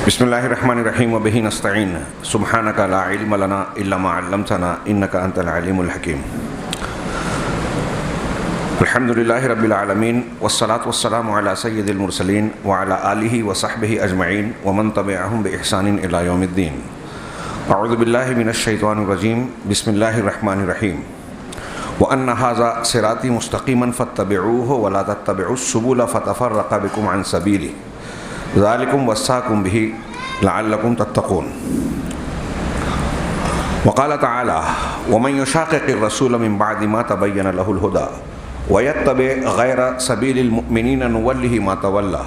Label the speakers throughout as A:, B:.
A: بسم اللہ الرحمن الرحیم وبہ نستعین سبحانک لا علم لنا الا ما علمتنا انک انت العلیم الحکیم. الحمد للہ رب العالمین والصلاة والسلام علی سید المرسلین وعلی آلہ وصحبہ اجمعین ومن تبعہم بإحسان الی یوم الدین. اعوذ باللہ من الشیطان الرجیم. بسم اللہ الرحمن الرحیم. وَأَنَّ هَذَا صِرَاطِي مُسْتَقِيمًا فَاتَّبِعُوهُ وَلَا تَتَّبِعُوا السُّبُلَ فَتَفَرَّقَ بِكُمْ عَنْ سَبِيلِهِ ذَلِكُمْ وَصَّاكُمْ بِهِ لَعَلَّكُمْ تَتَّقُونَ. وقال تعالى ومن يشاقق الرسول من بعد ما تبين له الهدى ويتبع غير سبيل المؤمنين نوله ما تولى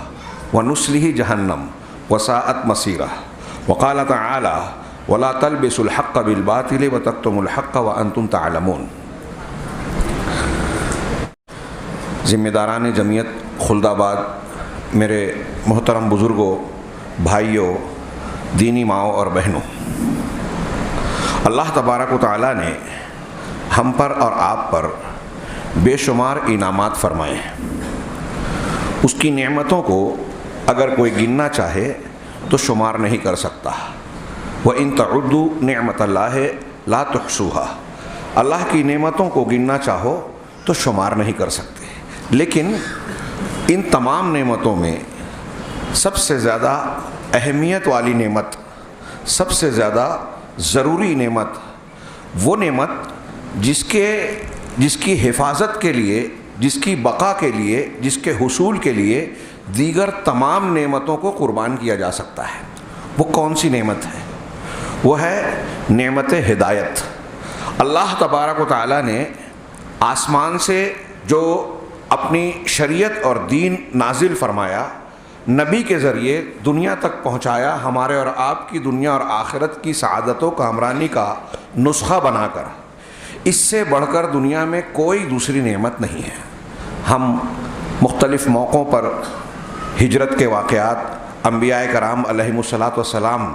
A: ونصله جهنم وساءت مصيره. وقال تعالى ولا تلبسوا الحق بالباطل وتكتموا الحق وأنتم تعلمون. ذمہ داران جمعیت خلد آباد، میرے محترم بزرگوں، بھائیوں، دینی ماؤں اور بہنوں، اللہ تبارک و تعالیٰ نے ہم پر اور آپ پر بے شمار انعامات فرمائے ہیں. اس کی نعمتوں کو اگر کوئی گننا چاہے تو شمار نہیں کر سکتا. وَإِن تَعُدُّوا نِعْمَةَ اللَّهِ لَا تُحْصُوهَا. اللہ کی نعمتوں کو گننا چاہو تو شمار نہیں کر سکتے. لیکن ان تمام نعمتوں میں سب سے زیادہ اہمیت والی نعمت، سب سے زیادہ ضروری نعمت، وہ نعمت جس کی حفاظت کے لیے، جس کی بقا کے لیے، جس کے حصول کے لیے دیگر تمام نعمتوں کو قربان کیا جا سکتا ہے. وہ کون سی نعمت ہے؟ وہ ہے نعمت ہدایت. اللہ تبارک و تعالیٰ نے آسمان سے جو اپنی شریعت اور دین نازل فرمایا، نبی کے ذریعے دنیا تک پہنچایا، ہمارے اور آپ کی دنیا اور آخرت کی سعادت و کامرانی کا نسخہ بنا کر. اس سے بڑھ کر دنیا میں کوئی دوسری نعمت نہیں ہے. ہم مختلف موقعوں پر ہجرت کے واقعات، انبیاء کرام علیہم الصلاۃ والسلام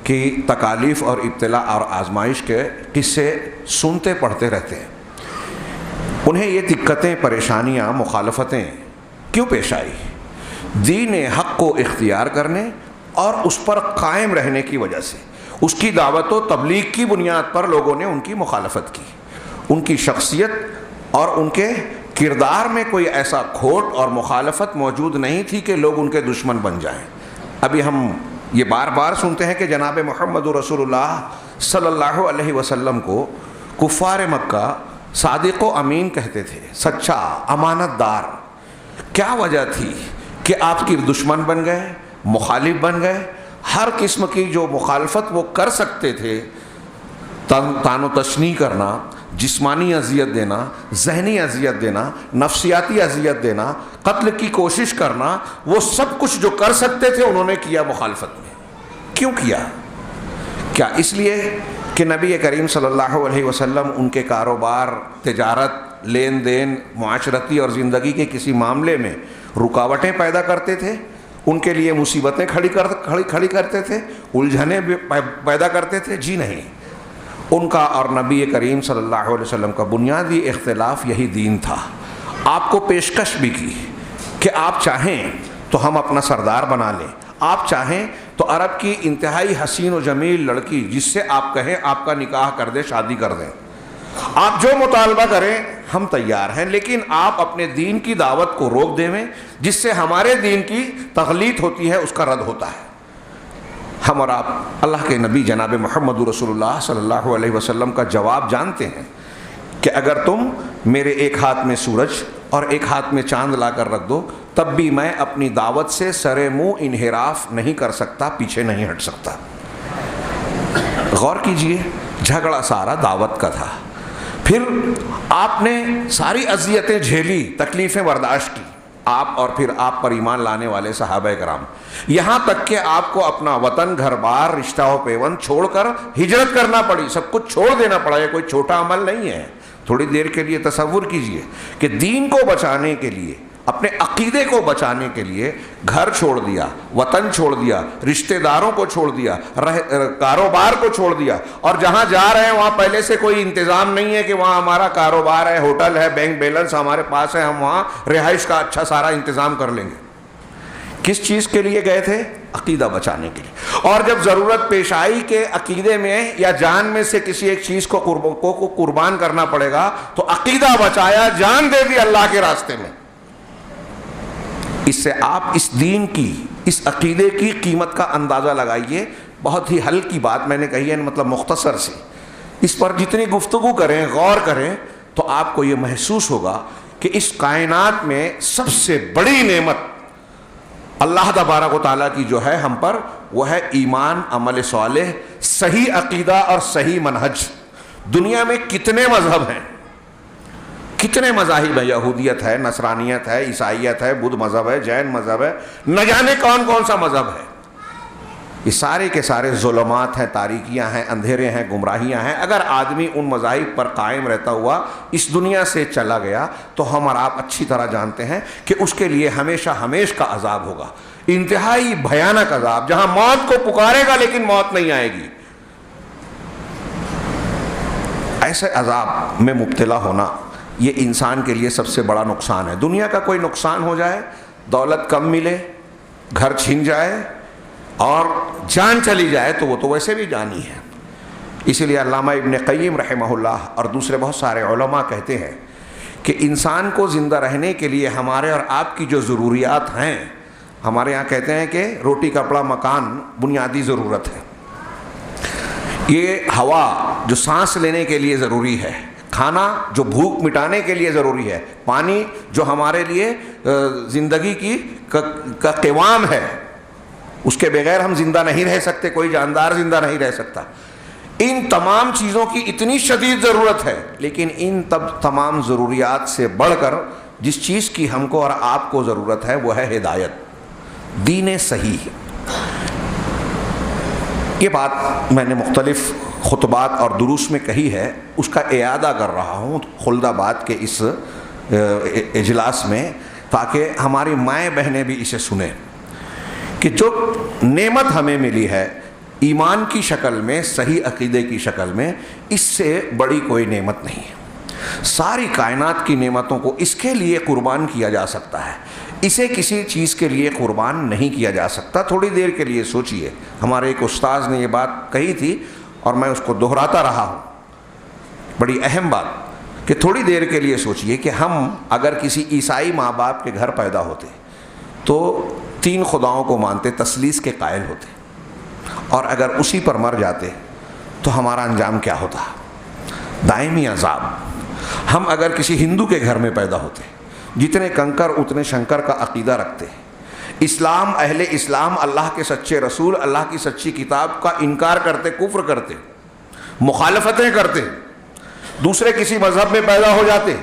A: کی تکالیف اور ابتلاء اور آزمائش کے قصے سنتے پڑھتے رہتے ہیں. انہیں یہ دقتیں، پریشانیاں، مخالفتیں کیوں پیش آئی؟ دین حق کو اختیار کرنے اور اس پر قائم رہنے کی وجہ سے. اس کی دعوت و تبلیغ کی بنیاد پر لوگوں نے ان کی مخالفت کی. ان کی شخصیت اور ان کے کردار میں کوئی ایسا کھوٹ اور مخالفت موجود نہیں تھی کہ لوگ ان کے دشمن بن جائیں. ابھی ہم یہ بار بار سنتے ہیں کہ جناب محمد رسول اللہ صلی اللہ علیہ وسلم کو کفار مکہ صادق و امین کہتے تھے، سچا، امانت دار. کیا وجہ تھی کہ آپ کی دشمن بن گئے، مخالف بن گئے؟ ہر قسم کی جو مخالفت وہ کر سکتے تھے، تان و تشنیع کرنا، جسمانی اذیت دینا، ذہنی اذیت دینا، نفسیاتی اذیت دینا، قتل کی کوشش کرنا، وہ سب کچھ جو کر سکتے تھے انہوں نے کیا مخالفت میں. کیوں کیا؟ کیا اس لیے کہ نبی کریم صلی اللہ علیہ وسلم ان کے کاروبار، تجارت، لین دین، معاشرتی اور زندگی کے کسی معاملے میں رکاوٹیں پیدا کرتے تھے، ان کے لیے مصیبتیں کھڑی کرتے تھے، الجھنیں پیدا کرتے تھے؟ جی نہیں. ان کا اور نبی کریم صلی اللہ علیہ وسلم کا بنیادی اختلاف یہی دین تھا. آپ کو پیشکش بھی کی کہ آپ چاہیں تو ہم اپنا سردار بنا لیں، آپ چاہیں تو عرب کی انتہائی حسین و جمیل لڑکی جس سے آپ کہیں آپ کا نکاح کر دیں، شادی کر دیں، آپ جو مطالبہ کریں ہم تیار ہیں، لیکن آپ اپنے دین کی دعوت کو روک دیں جس سے ہمارے دین کی تغلیط ہوتی ہے، اس کا رد ہوتا ہے. ہم اور آپ اللہ کے نبی جناب محمد رسول اللہ صلی اللہ علیہ وسلم کا جواب جانتے ہیں کہ اگر تم میرے ایک ہاتھ میں سورج اور ایک ہاتھ میں چاند لا کر رکھ دو تب بھی میں اپنی دعوت سے سر منہ انحراف نہیں کر سکتا، پیچھے نہیں ہٹ سکتا. غور کیجئے، جھگڑا سارا دعوت کا تھا. پھر آپ نے ساری اذیتیں جھیلی، تکلیفیں برداشت کی، آپ اور پھر آپ پر ایمان لانے والے صحابہ کرام، یہاں تک کہ آپ کو اپنا وطن، گھر بار، رشتہ و پیوند چھوڑ کر ہجرت کرنا پڑی، سب کچھ چھوڑ دینا پڑا. یہ کوئی چھوٹا عمل نہیں ہے. تھوڑی دیر کے لیے تصور کیجئے کہ دین کو بچانے کے لیے، اپنے عقیدے کو بچانے کے لیے گھر چھوڑ دیا، وطن چھوڑ دیا، رشتہ داروں کو چھوڑ دیا، کاروبار کو چھوڑ دیا، اور جہاں جا رہے ہیں وہاں پہلے سے کوئی انتظام نہیں ہے کہ وہاں ہمارا کاروبار ہے، ہوٹل ہے، بینک بیلنس ہمارے پاس ہے، ہم وہاں رہائش کا اچھا سارا انتظام کر لیں گے. کس چیز کے لیے گئے تھے؟ عقیدہ بچانے کے لیے. اور جب ضرورت پیش آئی کہ عقیدے میں یا جان میں سے کسی ایک چیز کو قربان کرنا پڑے گا تو عقیدہ بچایا، جان دے دی اللہ کے راستے میں. اس سے آپ اس دین کی، اس عقیدے کی قیمت کا اندازہ لگائیے. بہت ہی ہلکی بات میں نے کہی ہے، مطلب مختصر سی. اس پر جتنی گفتگو کریں، غور کریں، تو آپ کو یہ محسوس ہوگا کہ اس کائنات میں سب سے بڑی نعمت اللہ تبارک و تعالیٰ کی جو ہے ہم پر، وہ ہے ایمان، عمل صالح، صحیح عقیدہ اور صحیح منہج. دنیا میں کتنے مذہب ہیں، کتنے مذاہب ہیں، یہودیت ہے، نصرانیت ہے، عیسائیت ہے، بدھ مذہب ہے، جین مذہب ہے، نہ جانے کون کون سا مذہب ہے. یہ سارے کے سارے ظلمات ہیں، تاریکیاں ہیں، اندھیرے ہیں، گمراہیاں ہیں. اگر آدمی ان مذاہب پر قائم رہتا ہوا اس دنیا سے چلا گیا تو ہم اور آپ اچھی طرح جانتے ہیں کہ اس کے لیے ہمیشہ ہمیش کا عذاب ہوگا، انتہائی بھیانک عذاب، جہاں موت کو پکارے گا لیکن موت نہیں آئے گی. ایسے عذاب میں مبتلا ہونا یہ انسان کے لیے سب سے بڑا نقصان ہے. دنیا کا کوئی نقصان ہو جائے، دولت کم ملے، گھر چھن جائے اور جان چلی جائے تو وہ تو ویسے بھی جانی ہے. اسی لیے علامہ ابن قیم رحمہ اللہ اور دوسرے بہت سارے علماء کہتے ہیں کہ انسان کو زندہ رہنے کے لیے ہمارے اور آپ کی جو ضروریات ہیں، ہمارے یہاں کہتے ہیں کہ روٹی کپڑا مکان بنیادی ضرورت ہے. یہ ہوا جو سانس لینے کے لیے ضروری ہے، کھانا جو بھوک مٹانے کے لیے ضروری ہے، پانی جو ہمارے لیے زندگی کی کا قوام ہے، اس کے بغیر ہم زندہ نہیں رہ سکتے، کوئی جاندار زندہ نہیں رہ سکتا. ان تمام چیزوں کی اتنی شدید ضرورت ہے، لیکن ان تمام ضروریات سے بڑھ کر جس چیز کی ہم کو اور آپ کو ضرورت ہے وہ ہے ہدایت، دین صحیح. یہ بات میں نے مختلف خطبات اور دروس میں کہی ہے، اس کا اعادہ کر رہا ہوں خلد آباد کے اس اجلاس میں، تاکہ ہماری مائیں بہنیں بھی اسے سنیں کہ جو نعمت ہمیں ملی ہے ایمان کی شکل میں، صحیح عقیدے کی شکل میں، اس سے بڑی کوئی نعمت نہیں ہے. ساری کائنات کی نعمتوں کو اس کے لیے قربان کیا جا سکتا ہے، اسے کسی چیز کے لیے قربان نہیں کیا جا سکتا. تھوڑی دیر کے لیے سوچئے، ہمارے ایک استاذ نے یہ بات کہی تھی اور میں اس کو دہراتا رہا ہوں، بڑی اہم بات، کہ تھوڑی دیر کے لیے سوچئے کہ ہم اگر کسی عیسائی ماں باپ کے گھر پیدا ہوتے تو 3 خداؤں کو مانتے، تثلیث کے قائل ہوتے، اور اگر اسی پر مر جاتے تو ہمارا انجام کیا ہوتا؟ دائمی عذاب. ہم اگر کسی ہندو کے گھر میں پیدا ہوتے، جتنے کنکر اتنے شنکر کا عقیدہ رکھتے، اسلام، اہل اسلام، اللہ کے سچے رسول، اللہ کی سچی کتاب کا انکار کرتے، کفر کرتے، مخالفتیں کرتے، دوسرے کسی مذہب میں پیدا ہو جاتے،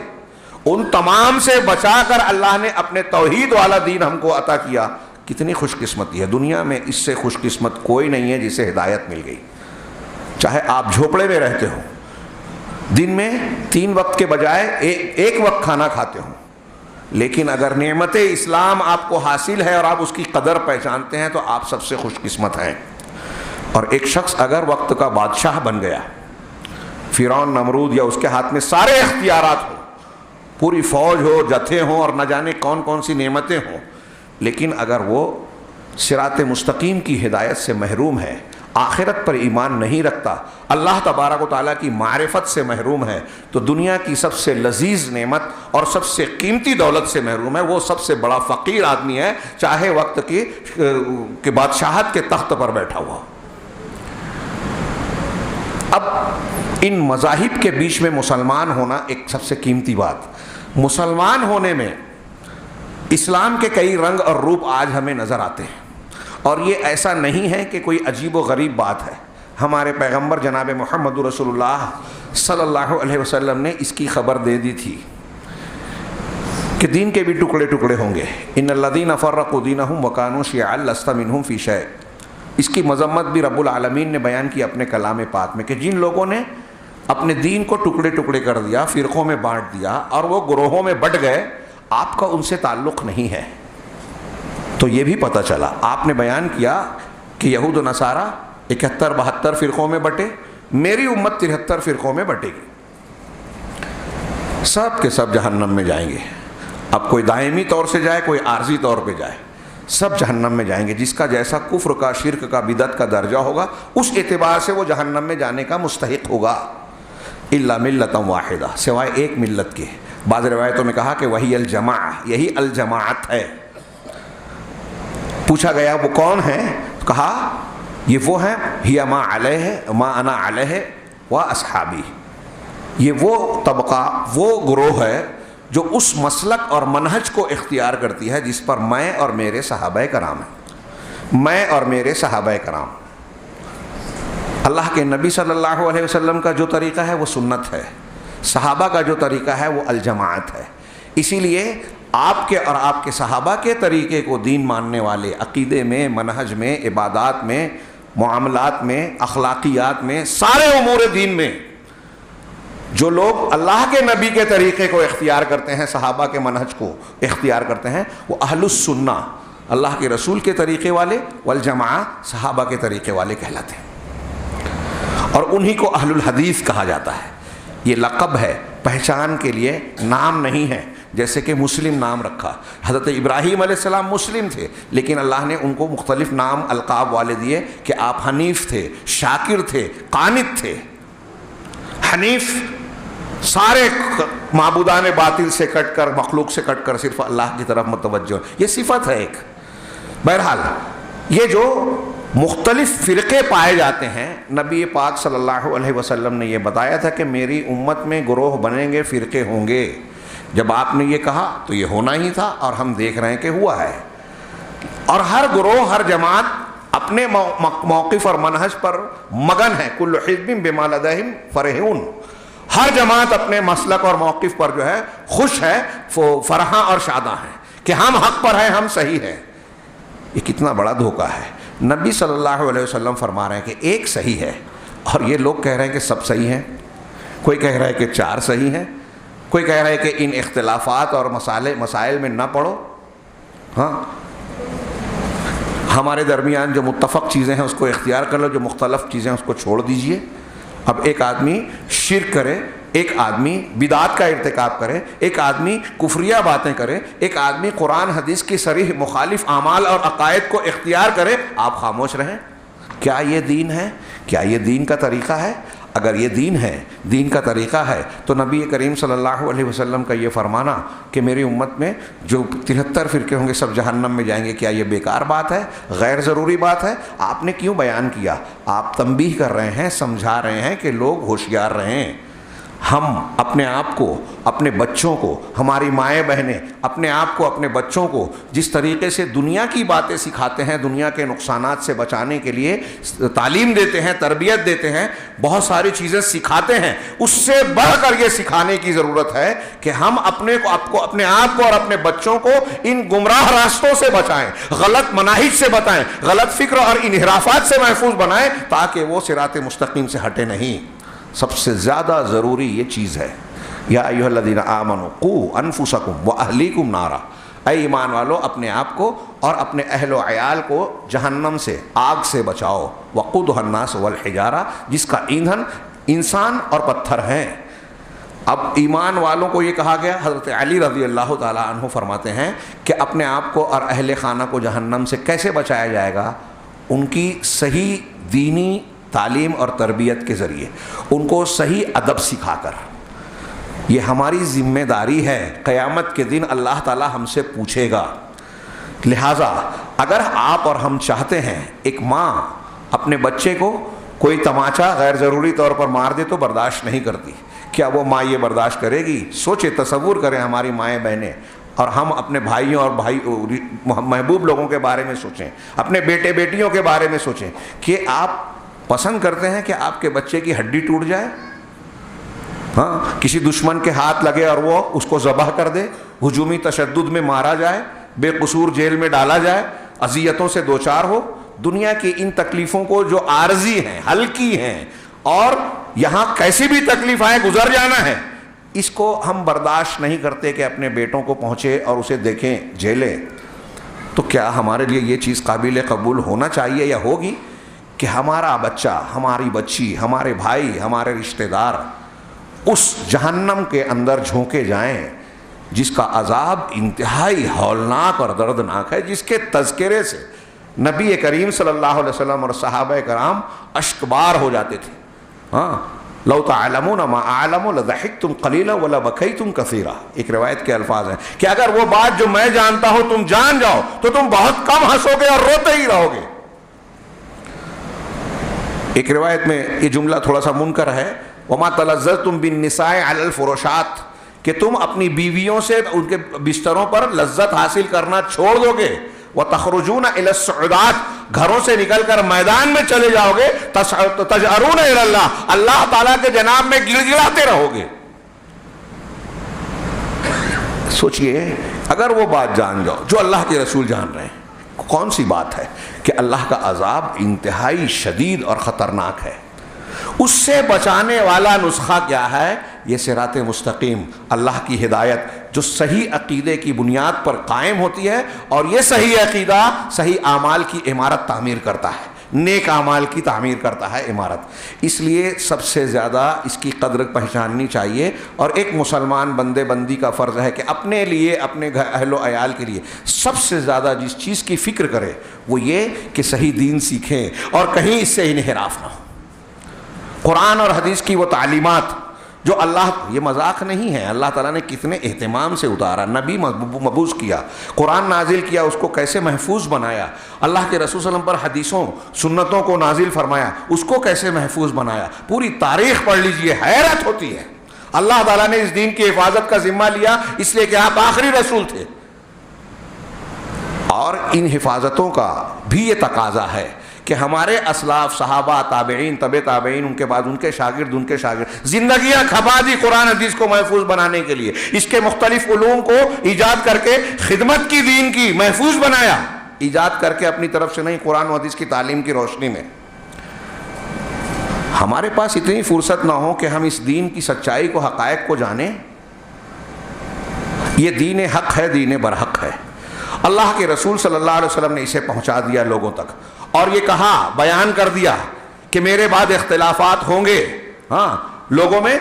A: ان تمام سے بچا کر اللہ نے اپنے توحید والا دین ہم کو عطا کیا. کتنی خوش قسمتی ہے. دنیا میں اس سے خوش قسمت کوئی نہیں ہے جسے ہدایت مل گئی. چاہے آپ جھوپڑے میں رہتے ہو، دن میں 3 وقت کے بجائے ایک وقت کھانا کھاتے ہو، لیکن اگر نعمت اسلام آپ کو حاصل ہے اور آپ اس کی قدر پہچانتے ہیں تو آپ سب سے خوش قسمت ہیں. اور ایک شخص اگر وقت کا بادشاہ بن گیا، فرعون، نمرود، یا اس کے ہاتھ میں سارے اختیارات ہوں، پوری فوج ہو، جتھے ہوں اور نہ جانے کون کون سی نعمتیں ہوں، لیکن اگر وہ صراط مستقیم کی ہدایت سے محروم ہے، آخرت پر ایمان نہیں رکھتا، اللہ تبارک و تعالیٰ کی معرفت سے محروم ہے، تو دنیا کی سب سے لذیذ نعمت اور سب سے قیمتی دولت سے محروم ہے. وہ سب سے بڑا فقیر آدمی ہے، چاہے وقت کی بادشاہت کے تخت پر بیٹھا ہوا. اب ان مذاہب کے بیچ میں مسلمان ہونا ایک سب سے قیمتی بات. مسلمان ہونے میں اسلام کے کئی رنگ اور روپ آج ہمیں نظر آتے ہیں، اور یہ ایسا نہیں ہے کہ کوئی عجیب و غریب بات ہے. ہمارے پیغمبر جناب محمد رسول اللہ صلی اللہ علیہ وسلم نے اس کی خبر دے دی تھی کہ دین کے بھی ٹکڑے ٹکڑے ہوں گے. ان الذین فرقوا دینہم وکانوا شیعا لست منہم فی شیء. اس کی مذمت بھی رب العالمین نے بیان کی اپنے کلام پاک میں کہ جن لوگوں نے اپنے دین کو ٹکڑے ٹکڑے کر دیا، فرقوں میں بانٹ دیا اور وہ گروہوں میں بٹ گئے، آپ کا ان سے تعلق نہیں ہے. تو یہ بھی پتہ چلا، آپ نے بیان کیا کہ یہود و نصارہ 71-72 فرقوں میں بٹے، میری امت 73 فرقوں میں بٹے گی، سب کے سب جہنم میں جائیں گے. اب کوئی دائمی طور سے جائے، کوئی عارضی طور پہ جائے. سب جہنم میں جائیں گے. جس کا جیسا کفر کا، شرک کا، بدعت کا درجہ ہوگا اس اعتبار سے وہ جہنم میں جانے کا مستحق ہوگا. الا ملۃ واحدہ، سوائے ایک ملت کے. بعض روایتوں میں کہا کہ وہی الجماعہ، یہی الجماعت ہے. پوچھا گیا وہ کون ہے؟ کہا یہ وہ ہیں ہی ما علیہ ما انا علیہ و اصحابی. یہ وہ طبقہ، وہ گروہ ہے جو اس مسلک اور منہج کو اختیار کرتی ہے جس پر میں اور میرے صحابہ کرام ہیں. میں اور میرے صحابہ کرام. اللہ کے نبی صلی اللہ علیہ وسلم کا جو طریقہ ہے وہ سنت ہے، صحابہ کا جو طریقہ ہے وہ الجماعت ہے. اسی لیے آپ کے اور آپ کے صحابہ کے طریقے کو دین ماننے والے عقیدے میں، منہج میں، عبادات میں، معاملات میں، اخلاقیات میں، سارے امور دین میں جو لوگ اللہ کے نبی کے طریقے کو اختیار کرتے ہیں، صحابہ کے منہج کو اختیار کرتے ہیں، وہ اہل السنہ، اللہ کے رسول کے طریقے والے، والجماعہ صحابہ کے طریقے والے کہلاتے ہیں. اور انہی کو اہل الحدیث کہا جاتا ہے. یہ لقب ہے، پہچان کے لیے، نام نہیں ہے. جیسے کہ مسلم نام رکھا، حضرت ابراہیم علیہ السلام مسلم تھے لیکن اللہ نے ان کو مختلف نام القاب والے دیے کہ آپ حنیف تھے، شاکر تھے، قانت تھے. حنیف سارے معبودان باطل سے کٹ کر، مخلوق سے کٹ کر صرف اللہ کی طرف متوجہ، یہ صفت ہے ایک. بہرحال یہ جو مختلف فرقے پائے جاتے ہیں، نبی پاک صلی اللہ علیہ وسلم نے یہ بتایا تھا کہ میری امت میں گروہ بنیں گے، فرقے ہوں گے. جب آپ نے یہ کہا تو یہ ہونا ہی تھا اور ہم دیکھ رہے ہیں کہ ہوا ہے. اور ہر گروہ، ہر جماعت اپنے موقف اور منہج پر مگن ہے. کل حزب بما لدیہم فرحون. ہر جماعت اپنے مسلک اور موقف پر جو ہے خوش ہے، فرحاں اور شاداں ہیں کہ ہم حق پر ہیں، ہم صحیح ہیں. یہ کتنا بڑا دھوکہ ہے. نبی صلی اللہ علیہ وسلم فرما رہے ہیں کہ ایک صحیح ہے اور یہ لوگ کہہ رہے ہیں کہ سب صحیح ہیں. کوئی کہہ رہا ہے کہ 4 صحیح ہیں، کوئی کہہ رہا ہے کہ ان اختلافات اور مسائل میں نہ پڑو. ہاں، ہمارے درمیان جو متفق چیزیں ہیں اس کو اختیار کر لو، جو مختلف چیزیں ہیں اس کو چھوڑ دیجئے. اب ایک آدمی شرک کرے، ایک آدمی بدعات کا ارتکاب کرے، ایک آدمی کفریہ باتیں کرے، ایک آدمی قرآن حدیث کی صریح مخالف اعمال اور عقائد کو اختیار کرے، آپ خاموش رہیں. کیا یہ دین ہے؟ کیا یہ دین کا طریقہ ہے؟ اگر یہ دین ہے، دین کا طریقہ ہے، تو نبی کریم صلی اللہ علیہ وسلم کا یہ فرمانا کہ میری امت میں جو 73 فرقے ہوں گے سب جہنم میں جائیں گے، کیا یہ بیکار بات ہے؟ غیر ضروری بات ہے؟ آپ نے کیوں بیان کیا؟ آپ تنبیہ کر رہے ہیں، سمجھا رہے ہیں کہ لوگ ہوشیار رہیں. ہم اپنے آپ کو، اپنے بچوں کو، ہماری مائیں بہنیں اپنے آپ کو، اپنے بچوں کو جس طریقے سے دنیا کی باتیں سکھاتے ہیں، دنیا کے نقصانات سے بچانے کے لیے تعلیم دیتے ہیں، تربیت دیتے ہیں، بہت ساری چیزیں سکھاتے ہیں، اس سے بڑھ کر یہ سکھانے کی ضرورت ہے کہ ہم اپنے آپ کو اور اپنے بچوں کو ان گمراہ راستوں سے بچائیں، غلط مناہج سے بتائیں، غلط فکر اور انحرافات سے محفوظ بنائیں تاکہ وہ صراط مستقیم سے ہٹے نہیں. سب سے زیادہ ضروری یہ چیز ہے. یا ایھا الذین آمنوا قوا انفسکم واہلیکم نارا. اے ایمان والو، اپنے آپ کو اور اپنے اہل و عیال کو جہنم سے، آگ سے بچاؤ. وقودھا الناس والحجارہ، جس کا ایندھن انسان اور پتھر ہیں. اب ایمان والوں کو یہ کہا گیا. حضرت علی رضی اللہ تعالیٰ عنہ فرماتے ہیں کہ اپنے آپ کو اور اہل خانہ کو جہنم سے کیسے بچایا جائے گا؟ ان کی صحیح دینی تعلیم اور تربیت کے ذریعے، ان کو صحیح ادب سکھا کر. یہ ہماری ذمہ داری ہے. قیامت کے دن اللہ تعالیٰ ہم سے پوچھے گا. لہٰذا اگر آپ اور ہم چاہتے ہیں، ایک ماں اپنے بچے کو کوئی تماچا غیر ضروری طور پر مار دے تو برداشت نہیں کرتی. کیا وہ ماں یہ برداشت کرے گی؟ سوچے، تصور کریں ہماری مائیں بہنیں، اور ہم اپنے بھائیوں اور محبوب لوگوں کے بارے میں سوچیں، اپنے بیٹے بیٹیوں کے بارے میں سوچیں کہ آپ پسند کرتے ہیں کہ آپ کے بچے کی ہڈی ٹوٹ جائے؟ ہاں، کسی دشمن کے ہاتھ لگے اور وہ اس کو ذبح کر دے، ہجومی تشدد میں مارا جائے، بے قصور جیل میں ڈالا جائے، اذیتوں سے دوچار ہو. دنیا کی ان تکلیفوں کو جو عارضی ہیں، ہلکی ہیں، اور یہاں کیسی بھی تکلیف آئے گزر جانا ہے، اس کو ہم برداشت نہیں کرتے کہ اپنے بیٹوں کو پہنچے اور اسے دیکھیں، جھیلیں. تو کیا ہمارے لیے یہ چیز قابل قبول ہونا چاہیے یا ہوگی کہ ہمارا بچہ، ہماری بچی، ہمارے بھائی، ہمارے رشتہ دار اس جہنم کے اندر جھونکے جائیں جس کا عذاب انتہائی ہولناک اور دردناک ہے، جس کے تذکرے سے نبی کریم صلی اللہ علیہ وسلم اور صحابہ کرام اشکبار ہو جاتے تھے. ہاں، لو تعلمون ما اعلم لضحکتم قلیلا ولبکیتم کثیرا، ایک روایت کے الفاظ ہیں کہ اگر وہ بات جو میں جانتا ہوں تم جان جاؤ تو تم بہت کم ہنسو گے اور روتے ہی رہو گے. ایک روایت میں یہ جملہ تھوڑا سا منکر ہے، وما تلذذتم بالنساء علی الفراشات، کہ تم اپنی بیویوں سے ان کے بستروں پر لذت حاصل کرنا چھوڑ دو گے. وتخرجون الی الصعودات، گھروں سے نکل کر میدان میں چلے جاؤ گے. تجأرون الی اللہ، اللہ تعالیٰ کے جناب میں گڑ گڑاتے رہو گے. سوچئے اگر وہ بات جان جاؤ جو اللہ کے رسول جان رہے ہیں، کون سی بات ہے کہ اللہ کا عذاب انتہائی شدید اور خطرناک ہے. اس سے بچانے والا نسخہ کیا ہے؟ یہ صراط مستقیم، اللہ کی ہدایت جو صحیح عقیدے کی بنیاد پر قائم ہوتی ہے، اور یہ صحیح عقیدہ صحیح اعمال کی عمارت تعمیر کرتا ہے، نیک اعمال کی تعمیر کرتا ہے عمارت. اس لیے سب سے زیادہ اس کی قدر پہچاننی چاہیے، اور ایک مسلمان بندے بندی کا فرض ہے کہ اپنے لیے، اپنے اہل و عیال کے لیے سب سے زیادہ جس چیز کی فکر کرے وہ یہ کہ صحیح دین سیکھیں اور کہیں اس سے انحراف نہ ہو. قرآن اور حدیث کی وہ تعلیمات جو اللہ، یہ مذاق نہیں ہے، اللہ تعالیٰ نے کتنے اہتمام سے اتارا، نبی مبعوث کیا، قرآن نازل کیا، اس کو کیسے محفوظ بنایا، اللہ کے رسول صلی اللہ علیہ وسلم پر حدیثوں سنتوں کو نازل فرمایا، اس کو کیسے محفوظ بنایا. پوری تاریخ پڑھ لیجئے، حیرت ہوتی ہے. اللہ تعالیٰ نے اس دین کی حفاظت کا ذمہ لیا اس لیے کہ آپ آخری رسول تھے، اور ان حفاظتوں کا بھی یہ تقاضا ہے کہ ہمارے اسلاف، صحابہ، تابعین، تبع تابعین، ان کے بعد ان کے شاگرد زندگیاں کھپا دی قرآن حدیث کو محفوظ بنانے کے لیے. اس کے مختلف علوم کو ایجاد کر کے خدمت کی، دین کی محفوظ بنایا، ایجاد کر کے اپنی طرف سے نہیں، قرآن و حدیث کی تعلیم کی روشنی میں. ہمارے پاس اتنی فرصت نہ ہو کہ ہم اس دین کی سچائی کو، حقائق کو جانیں. یہ دین حق ہے، دین برحق ہے. اللہ کے رسول صلی اللہ علیہ وسلم نے اسے پہنچا دیا لوگوں تک، اور یہ کہا، بیان کر دیا کہ میرے بعد اختلافات ہوں گے. ہاں، لوگوں میں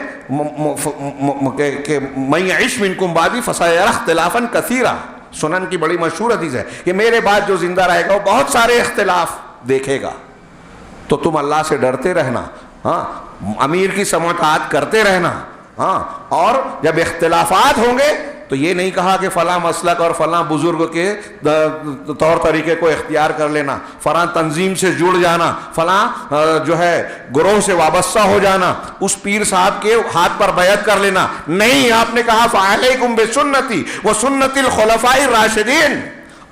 A: کہ من یعش منکم بعدی فسیری اختلافا کثیرا، سنن کی بڑی مشہور حدیث ہے کہ میرے بعد جو زندہ رہے گا وہ بہت سارے اختلاف دیکھے گا. تو تم اللہ سے ڈرتے رہنا، ہاں، امیر کی سماعت کرتے رہنا. ہاں، اور جب اختلافات ہوں گے تو یہ نہیں کہا کہ فلاں مسلک اور فلاں بزرگ کے طور طریقے کو اختیار کر لینا، فلاں تنظیم سے جڑ جانا، فلاں جو ہے گروہ سے وابستہ ہو جانا، اس پیر صاحب کے ہاتھ پر بیعت کر لینا. نہیں، آپ نے کہا فعلیکم بسنتی وسنت الخلفاء الراشدین.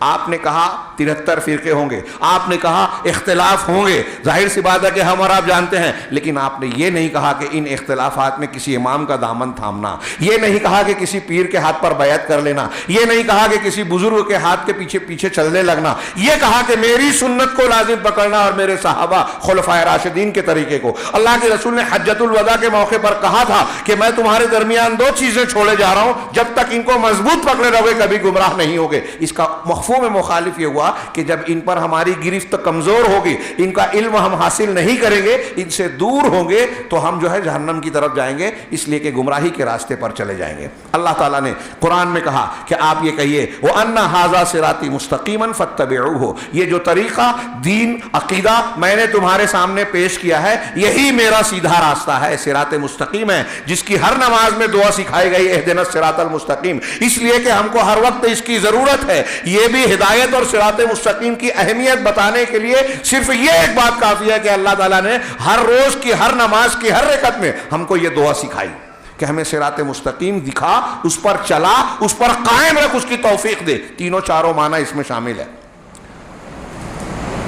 A: آپ نے کہا 73 فرقے ہوں گے، آپ نے کہا اختلاف ہوں گے، ظاہر سی بات ہے کہ ہم اور آپ جانتے ہیں، لیکن آپ نے یہ نہیں کہا کہ ان اختلافات میں کسی امام کا دامن تھامنا، یہ نہیں کہا کہ کسی پیر کے ہاتھ پر بیعت کر لینا، یہ نہیں کہا کہ کسی بزرگ کے ہاتھ کے پیچھے پیچھے چلنے لگنا. یہ کہا کہ میری سنت کو لازم پکڑنا اور میرے صحابہ خلفائے راشدین کے طریقے کو. اللہ کے رسول نے حجۃ الوداع کے موقع پر کہا تھا کہ میں تمہارے درمیان 2 چیزیں چھوڑے جا رہا ہوں، جب تک ان کو مضبوط پکڑے رہو گے کبھی گمراہ نہیں ہوگے. اس کا مفہوم مخالف یہ ہوا کہ جب ان پر ہماری گرفت کمزور ہوگی، ان کا علم ہم حاصل نہیں کریں گے، ان سے دور ہوں گے، تو ہم جو ہے جہنم کی طرف جائیں گے، اس لیے کہ گمراہی کے راستے پر چلے جائیں گے. اللہ تعالیٰ نے قرآن میں کہا کہ آپ یہ کہیے وَأَنَّ هَذَا صِرَاطِي مُسْتَقِيمًا فَاتَّبِعُوهُ، یہ جو طریقہ، دین، عقیدہ میں نے تمہارے سامنے پیش کیا ہے، یہی میرا سیدھا راستہ ہے، صراط مستقیم ہے، جس کی ہر نماز میں دعا سکھائی گئی اہدنا الصراط المستقیم، اس لیے کہ ہم کو ہر وقت اس کی ضرورت ہے. یہ بھی ہدایت اور صراط مستقیم کی اہمیت بتانے کے لیے صرف یہ ایک بات کافی ہے کہ اللہ تعالیٰ نے ہر روز کی، ہر نماز کی، ہر رکعت میں ہم کو یہ دعا سکھائی کہ ہمیں صراط مستقیم دکھا، اس پر چلا، اس پر قائم رکھ، اس کی توفیق دے. تینوں چاروں معنی اس میں شامل ہے.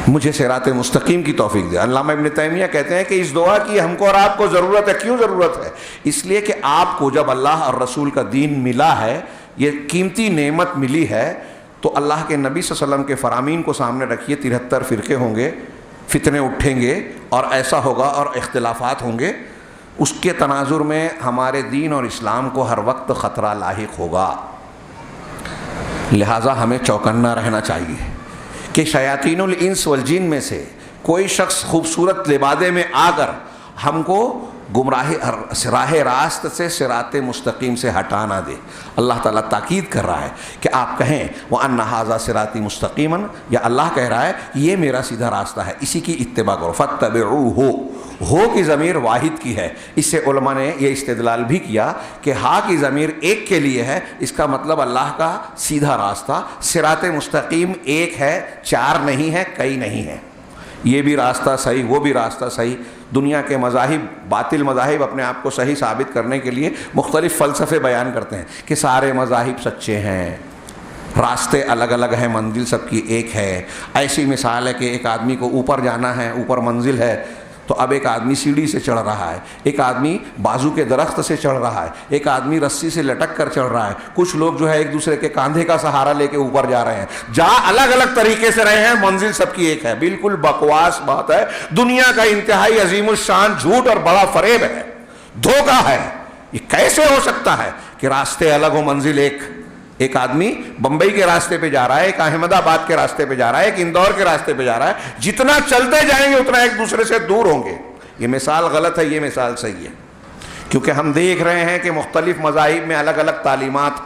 A: مجھے صراط مستقیم کی توفیق دے. علامہ ابن تیمیہ کہتے ہیں کہ اس دعا کی ہم کو اور آپ کو ضرورت ہے. کیوں ضرورت ہے؟ اس لیے کہ آپ کو جب اللہ اور رسول کا دین ملا ہے، یہ قیمتی نعمت ملی ہے، تو اللہ کے نبی صلی اللہ علیہ وسلم کے فرامین کو سامنے رکھیے. 73 فرقے ہوں گے، فتنے اٹھیں گے، اور ایسا ہوگا، اور اختلافات ہوں گے. اس کے تناظر میں ہمارے دین اور اسلام کو ہر وقت خطرہ لاحق ہوگا. لہٰذا ہمیں چوکنا رہنا چاہیے کہ شیاطین الانس والجن میں سے کوئی شخص خوبصورت لبادے میں آ کر ہم کو راہ راست سے صراط مستقیم سے ہٹا نہ دے۔ اللہ تعالیٰ تاکید کر رہا ہے کہ آپ کہیں وَأَنَّ هَذَا صِرَاطِي مُسْتَقِيمًا، یا اللہ کہہ رہا ہے یہ میرا سیدھا راستہ ہے، اسی کی اتباع کرو۔ فَاتَّبِعُوهُ، ہو کی ضمیر واحد کی ہے، اس سے علماء نے یہ استدلال بھی کیا کہ ہا کی ضمیر ایک کے لیے ہے، اس کا مطلب اللہ کا سیدھا راستہ صراط مستقیم ایک ہے، چار نہیں ہے، کئی نہیں ہے۔ یہ بھی راستہ صحیح، وہ بھی راستہ صحیح۔ دنیا کے مذاہب، باطل مذاہب اپنے آپ کو صحیح ثابت کرنے کے لیے مختلف فلسفے بیان کرتے ہیں کہ سارے مذاہب سچے ہیں، راستے الگ الگ ہیں، منزل سب کی ایک ہے۔ ایسی مثال ہے کہ ایک آدمی کو اوپر جانا ہے، اوپر منزل ہے، تو اب ایک آدمی سیڑھی سے چڑھ رہا ہے، ایک آدمی بازو کے درخت سے چڑھ رہا ہے، ایک آدمی رسی سے لٹک کر چڑھ رہا ہے، کچھ لوگ جو ہے ایک دوسرے کے کاندھے کا سہارا لے کے اوپر جا رہے ہیں، جا الگ الگ طریقے سے رہے ہیں، منزل سب کی ایک ہے۔ بالکل بکواس بات ہے، دنیا کا انتہائی عظیم الشان جھوٹ اور بڑا فریب ہے، دھوکہ ہے۔ یہ کیسے ہو سکتا ہے کہ راستے الگ ہو، منزل ایک آدمی بمبئی کے راستے پہ جا رہا ہے، ایک احمد آباد کے راستے پہ جا رہا ہے، ایک اندور کے راستے پہ جا رہا ہے، جتنا چلتے جائیں گے اتنا ایک دوسرے سے دور ہوں گے۔ یہ مثال غلط ہے، یہ مثال صحیح ہے، کیونکہ ہم دیکھ رہے ہیں کہ مختلف مذاہب میں الگ الگ تعلیمات۔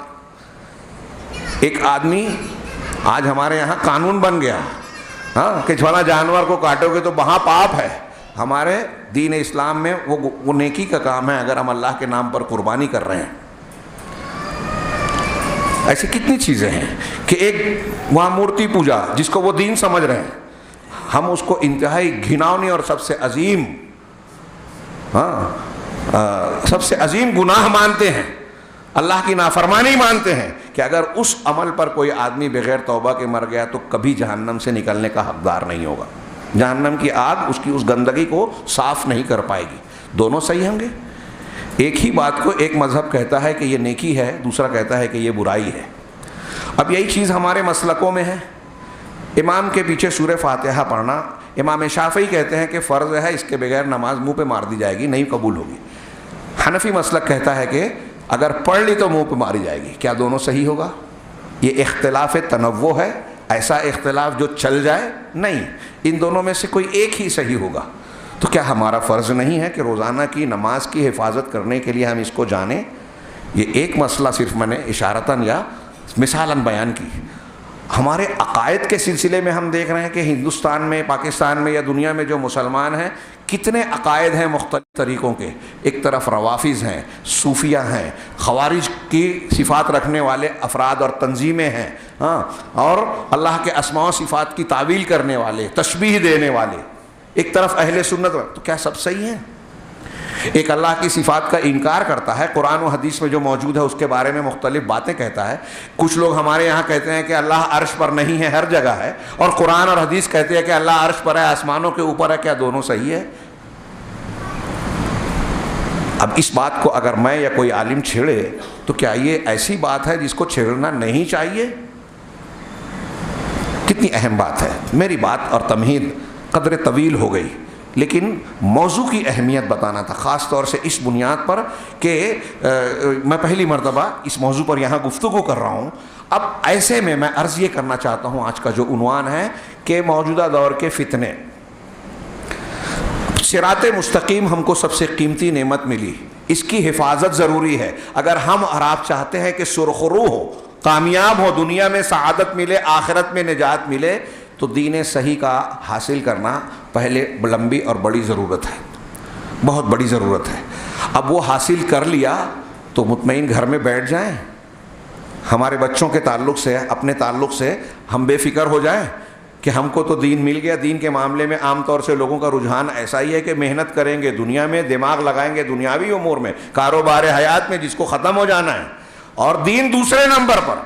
A: ایک آدمی، آج ہمارے یہاں قانون بن گیا کہ جھولا جانور کو کاٹو گے تو وہاں پاپ ہے۔ ہمارے دین اسلام میں وہ نیکی کا کام ہے اگر ہم اللہ کے نام پر قربانی کر رہے ہیں۔ ایسی کتنی چیزیں ہیں کہ ایک وہاں مورتی پوجا جس کو وہ دین سمجھ رہے ہیں، ہم اس کو انتہائی گھناؤنی اور سب سے عظیم گناہ مانتے ہیں، اللہ کی نافرمانی مانتے ہیں کہ اگر اس عمل پر کوئی آدمی بغیر توبہ کے مر گیا تو کبھی جہنم سے نکلنے کا حقدار نہیں ہوگا، جہنم کی آگ اس کی اس گندگی کو صاف نہیں کر پائے گی۔ دونوں صحیح ہوں گے؟ ایک ہی بات کو ایک مذہب کہتا ہے کہ یہ نیکی ہے، دوسرا کہتا ہے کہ یہ برائی ہے۔ اب یہی چیز ہمارے مسلکوں میں ہے۔ امام کے پیچھے سورہ فاتحہ پڑھنا، امام شافعی کہتے ہیں کہ فرض ہے، اس کے بغیر نماز منہ پہ مار دی جائے گی، نہیں قبول ہوگی۔ حنفی مسلک کہتا ہے کہ اگر پڑھ لی تو منہ پہ ماری جائے گی۔ کیا دونوں صحیح ہوگا؟ یہ اختلاف تنوع ہے، ایسا اختلاف جو چل جائے نہیں، ان دونوں میں سے کوئی ایک ہی صحیح ہوگا۔ تو کیا ہمارا فرض نہیں ہے کہ روزانہ کی نماز کی حفاظت کرنے کے لیے ہم اس کو جانیں؟ یہ ایک مسئلہ صرف میں نے اشارتاً یا مثالاً بیان کی۔ ہمارے عقائد کے سلسلے میں ہم دیکھ رہے ہیں کہ ہندوستان میں، پاکستان میں یا دنیا میں جو مسلمان ہیں، کتنے عقائد ہیں مختلف طریقوں کے۔ ایک طرف روافظ ہیں، صوفیہ ہیں، خوارج کی صفات رکھنے والے افراد اور تنظیمیں ہیں، اور اللہ کے اسماء و صفات کی تعویل کرنے والے، تشبیہ دینے والے۔ ایک طرف اہل سنت، تو کیا سب صحیح ہیں؟ ایک اللہ کی صفات کا انکار کرتا ہے، قرآن و حدیث میں جو موجود ہے اس کے بارے میں مختلف باتیں کہتا ہے۔ کچھ لوگ ہمارے یہاں کہتے ہیں کہ اللہ عرش پر نہیں ہے، ہر جگہ ہے، اور قرآن اور حدیث کہتے ہیں کہ اللہ عرش پر ہے، آسمانوں کے اوپر ہے۔ کیا دونوں صحیح ہے؟ اب اس بات کو اگر میں یا کوئی عالم چھیڑے تو کیا یہ ایسی بات ہے جس کو چھیڑنا نہیں چاہیے؟ کتنی اہم بات ہے۔ میری بات اور تمہید قدر طویل ہو گئی، لیکن موضوع کی اہمیت بتانا تھا، خاص طور سے اس بنیاد پر کہ میں پہلی مرتبہ اس موضوع پر یہاں گفتگو کر رہا ہوں۔ اب ایسے میں عرض یہ کرنا چاہتا ہوں، آج کا جو عنوان ہے کہ موجودہ دور کے فتنے۔ صراط مستقیم ہم کو سب سے قیمتی نعمت ملی، اس کی حفاظت ضروری ہے۔ اگر ہم اور آپ چاہتے ہیں کہ سرخرو ہو، کامیاب ہو، دنیا میں سعادت ملے، آخرت میں نجات ملے، تو دین صحیح کا حاصل کرنا پہلے لمبی اور بڑی ضرورت ہے، بہت بڑی ضرورت ہے۔ اب وہ حاصل کر لیا تو مطمئن گھر میں بیٹھ جائیں، ہمارے بچوں کے تعلق سے، اپنے تعلق سے ہم بے فکر ہو جائیں کہ ہم کو تو دین مل گیا۔ دین کے معاملے میں عام طور سے لوگوں کا رجحان ایسا ہی ہے کہ محنت کریں گے دنیا میں، دماغ لگائیں گے دنیاوی امور میں، کاروبار حیات میں جس کو ختم ہو جانا ہے، اور دین دوسرے نمبر پر۔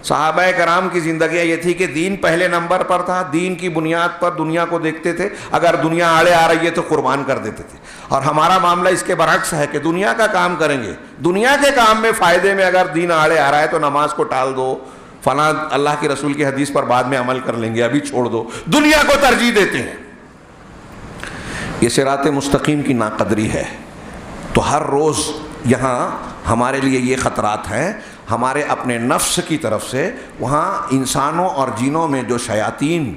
A: صحابہ کرام کی زندگیاں یہ تھی کہ دین پہلے نمبر پر تھا، دین کی بنیاد پر دنیا کو دیکھتے تھے، اگر دنیا آڑے آ رہی ہے تو قربان کر دیتے تھے۔ اور ہمارا معاملہ اس کے برعکس ہے کہ دنیا کا کام کریں گے، دنیا کے کام میں فائدے میں اگر دین آڑے آ رہا ہے تو نماز کو ٹال دو، فلاں اللہ کے رسول کی حدیث پر بعد میں عمل کر لیں گے، ابھی چھوڑ دو، دنیا کو ترجیح دیتے ہیں۔ یہ صراط مستقیم کی ناقدری ہے۔ تو ہر روز یہاں ہمارے لیے یہ خطرات ہیں، ہمارے اپنے نفس کی طرف سے، وہاں انسانوں اور جنوں میں جو شیاطین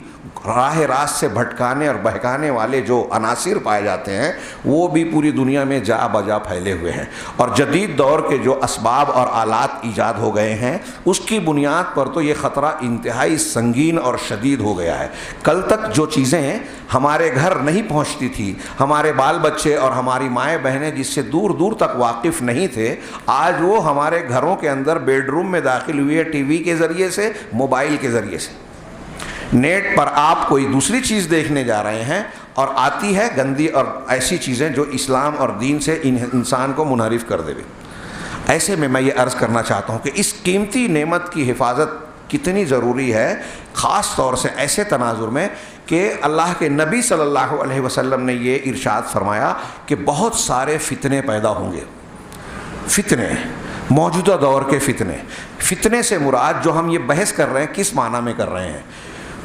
A: راہ راست سے بھٹکانے اور بہکانے والے جو عناصر پائے جاتے ہیں وہ بھی پوری دنیا میں جا بجا پھیلے ہوئے ہیں، اور جدید دور کے جو اسباب اور آلات ایجاد ہو گئے ہیں اس کی بنیاد پر تو یہ خطرہ انتہائی سنگین اور شدید ہو گیا ہے۔ کل تک جو چیزیں ہمارے گھر نہیں پہنچتی تھی، ہمارے بال بچے اور ہماری مائیں بہنیں جس سے دور دور تک واقف نہیں تھے، آج وہ ہمارے گھروں کے اندر بیڈ روم میں داخل ہوئی ہے، ٹی وی کے ذریعے سے، موبائل کے ذریعے سے۔ نیٹ پر آپ کوئی دوسری چیز دیکھنے جا رہے ہیں اور آتی ہے گندی اور ایسی چیزیں جو اسلام اور دین سے انسان کو منحرف کر دے۔ ایسے میں یہ عرض کرنا چاہتا ہوں کہ اس قیمتی نعمت کی حفاظت کتنی ضروری ہے، خاص طور سے ایسے تناظر میں کہ اللہ کے نبی صلی اللہ علیہ وسلم نے یہ ارشاد فرمایا کہ بہت سارے فتنے پیدا ہوں گے۔ فتنے، موجودہ دور کے فتنے، فتنے سے مراد جو ہم یہ بحث کر رہے ہیں کس معنی میں کر رہے ہیں،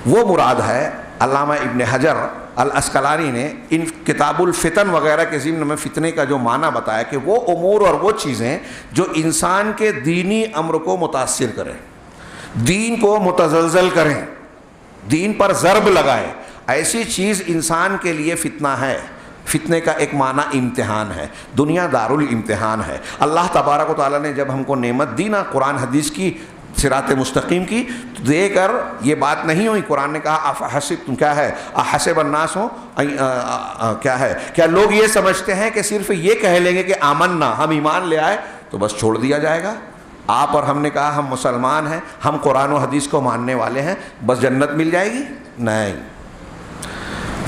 A: وہ مراد ہے علامہ ابن حجر العسقلانی نے ان کتاب الفتن وغیرہ کے ضمن میں فتنے کا جو معنی بتایا کہ وہ امور اور وہ چیزیں جو انسان کے دینی امر کو متاثر کریں، دین کو متزلزل کریں، دین پر ضرب لگائیں، ایسی چیز انسان کے لیے فتنہ ہے۔ فتنے کا ایک معنی امتحان ہے، دنیا دار الامتحان ہے۔ اللہ تبارک و تعالیٰ نے جب ہم کو نعمت دی نا قرآن حدیث کی، صراط مستقیم کی، تو دے کر یہ بات نہیں ہوئی۔ قرآن نے کہا افحسبتم، کیا ہے، احسب الناس ہو، کیا ہے، کیا لوگ یہ سمجھتے ہیں کہ صرف یہ کہہ لیں گے کہ آمنا، ہم ایمان لے آئے تو بس چھوڑ دیا جائے گا؟ آپ اور ہم نے کہا ہم مسلمان ہیں، ہم قرآن و حدیث کو ماننے والے ہیں، بس جنت مل جائے گی؟ نہیں،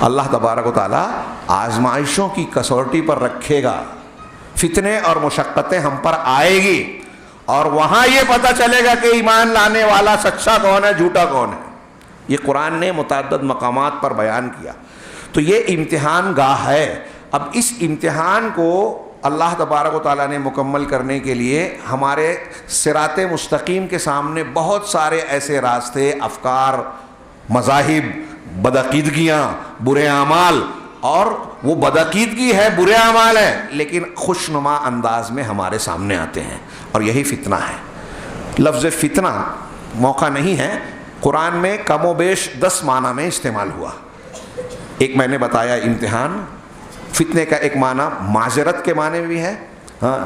A: اللہ تبارک و تعالیٰ آزمائشوں کی کسوٹی پر رکھے گا، فتنے اور مشقتیں ہم پر آئے گی، اور وہاں یہ پتہ چلے گا کہ ایمان لانے والا سچا کون ہے، جھوٹا کون ہے۔ یہ قرآن نے متعدد مقامات پر بیان کیا۔ تو یہ امتحان گاہ ہے۔ اب اس امتحان کو اللہ تبارک و تعالیٰ نے مکمل کرنے کے لیے ہمارے صراط مستقیم کے سامنے بہت سارے ایسے راستے، افکار، مذاہب، بدعقیدگیاں، برے اعمال، اور وہ بدعقیدگی ہے، برے اعمال ہیں، لیکن خوشنما انداز میں ہمارے سامنے آتے ہیں، اور یہی فتنہ ہے۔ لفظ فتنہ موقع نہیں ہے، قرآن میں کم و بیش 10 معنی میں استعمال ہوا۔ ایک میں نے بتایا امتحان، فتنے کا ایک معنی معذرت کے معنی میں بھی ہے، ہاں،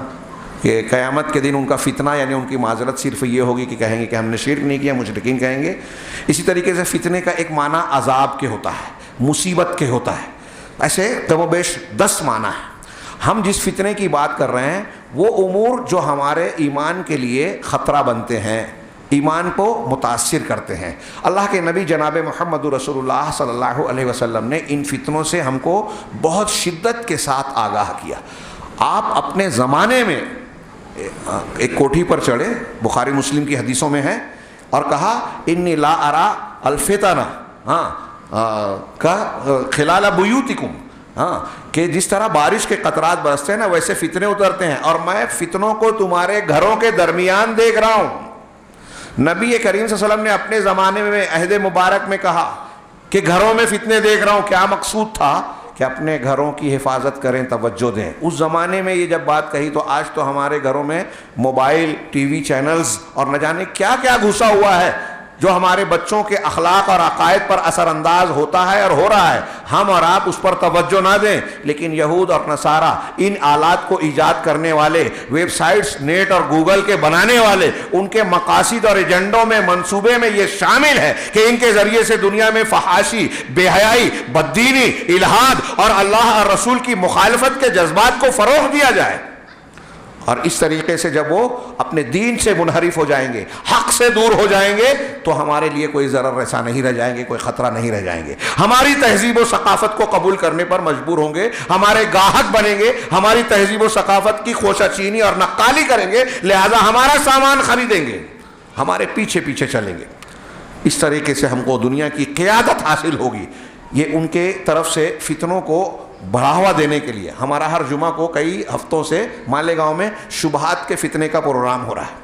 A: کہ قیامت کے دن ان کا فتنہ یعنی ان کی معذرت صرف یہ ہوگی کہ کہیں گے کہ ہم نے شرک نہیں کیا، مشرکین کہیں گے۔ اسی طریقے سے فتنے کا ایک معنی عذاب کے ہوتا ہے، مصیبت کے ہوتا ہے۔ ایسے کم و بیش 10 معنی ہیں۔ ہم جس فتنے کی بات کر رہے ہیں وہ امور جو ہمارے ایمان کے لیے خطرہ بنتے ہیں، ایمان کو متاثر کرتے ہیں۔ اللہ کے نبی جناب محمد رسول اللہ صلی اللہ علیہ وسلم نے ان فتنوں سے ہم کو بہت شدت کے ساتھ آگاہ کیا۔ آپ اپنے زمانے میں ایک کوٹھی پر چڑھے، بخاری مسلم کی حدیثوں میں ہے، اور کہا انی لا ارا الفتنہ، کا خلال بیوتکم، کہ جس طرح بارش کے قطرات برستے ہیں نا ویسے فتنے اترتے ہیں، اور میں فتنوں کو تمہارے گھروں کے درمیان دیکھ رہا ہوں۔ نبی کریم صلی اللہ علیہ وسلم نے اپنے زمانے میں عہد مبارک میں کہا کہ گھروں میں فتنے دیکھ رہا ہوں۔ کیا مقصود تھا؟ کہ اپنے گھروں کی حفاظت کریں، توجہ دیں۔ اس زمانے میں یہ جب بات کہی تو آج تو ہمارے گھروں میں موبائل، ٹی وی چینلز اور نہ جانے کیا کیا گھسا ہوا ہے جو ہمارے بچوں کے اخلاق اور عقائد پر اثر انداز ہوتا ہے اور ہو رہا ہے۔ ہم اور آپ اس پر توجہ نہ دیں، لیکن یہود اور نصارہ، ان آلات کو ایجاد کرنے والے، ویب سائٹس، نیٹ اور گوگل کے بنانے والے، ان کے مقاصد اور ایجنڈوں میں، منصوبے میں یہ شامل ہے کہ ان کے ذریعے سے دنیا میں فحاشی، بے حیائی، بددینی، الحاد اور اللہ اور رسول کی مخالفت کے جذبات کو فروغ دیا جائے۔ اور اس طریقے سے جب وہ اپنے دین سے منحرف ہو جائیں گے، حق سے دور ہو جائیں گے، تو ہمارے لیے کوئی ضرر رساں نہیں رہ جائیں گے، کوئی خطرہ نہیں رہ جائیں گے۔ ہماری تہذیب و ثقافت کو قبول کرنے پر مجبور ہوں گے، ہمارے گاہک بنیں گے، ہماری تہذیب و ثقافت کی خوشہ چینی اور نقالی کریں گے، لہذا ہمارا سامان خریدیں گے، ہمارے پیچھے پیچھے چلیں گے۔ اس طریقے سے ہم کو دنیا کی قیادت حاصل ہوگی۔ یہ ان کے طرف سے فتنوں کو بڑھاوا دینے کے لیے ہمارا ہر جمعہ کو کئی ہفتوں سے مالیگاؤں میں شبہات کے فتنے کا پروگرام ہو رہا ہے۔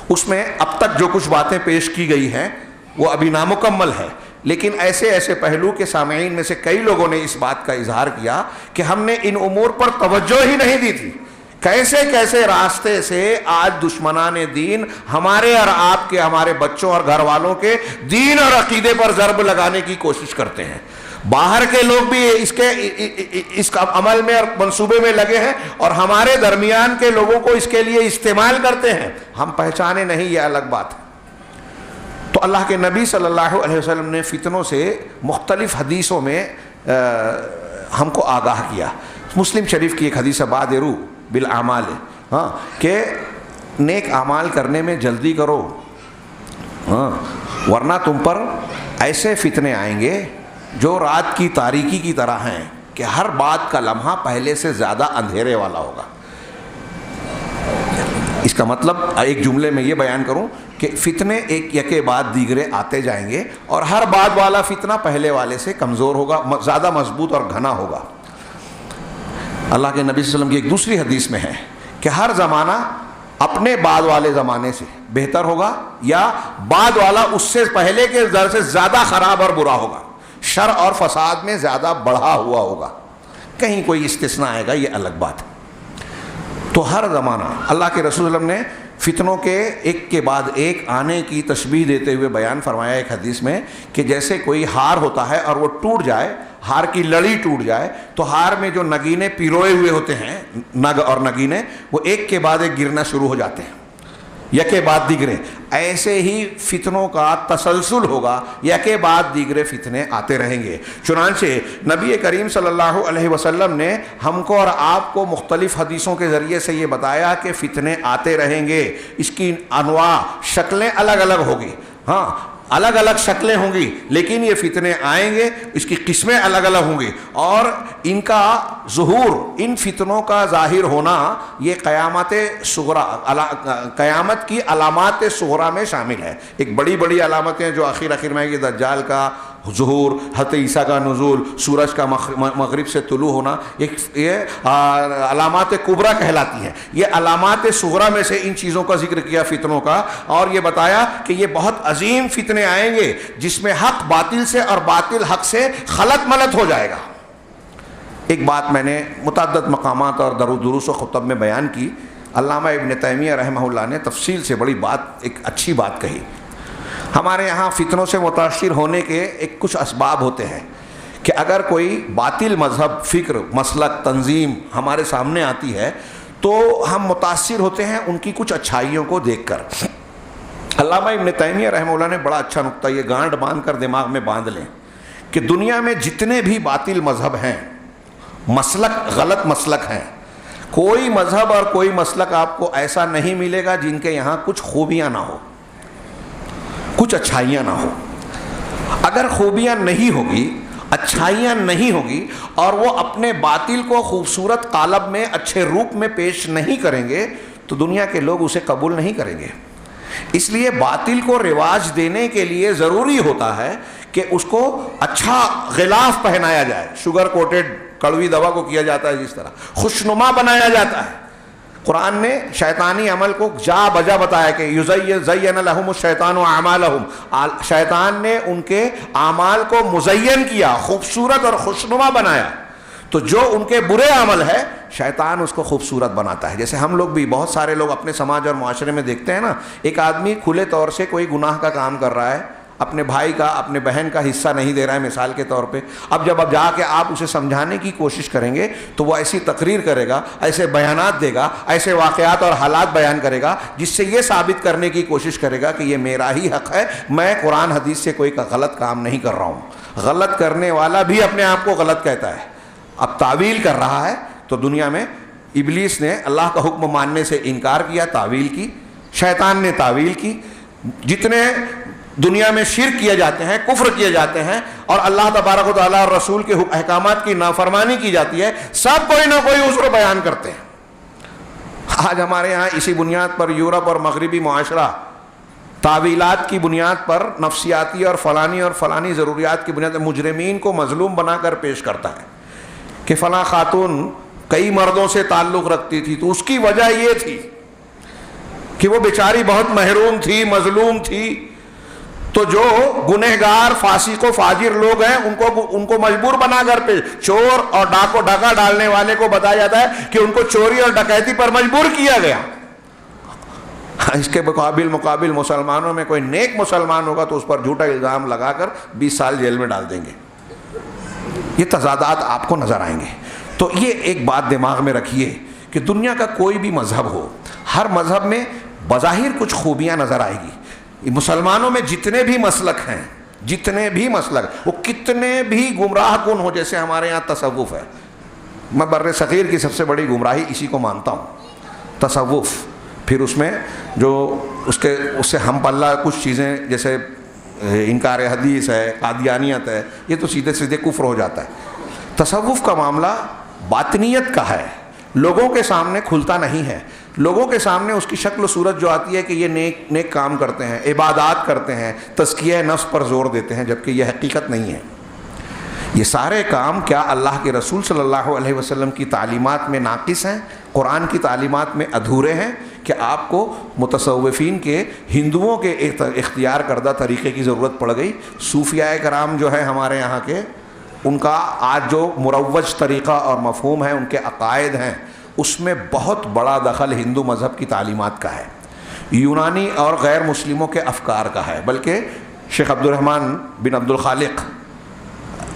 A: اس میں اب تک جو کچھ باتیں پیش کی گئی ہیں وہ ابھی نامکمل ہے، لیکن ایسے ایسے پہلو کے سامعین میں سے کئی لوگوں نے اس بات کا اظہار کیا کہ ہم نے ان امور پر توجہ ہی نہیں دی تھی، کیسے کیسے راستے سے آج دشمنان دین ہمارے اور آپ کے، ہمارے بچوں اور گھر والوں کے دین اور عقیدے پر ضرب لگانے کی کوشش کرتے ہیں. باہر کے لوگ بھی اس کا عمل میں اور منصوبے میں لگے ہیں، اور ہمارے درمیان کے لوگوں کو اس کے لیے استعمال کرتے ہیں. ہم پہچانے نہیں، یہ الگ بات ہے. تو اللہ کے نبی صلی اللہ علیہ وسلم نے فتنوں سے مختلف حدیثوں میں ہم کو آگاہ کیا. مسلم شریف کی ایک حدیث ہے، بادروا بالاعمال، ہاں، کہ نیک اعمال کرنے میں جلدی کرو، ہاں، ورنہ تم پر ایسے فتنے آئیں گے جو رات کی تاریکی کی طرح ہیں کہ ہر بات کا لمحہ پہلے سے زیادہ اندھیرے والا ہوگا. اس کا مطلب ایک جملے میں یہ بیان کروں کہ فتنے ایک یکے بعد دیگرے آتے جائیں گے، اور ہر بعد والا فتنہ پہلے والے سے کمزور ہوگا، زیادہ مضبوط اور گھنا ہوگا. اللہ کے نبی صلی اللہ علیہ وسلم کی ایک دوسری حدیث میں ہے کہ ہر زمانہ اپنے بعد والے زمانے سے بہتر ہوگا، یا بعد والا اس سے پہلے کے در سے زیادہ خراب اور برا ہوگا، شر اور فساد میں زیادہ بڑھا ہوا ہوگا. کہیں کوئی استثناء آئے گا، یہ الگ بات ہے. تو ہر زمانہ اللہ کے رسول صلی اللہ علیہ وسلم نے فتنوں کے ایک کے بعد ایک آنے کی تشبیہ دیتے ہوئے بیان فرمایا ایک حدیث میں کہ جیسے کوئی ہار ہوتا ہے اور وہ ٹوٹ جائے، ہار کی لڑی ٹوٹ جائے، تو ہار میں جو نگینے پیروئے ہوئے ہوتے ہیں، نگ اور نگینے، وہ ایک کے بعد ایک گرنا شروع ہو جاتے ہیں، یکے بعد دیگرے. ایسے ہی فتنوں کا تسلسل ہوگا، یکے بعد دیگرے فتنے آتے رہیں گے. چنانچہ نبی کریم صلی اللہ علیہ وسلم نے ہم کو اور آپ کو مختلف حدیثوں کے ذریعے سے یہ بتایا کہ فتنے آتے رہیں گے. اس کی انواع، شکلیں الگ الگ ہوگی، ہاں، الگ الگ شکلیں ہوں گی، لیکن یہ فتنے آئیں گے، اس کی قسمیں الگ الگ ہوں گی، اور ان کا ظہور، ان فتنوں کا ظاہر ہونا، یہ قیامت صغریٰ، قیامت کی علامات صغریٰ میں شامل ہے. ایک بڑی بڑی علامتیں جو آخر میں، یہ دجال کا ظہور، حضرت عیسیٰ کا نزول، سورج کا مغرب سے طلوع ہونا، یہ علامات کبریٰ کہلاتی ہیں. یہ علامات صغریٰ میں سے ان چیزوں کا ذکر کیا فتنوں کا، اور یہ بتایا کہ یہ بہت عظیم فتنے آئیں گے جس میں حق باطل سے اور باطل حق سے خلط ملط ہو جائے گا. ایک بات میں نے متعدد مقامات اور دروس و خطب میں بیان کی. علامہ ابن تیمیہ رحمہ اللہ نے تفصیل سے بڑی بات، ایک اچھی بات کہی. ہمارے یہاں فتنوں سے متاثر ہونے کے ایک کچھ اسباب ہوتے ہیں کہ اگر کوئی باطل مذہب، فکر، مسلک، تنظیم ہمارے سامنے آتی ہے تو ہم متاثر ہوتے ہیں ان کی کچھ اچھائیوں کو دیکھ کر. علامہ ابن تیمیہ رحمہ اللہ نے بڑا اچھا نقطہ یہ گانٹ باندھ کر دماغ میں باندھ لیں کہ دنیا میں جتنے بھی باطل مذہب ہیں، مسلک، غلط مسلک ہیں، کوئی مذہب اور کوئی مسلک آپ کو ایسا نہیں ملے گا جن کے یہاں کچھ خوبیاں نہ ہو، کچھ اچھائیاں نہ ہو. اگر خوبیاں نہیں ہوگی، اچھائیاں نہیں ہوگی، اور وہ اپنے باطل کو خوبصورت قالب میں، اچھے روپ میں پیش نہیں کریں گے تو دنیا کے لوگ اسے قبول نہیں کریں گے. اس لیے باطل کو رواج دینے کے لیے ضروری ہوتا ہے کہ اس کو اچھا غلاف پہنایا جائے. شوگر کوٹڈ کڑوی دوا کو کیا جاتا ہے جس طرح، خوشنما بنایا جاتا ہے. قرآن نے شیطانی عمل کو جا بجا بتایا کہ زین لہم الشیطان اعمالہم، شیطان نے ان کے اعمال کو مزین کیا، خوبصورت اور خوشنما بنایا. تو جو ان کے برے عمل ہے شیطان اس کو خوبصورت بناتا ہے. جیسے ہم لوگ بھی، بہت سارے لوگ اپنے سماج اور معاشرے میں دیکھتے ہیں نا، ایک آدمی کھلے طور سے کوئی گناہ کا کام کر رہا ہے، اپنے بھائی کا، اپنے بہن کا حصہ نہیں دے رہا ہے مثال کے طور پہ. اب جب جا کے آپ اسے سمجھانے کی کوشش کریں گے تو وہ ایسی تقریر کرے گا، ایسے بیانات دے گا، ایسے واقعات اور حالات بیان کرے گا جس سے یہ ثابت کرنے کی کوشش کرے گا کہ یہ میرا ہی حق ہے، میں قرآن حدیث سے کوئی غلط کام نہیں کر رہا ہوں. غلط کرنے والا بھی اپنے آپ کو غلط کہتا ہے. اب تعویل کر رہا ہے. تو دنیا میں ابلیس نے اللہ کا حکم ماننے سے انکار کیا، تعویل کی. شیطان نے تعویل کی. جتنے دنیا میں شرک کیے جاتے ہیں، کفر کیے جاتے ہیں، اور اللہ تبارک و تعالیٰ اور رسول کے احکامات کی نافرمانی کی جاتی ہے، سب کوئی نہ کوئی عذر بیان کرتے ہیں. آج ہمارے یہاں اسی بنیاد پر یورپ اور مغربی معاشرہ تعویلات کی بنیاد پر، نفسیاتی اور فلانی ضروریات کی بنیاد پر مجرمین کو مظلوم بنا کر پیش کرتا ہے کہ فلاں خاتون کئی مردوں سے تعلق رکھتی تھی تو اس کی وجہ یہ تھی کہ وہ بیچاری بہت محروم تھی، مظلوم تھی. تو جو گنہگار فاسق و فاجر لوگ ہیں ان کو مجبور بنا کر پہ چور اور ڈاکہ ڈالنے والے کو بتایا جاتا ہے کہ ان کو چوری اور ڈکیتی پر مجبور کیا گیا. اس کے مقابل مسلمانوں میں کوئی نیک مسلمان ہوگا تو اس پر جھوٹا الزام لگا کر 20 سال جیل میں ڈال دیں گے. یہ تضادات آپ کو نظر آئیں گے. تو یہ ایک بات دماغ میں رکھیے کہ دنیا کا کوئی بھی مذہب ہو, ہر مذہب میں بظاہر کچھ خوبیاں نظر آئے گی. مسلمانوں میں جتنے بھی مسلک ہیں, جتنے بھی مسلک, وہ کتنے بھی گمراہ کن ہو, جیسے ہمارے یہاں تصوف ہے, میں بر صغیر کی سب سے بڑی گمراہی اسی کو مانتا ہوں, تصوف. پھر اس میں جو اس سے ہم پلہ کچھ چیزیں جیسے انکار حدیث ہے, قادیانیت ہے, یہ تو سیدھے سیدھے کفر ہو جاتا ہے. تصوف کا معاملہ باطنیت کا ہے, لوگوں کے سامنے کھلتا نہیں ہے. لوگوں کے سامنے اس کی شکل و صورت جو آتی ہے کہ یہ نیک کام کرتے ہیں, عبادات کرتے ہیں, تزکیہ نفس پر زور دیتے ہیں, جبکہ یہ حقیقت نہیں ہے. یہ سارے کام کیا اللہ کے رسول صلی اللہ علیہ وسلم کی تعلیمات میں ناقص ہیں, قرآن کی تعلیمات میں ادھورے ہیں, کہ آپ کو متصوفین کے, ہندوؤں کے اختیار کردہ طریقے کی ضرورت پڑ گئی؟ صوفیاء کرام جو ہے ہمارے یہاں کے, ان کا آج جو مروج طریقہ اور مفہوم ہے, ان کے عقائد ہیں, اس میں بہت بڑا دخل ہندو مذہب کی تعلیمات کا ہے, یونانی اور غیر مسلموں کے افکار کا ہے. بلکہ شیخ عبد الرحمن بن عبد الخالق,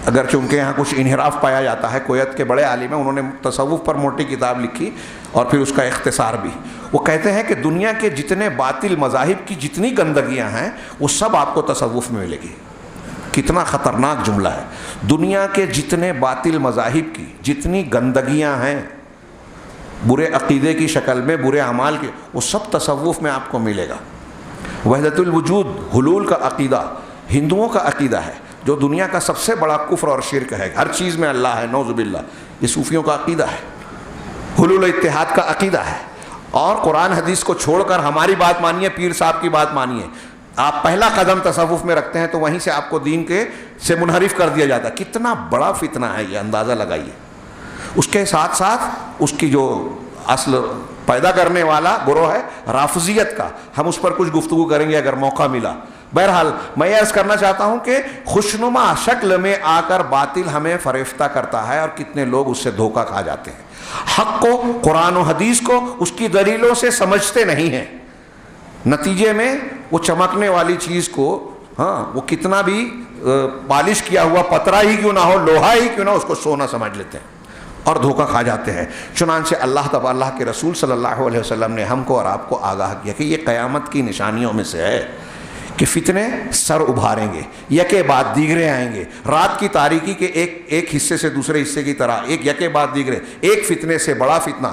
A: اگرچہ ان کے یہاں کچھ انحراف پایا جاتا ہے, کویت کے بڑے عالم ہیں, انہوں نے تصوف پر موٹی کتاب لکھی اور پھر اس کا اختصار بھی. وہ کہتے ہیں کہ دنیا کے جتنے باطل مذاہب کی جتنی گندگیاں ہیں وہ سب آپ کو تصوف میں ملے گی. کتنا خطرناک جملہ ہے. دنیا کے جتنے باطل مذاہب کی جتنی گندگیاں ہیں, برے عقیدے کی شکل میں, برے اعمال کے, وہ سب تصوف میں آپ کو ملے گا. وحدت الوجود, حلول کا عقیدہ ہندوؤں کا عقیدہ ہے, جو دنیا کا سب سے بڑا کفر اور شرک ہے, ہر چیز میں اللہ ہے, نعوذ باللہ, یہ صوفیوں کا عقیدہ ہے. حلول و اتحاد کا عقیدہ ہے. اور قرآن حدیث کو چھوڑ کر ہماری بات مانیے, پیر صاحب کی بات مانیے, آپ پہلا قدم تصوف میں رکھتے ہیں تو وہیں سے آپ کو دین سے منحرف کر دیا جاتا ہے. کتنا بڑا فتنہ ہے یہ, اندازہ لگائیے. اس کے ساتھ ساتھ اس کی جو اصل پیدا کرنے والا گروہ ہے رافضیت کا, ہم اس پر کچھ گفتگو کریں گے اگر موقع ملا. بہرحال میں یہ عرض کرنا چاہتا ہوں کہ خوشنما شکل میں آ کر باطل ہمیں فریفتہ کرتا ہے, اور کتنے لوگ اس سے دھوکہ کھا جاتے ہیں. حق کو, قرآن و حدیث کو اس کی دلیلوں سے سمجھتے نہیں ہیں. نتیجے میں وہ چمکنے والی چیز کو, وہ کتنا بھی پالش کیا ہوا پترا ہی کیوں نہ ہو, لوہا ہی کیوں نہ, اس کو سونا سمجھ لیتے ہیں اور دھوکہ کھا جاتے ہیں. چنانچہ اللہ کے رسول صلی اللہ علیہ وسلم نے ہم کو اور آپ کو آگاہ کیا کہ یہ قیامت کی نشانیوں میں سے ہے کہ فتنے سر ابھاریں گے, یکے بعد دیگرے آئیں گے. رات کی تاریکی کے ایک حصے سے دوسرے حصے کی طرح, ایک یکے بعد دیگرے, ایک فتنے سے بڑا فتنہ,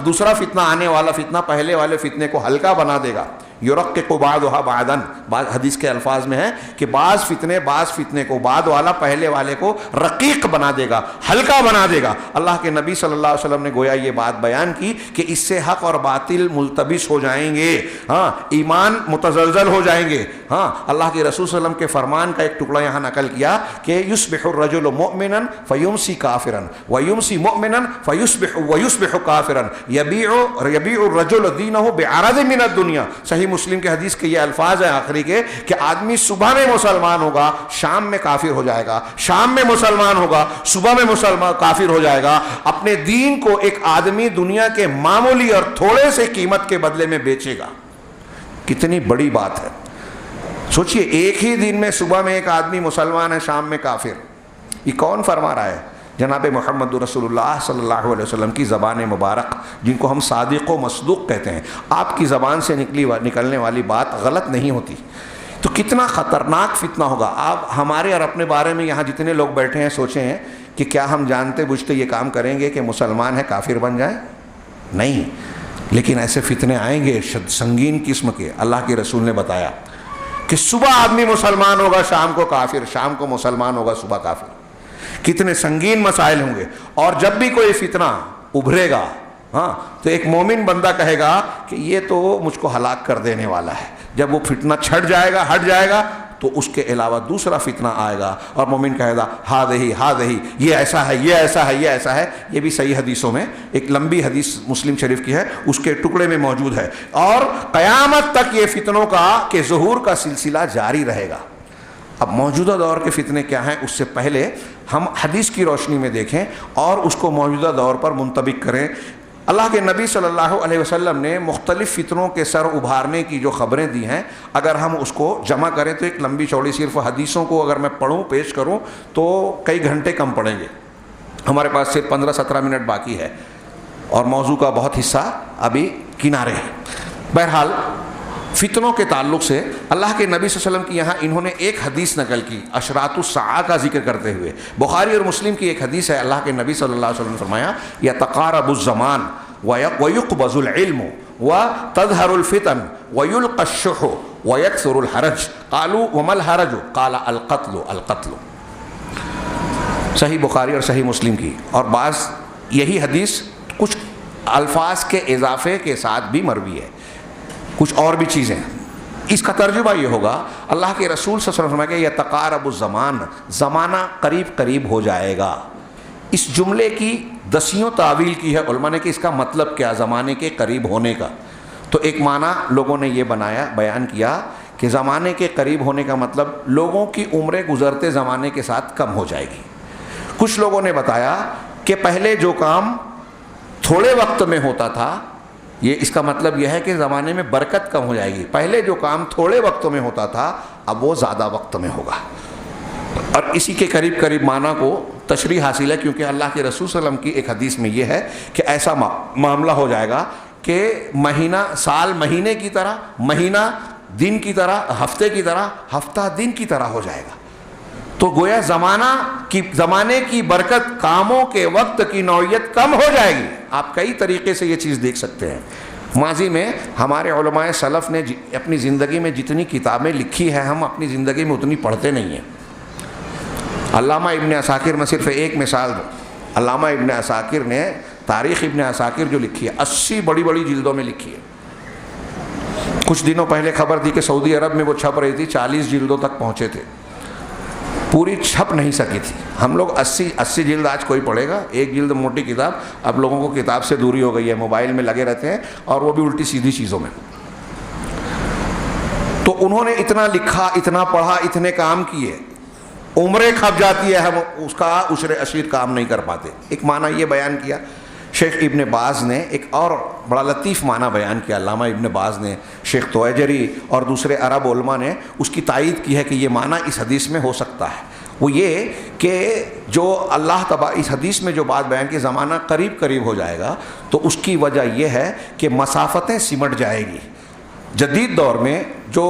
A: دوسرا فتنہ, آنے والا فتنہ پہلے والے فتنے کو ہلکا بنا دے گا. یرقق بعضها بعضا, بعض حدیث کے الفاظ میں ہے کہ بعض فتنے کو, بعد والا پہلے والے کو رقیق بنا دے گا, ہلکا بنا دے گا. اللہ کے نبی صلی اللہ علیہ وسلم نے گویا یہ بات بیان کی کہ اس سے حق اور باطل ملتبس ہو جائیں گے, ایمان متزلزل ہو جائیں گے. اللہ کے رسول صلی اللہ علیہ وسلم کے فرمان کا ایک ٹکڑا یہاں نقل کیا کہ یصبح الرجل مؤمنا فیمسی کافرا ویمسی مؤمنا فیصبح کافرا یبیع الرجل دینه بعرض من الدنیا. صحیح مسلم کے حدیث کے یہ الفاظ ہیں آخری کے کہ آدمی صبح میں مسلمان ہوگا, شام میں کافر ہو جائے گا, شام میں مسلمان ہوگا, صبح میں مسلمان کافر ہو جائے گا. اپنے دین کو ایک آدمی دنیا کے معمولی اور تھوڑے سے قیمت کے بدلے میں بیچے گا. کتنی بڑی بات ہے. سوچئے, ایک ہی دن میں صبح میں ایک آدمی مسلمان ہے, شام میں کافر. یہ کون فرما رہا ہے؟ جناب محمد رسول اللہ صلی اللہ علیہ وسلم کی زبان مبارک, جن کو ہم صادق و مصدوق کہتے ہیں. آپ کی زبان سے نکلنے والی بات غلط نہیں ہوتی. تو کتنا خطرناک فتنہ ہوگا. آپ ہمارے اور اپنے بارے میں یہاں جتنے لوگ بیٹھے ہیں سوچیں ہیں کہ کیا ہم جانتے بوجھتے یہ کام کریں گے کہ مسلمان ہے کافر بن جائیں؟ نہیں. لیکن ایسے فتنے آئیں گے سنگین قسم کے. اللہ کے رسول نے بتایا کہ صبح آدمی مسلمان ہوگا, شام کو کافر, شام کو مسلمان ہوگا, صبح کافر. کتنے سنگین مسائل ہوں گے. اور جب بھی کوئی فتنہ ابھرے گا تو ایک مومن بندہ کہے گا کہ یہ تو مجھ کو ہلاک کر دینے والا ہے. جب وہ فتنہ چھٹ جائے گا, ہٹ جائے گا, تو اس کے علاوہ دوسرا فتنہ آئے گا اور مومن کہے گا ہادہی یہ ایسا ہے، یہ ایسا ہے، یہ ایسا ہے۔ یہ بھی صحیح حدیثوں میں ایک لمبی حدیث مسلم شریف کی ہے، اس کے ٹکڑے میں موجود ہے۔ اور قیامت تک یہ فتنوں کا کہ ظہور کا سلسلہ جاری رہے گا۔ اب موجودہ دور کے فتنے کیا ہیں، اس سے پہلے ہم حدیث کی روشنی میں دیکھیں اور اس کو موجودہ دور پر منطبق کریں۔ اللہ کے نبی صلی اللہ علیہ وسلم نے مختلف فتنوں کے سر ابھارنے کی جو خبریں دی ہیں، اگر ہم اس کو جمع کریں تو ایک لمبی چوڑی، صرف حدیثوں کو اگر میں پڑھوں پیش کروں تو کئی گھنٹے کم پڑیں گے۔ ہمارے پاس صرف 15-17 منٹ باقی ہے اور موضوع کا بہت حصہ ابھی کنارے ہے۔ بہرحال فتنوں کے تعلق سے اللہ کے نبی صلی اللہ علیہ وسلم کی یہاں انہوں نے ایک حدیث نقل کی اشراط الساعہ کا ذکر کرتے ہوئے۔ بخاری اور مسلم کی ایک حدیث ہے، اللہ کے نبی صلی اللہ علیہ وسلم نے فرمایا یتقارب الزمان ویقبض العلم وتظہر الفتن ویلقى الشح ویکثر الحرج قالوا وما الحرج قال القتل۔ صحیح بخاری اور صحیح مسلم کی، اور بعض یہی حدیث کچھ الفاظ کے اضافے کے ساتھ بھی مروی ہے، کچھ اور بھی چیزیں۔ اس کا ترجمہ یہ ہوگا، اللہ کے رسول صلی اللہ علیہ وسلم کہ یتقارب الزمان، زمانہ قریب قریب ہو جائے گا۔ اس جملے کی دسیوں تعویل کی ہے علماء نے کہ اس کا مطلب کیا زمانے کے قریب ہونے کا۔ تو ایک معنی لوگوں نے یہ بیان کیا کہ زمانے کے قریب ہونے کا مطلب لوگوں کی عمریں گزرتے زمانے کے ساتھ کم ہو جائے گی۔ کچھ لوگوں نے بتایا کہ پہلے جو کام تھوڑے وقت میں ہوتا تھا، یہ اس کا مطلب یہ ہے کہ زمانے میں برکت کم ہو جائے گی۔ پہلے جو کام تھوڑے وقت میں ہوتا تھا اب وہ زیادہ وقت میں ہوگا، اور اسی کے قریب قریب معنی کو تشریح حاصل ہے، کیونکہ اللہ کے رسول صلی اللہ علیہ وسلم کی ایک حدیث میں یہ ہے کہ ایسا معاملہ ہو جائے گا کہ مہینہ سال مہینے کی طرح، مہینہ دن کی طرح، ہفتے کی طرح، ہفتہ دن کی طرح ہو جائے گا۔ تو گویا زمانے کی برکت، کاموں کے وقت کی نوعیت کم ہو جائے گی۔ آپ کئی طریقے سے یہ چیز دیکھ سکتے ہیں۔ ماضی میں ہمارے علماء سلف نے اپنی زندگی میں جتنی کتابیں لکھی ہیں، ہم اپنی زندگی میں اتنی پڑھتے نہیں ہیں۔ علامہ ابن عساکر میں صرف ایک مثال دوں، علامہ ابن عساکر نے تاریخ ابن عساکر جو لکھی ہے 80 بڑی بڑی جلدوں میں لکھی ہے۔ کچھ دنوں پہلے خبر دی کہ سعودی عرب میں وہ چھپ رہی تھی، 40 جلدوں تک پہنچے تھے، پوری چھپ نہیں سکی تھی۔ ہم لوگ 80 جلد آج کوئی پڑھے گا، ایک جلد موٹی کتاب۔ اب لوگوں کو کتاب سے دوری ہو گئی ہے، موبائل میں لگے رہتے ہیں اور وہ بھی الٹی سیدھی چیزوں میں۔ تو انہوں نے اتنا لکھا، اتنا پڑھا، اتنے کام کیے، عمریں کھپ جاتی ہے، ہم اس کا عشر اشیر کام نہیں کر پاتے۔ ایک معنی یہ بیان کیا۔ شیخ ابن باز نے ایک اور بڑا لطیف معنی بیان کیا، علامہ ابن باز نے، شیخ تویجری اور دوسرے عرب علماء نے اس کی تائید کی ہے کہ یہ معنی اس حدیث میں ہو سکتا ہے۔ وہ یہ کہ جو اللہ تبارک اس حدیث میں جو بات بیان کی زمانہ قریب قریب ہو جائے گا، تو اس کی وجہ یہ ہے کہ مسافتیں سمٹ جائے گی۔ جدید دور میں جو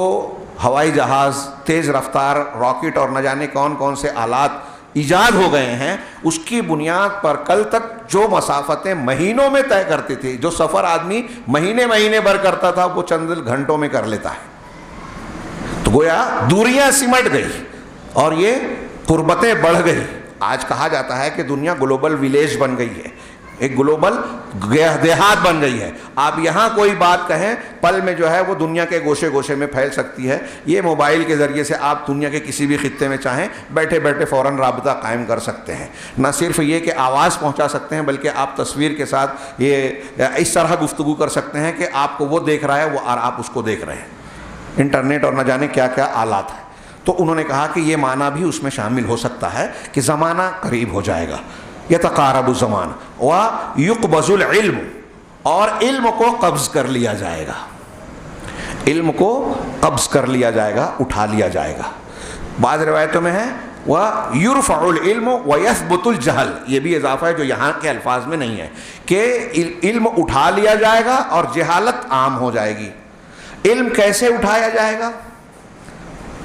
A: ہوائی جہاز، تیز رفتار راکٹ اور نہ جانے کون کون سے آلات ایجاد ہو گئے ہیں، اس کی بنیاد پر کل تک جو مسافتیں مہینوں میں طے کرتے تھے، جو سفر آدمی مہینے بھر کرتا تھا، وہ چند گھنٹوں میں کر لیتا ہے۔ تو گویا دوریاں سمٹ گئی اور یہ قربتیں بڑھ گئی۔ آج کہا جاتا ہے کہ دنیا گلوبل ویلیج بن گئی ہے، ایک گلوبل دیہات بن گئی ہے۔ آپ یہاں کوئی بات کہیں، پل میں جو ہے وہ دنیا کے گوشے گوشے میں پھیل سکتی ہے۔ یہ موبائل کے ذریعے سے آپ دنیا کے کسی بھی خطے میں چاہیں بیٹھے بیٹھے فوراً رابطہ قائم کر سکتے ہیں۔ نہ صرف یہ کہ آواز پہنچا سکتے ہیں، بلکہ آپ تصویر کے ساتھ یہ اس طرح گفتگو کر سکتے ہیں کہ آپ کو وہ دیکھ رہا ہے وہ اور آپ اس کو دیکھ رہے ہیں۔ انٹرنیٹ اور نہ جانے کیا کیا آلات ہیں۔ تو انہوں نے کہا کہ یہ معنی بھی اس میں شامل ہو سکتا ہے کہ زمانہ قریب ہو جائے گا۔ یتقارب الزمان ویقبض العلم، اور علم کو قبض کر لیا جائے گا، علم کو قبض کر لیا جائے گا، اٹھا لیا جائے گا۔ بعض روایتوں میں ہے وَيُرْفَعُ الْعِلْمُ وَيَثْبُتُ الْجَهْلُ، یہ بھی اضافہ ہے جو یہاں کے الفاظ میں نہیں ہے، کہ علم اٹھا لیا جائے گا اور جہالت عام ہو جائے گی۔ علم کیسے اٹھایا جائے گا؟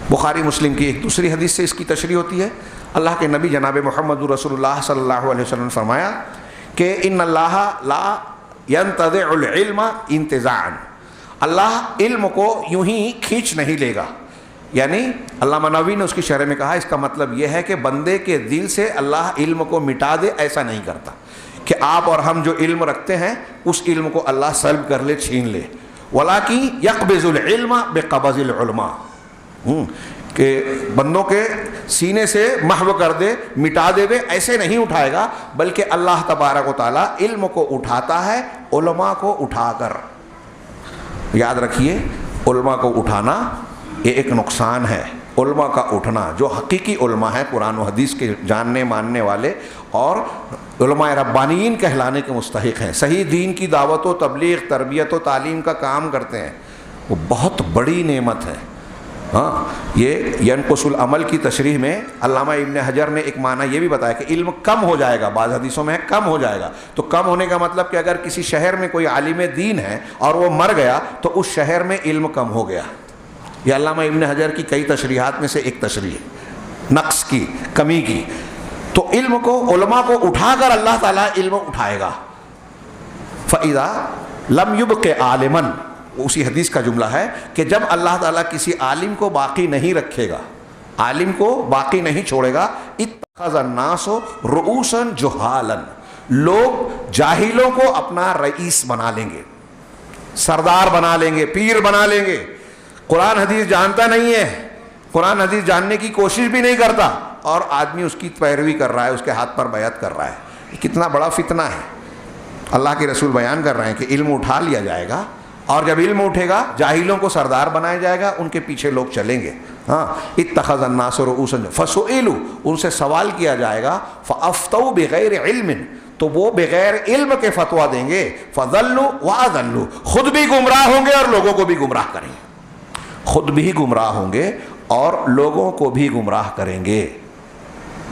A: بخاری مسلم کی ایک دوسری حدیث سے اس کی تشریح ہوتی ہے۔ اللہ کے نبی جناب محمد رسول اللہ صلی اللہ علیہ وسلم نے فرمایا کہ ان اللہ لا ينتزع العلم انتزاعا، اللہ علم کو یوں ہی کھینچ نہیں لے گا۔ یعنی علامہ نووی نے اس کی شرح میں کہا اس کا مطلب یہ ہے کہ بندے کے دل سے اللہ علم کو مٹا دے، ایسا نہیں کرتا کہ آپ اور ہم جو علم رکھتے ہیں اس علم کو اللہ سلب کر لے، چھین لے۔ وَلَٰكِن يَقْبِضُ الْعِلْمَ بِقَبْضِ الْعُلَمَاءِ، کہ بندوں کے سینے سے محو کر دے، مٹا دے وے، ایسے نہیں اٹھائے گا، بلکہ اللہ تبارک و تعالیٰ علم کو اٹھاتا ہے علماء کو اٹھا کر۔ یاد رکھیے، علماء کو اٹھانا یہ ایک نقصان ہے۔ علماء کا اٹھنا، جو حقیقی علماء ہیں، قرآن و حدیث کے جاننے ماننے والے اور علماء ربانیین کہلانے کے مستحق ہیں، صحیح دین کی دعوت و تبلیغ، تربیت و تعلیم کا کام کرتے ہیں، وہ بہت بڑی نعمت ہے۔ ہاں، یہ ینقص العمل کی تشریح میں علامہ ابن حجر نے ایک معنی یہ بھی بتایا کہ علم کم ہو جائے گا، بعض حدیثوں میں ہے کم ہو جائے گا، تو کم ہونے کا مطلب کہ اگر کسی شہر میں کوئی عالم دین ہے اور وہ مر گیا تو اس شہر میں علم کم ہو گیا۔ یہ علامہ ابن حجر کی کئی تشریحات میں سے ایک تشریح ہے، نقص کی، کمی کی۔ تو علم کو، علماء کو اٹھا کر اللہ تعالیٰ علم اٹھائے گا۔ فَإِذَا لَمْ يُبْقِ عَالِمًا، اسی حدیث کا جملہ ہے کہ جب اللہ تعالیٰ کسی عالم کو باقی نہیں رکھے گا، عالم کو باقی نہیں چھوڑے گا، اتخذ الناس رؤوسا جہالا، لوگ جاہلوں کو اپنا رئیس بنا لیں گے، سردار بنا لیں گے، پیر بنا لیں گے۔ قرآن حدیث جانتا نہیں ہے، قرآن حدیث جاننے کی کوشش بھی نہیں کرتا، اور آدمی اس کی پیروی کر رہا ہے، اس کے ہاتھ پر بیعت کر رہا ہے۔ یہ کتنا بڑا فتنہ ہے۔ اللہ کے رسول بیان کر رہے ہیں کہ علم اٹھا لیا جائے گا، اور جب علم اٹھے گا جاہلوں کو سردار بنایا جائے گا، ان کے پیچھے لوگ چلیں گے۔ ہاں، اتخذ الناس رؤوسا فسئلوا، ان سے سوال کیا جائے گا، فافتوا بغیر علم، تو وہ بغیر علم کے فتوا دیں گے، فضلوا واضلوا، خود بھی گمراہ ہوں گے اور لوگوں کو بھی گمراہ کریں گے، خود بھی گمراہ ہوں گے اور لوگوں کو بھی گمراہ کریں گے۔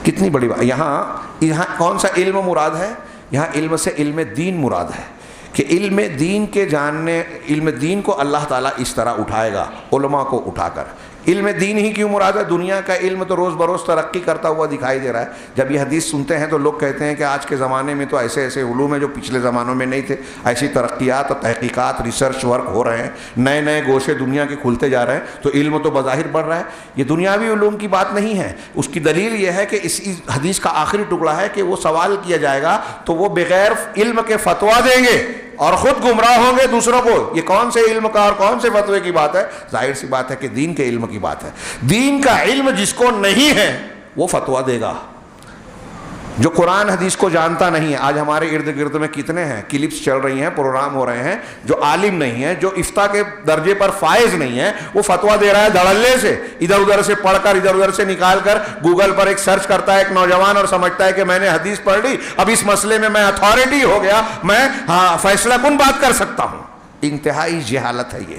A: کتنی بڑی بات۔ یہاں کون سا علم مراد ہے؟ یہاں علم سے علم دین مراد ہے، کہ علم دین کے جاننے، علم دین کو اللہ تعالیٰ اس طرح اٹھائے گا، علماء کو اٹھا کر۔ علم دین ہی کیوں مراد ہے؟ دنیا کا علم تو روز بروز ترقی کرتا ہوا دکھائی دے رہا ہے۔ جب یہ حدیث سنتے ہیں تو لوگ کہتے ہیں کہ آج کے زمانے میں تو ایسے ایسے علوم ہیں جو پچھلے زمانوں میں نہیں تھے، ایسی ترقیات اور تحقیقات، ریسرچ ورک ہو رہے ہیں، نئے نئے گوشے دنیا کے کھلتے جا رہے ہیں، تو علم تو بظاہر بڑھ رہا ہے۔ یہ دنیاوی علوم کی بات نہیں ہے، اس کی دلیل یہ ہے کہ اس حدیث کا آخری ٹکڑا ہے کہ وہ سوال کیا جائے گا تو وہ بغیر علم کے فتوا دیں گے اور خود گمراہ ہوں گے دوسروں کو۔ یہ کون سے علم کا اور کون سے فتوے کی بات ہے؟ ظاہر سی بات ہے کہ دین کے علم کی بات ہے۔ دین کا علم جس کو نہیں ہے وہ فتوا دے گا، جو قرآن حدیث کو جانتا نہیں ہے۔ آج ہمارے ارد گرد میں کتنے ہیں، کلپس چل رہی ہیں، پروگرام ہو رہے ہیں، جو عالم نہیں ہے، جو افتاء کے درجے پر فائز نہیں ہے، وہ فتوا دے رہا ہے دھڑلے سے، ادھر ادھر سے پڑھ کر، ادھر ادھر سے نکال کر، گوگل پر ایک سرچ کرتا ہے ایک نوجوان اور سمجھتا ہے کہ میں نے حدیث پڑھ لی، اب اس مسئلے میں اتھارٹی ہو گیا، میں فیصلہ کن بات کر سکتا ہوں۔ انتہائی جہالت ہے یہ۔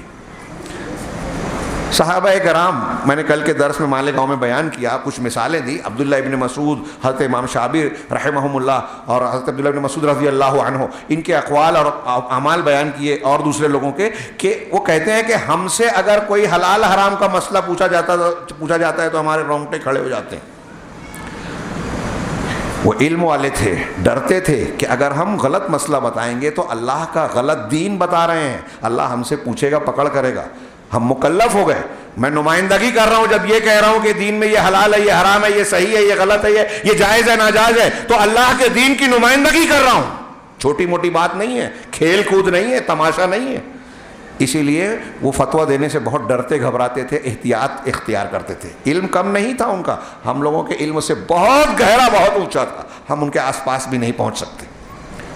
A: صحابہ کرام، میں نے کل کے درس میں مالیگاؤں میں بیان کیا، کچھ مثالیں دی، عبداللہ ابن مسعود، حضرت امام شعبی رحمہم اللہ اور حضرت عبداللہ ابن مسعود رضی اللہ عنہ، ان کے اقوال اور اعمال بیان کیے، اور دوسرے لوگوں کے، کہ وہ کہتے ہیں کہ ہم سے اگر کوئی حلال حرام کا مسئلہ پوچھا جاتا ہے تو ہمارے رونگٹے کھڑے ہو جاتے ہیں۔ وہ علم والے تھے، ڈرتے تھے کہ اگر ہم غلط مسئلہ بتائیں گے تو اللہ کا غلط دین بتا رہے ہیں، اللہ ہم سے پوچھے گا، پکڑ کرے گا۔ ہم مکلف ہو گئے، میں نمائندگی کر رہا ہوں، جب یہ کہہ رہا ہوں کہ دین میں یہ حلال ہے، یہ حرام ہے، یہ صحیح ہے، یہ غلط ہے، یہ جائز ہے، ناجائز ہے، تو اللہ کے دین کی نمائندگی کر رہا ہوں۔ چھوٹی موٹی بات نہیں ہے، کھیل کود نہیں ہے، تماشا نہیں ہے۔ اسی لیے وہ فتویٰ دینے سے بہت ڈرتے گھبراتے تھے، احتیاط اختیار کرتے تھے۔ علم کم نہیں تھا ان کا، ہم لوگوں کے علم سے بہت گہرا، بہت اونچا تھا، ہم ان کے آس پاس بھی نہیں پہنچ سکتے،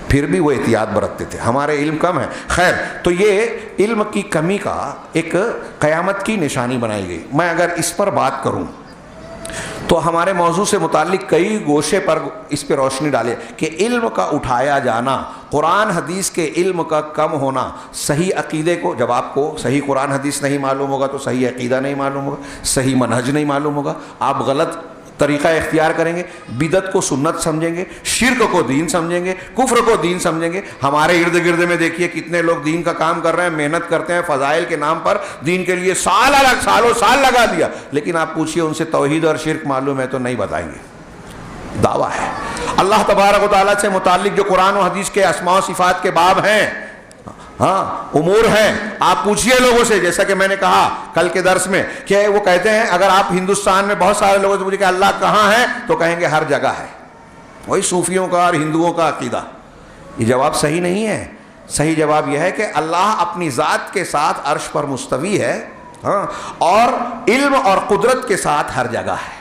A: پھر بھی وہ احتیاط برتتے تھے۔ ہمارے علم کم ہے۔ خیر، تو یہ علم کی کمی کا ایک قیامت کی نشانی بنائی گئی۔ میں اگر اس پر بات کروں تو ہمارے موضوع سے متعلق کئی گوشے پر اس پہ روشنی ڈالے کہ علم کا اٹھایا جانا، قرآن حدیث کے علم کا کم ہونا، صحیح عقیدے کو، جب آپ کو صحیح قرآن حدیث نہیں معلوم ہوگا تو صحیح عقیدہ نہیں معلوم ہوگا، صحیح منہج نہیں معلوم ہوگا، آپ غلط طریقہ اختیار کریں گے، بدعت کو سنت سمجھیں گے، شرک کو دین سمجھیں گے، کفر کو دین سمجھیں گے۔ ہمارے ارد گرد میں دیکھیے کتنے لوگ دین کا کام کر رہے ہیں، محنت کرتے ہیں، فضائل کے نام پر دین کے لیے سالوں سال لگا دیا، لیکن آپ پوچھئے ان سے توحید اور شرک معلوم ہے تو نہیں بتائیں گے۔ دعویٰ ہے اللہ تبارک و تعالیٰ سے متعلق جو قرآن و حدیث کے اسماء و صفات کے باب ہیں، امور ہیں، آپ پوچھئے لوگوں سے، جیسا کہ میں نے کہا کل کے درس میں کہ وہ کہتے ہیں اگر آپ ہندوستان میں بہت سارے لوگوں سے پوچھیں کہ اللہ کہاں ہے تو کہیں گے ہر جگہ ہے۔ وہی صوفیوں کا اور ہندوؤں کا عقیدہ۔ یہ جواب صحیح نہیں ہے۔ صحیح جواب یہ ہے کہ اللہ اپنی ذات کے ساتھ عرش پر مستوی ہے، ہاں، اور علم اور قدرت کے ساتھ ہر جگہ ہے.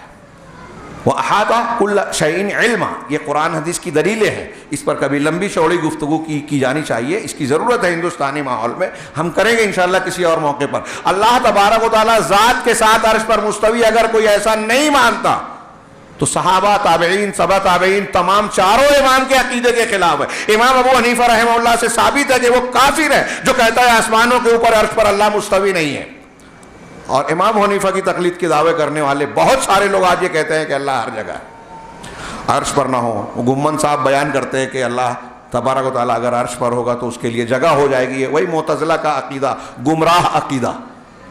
A: وَأَحَاطَ كُلَّ شَيْءٍ عِلْمًا، یہ قرآن حدیث کی دلیلیں ہیں. اس پر کبھی لمبی چوڑی گفتگو کی جانی چاہیے، اس کی ضرورت ہے ہندوستانی ماحول میں. ہم کریں گے انشاءاللہ کسی اور موقع پر. اللہ تبارک و تعالیٰ ذات کے ساتھ عرش پر مستوی اگر کوئی ایسا نہیں مانتا تو صحابہ، تابعین، تبع تابعین، تمام چاروں امام کے عقیدے کے خلاف ہے. امام ابو حنیفہ رحمہ اللہ سے ثابت ہے کہ وہ کافر ہے جو کہتا ہے آسمانوں کے اوپر عرش پر اللہ مستوی نہیں ہے. اور امام حنیفہ کی تقلید کے دعوے کرنے والے بہت سارے لوگ آج یہ کہتے ہیں کہ اللہ ہر جگہ ہے، عرش پر نہ ہو. وہ گمن صاحب بیان کرتے ہیں کہ اللہ تبارک و تعالیٰ اگر عرش پر ہوگا تو اس کے لیے جگہ ہو جائے گی. وہی معتزلہ کا عقیدہ، گمراہ عقیدہ.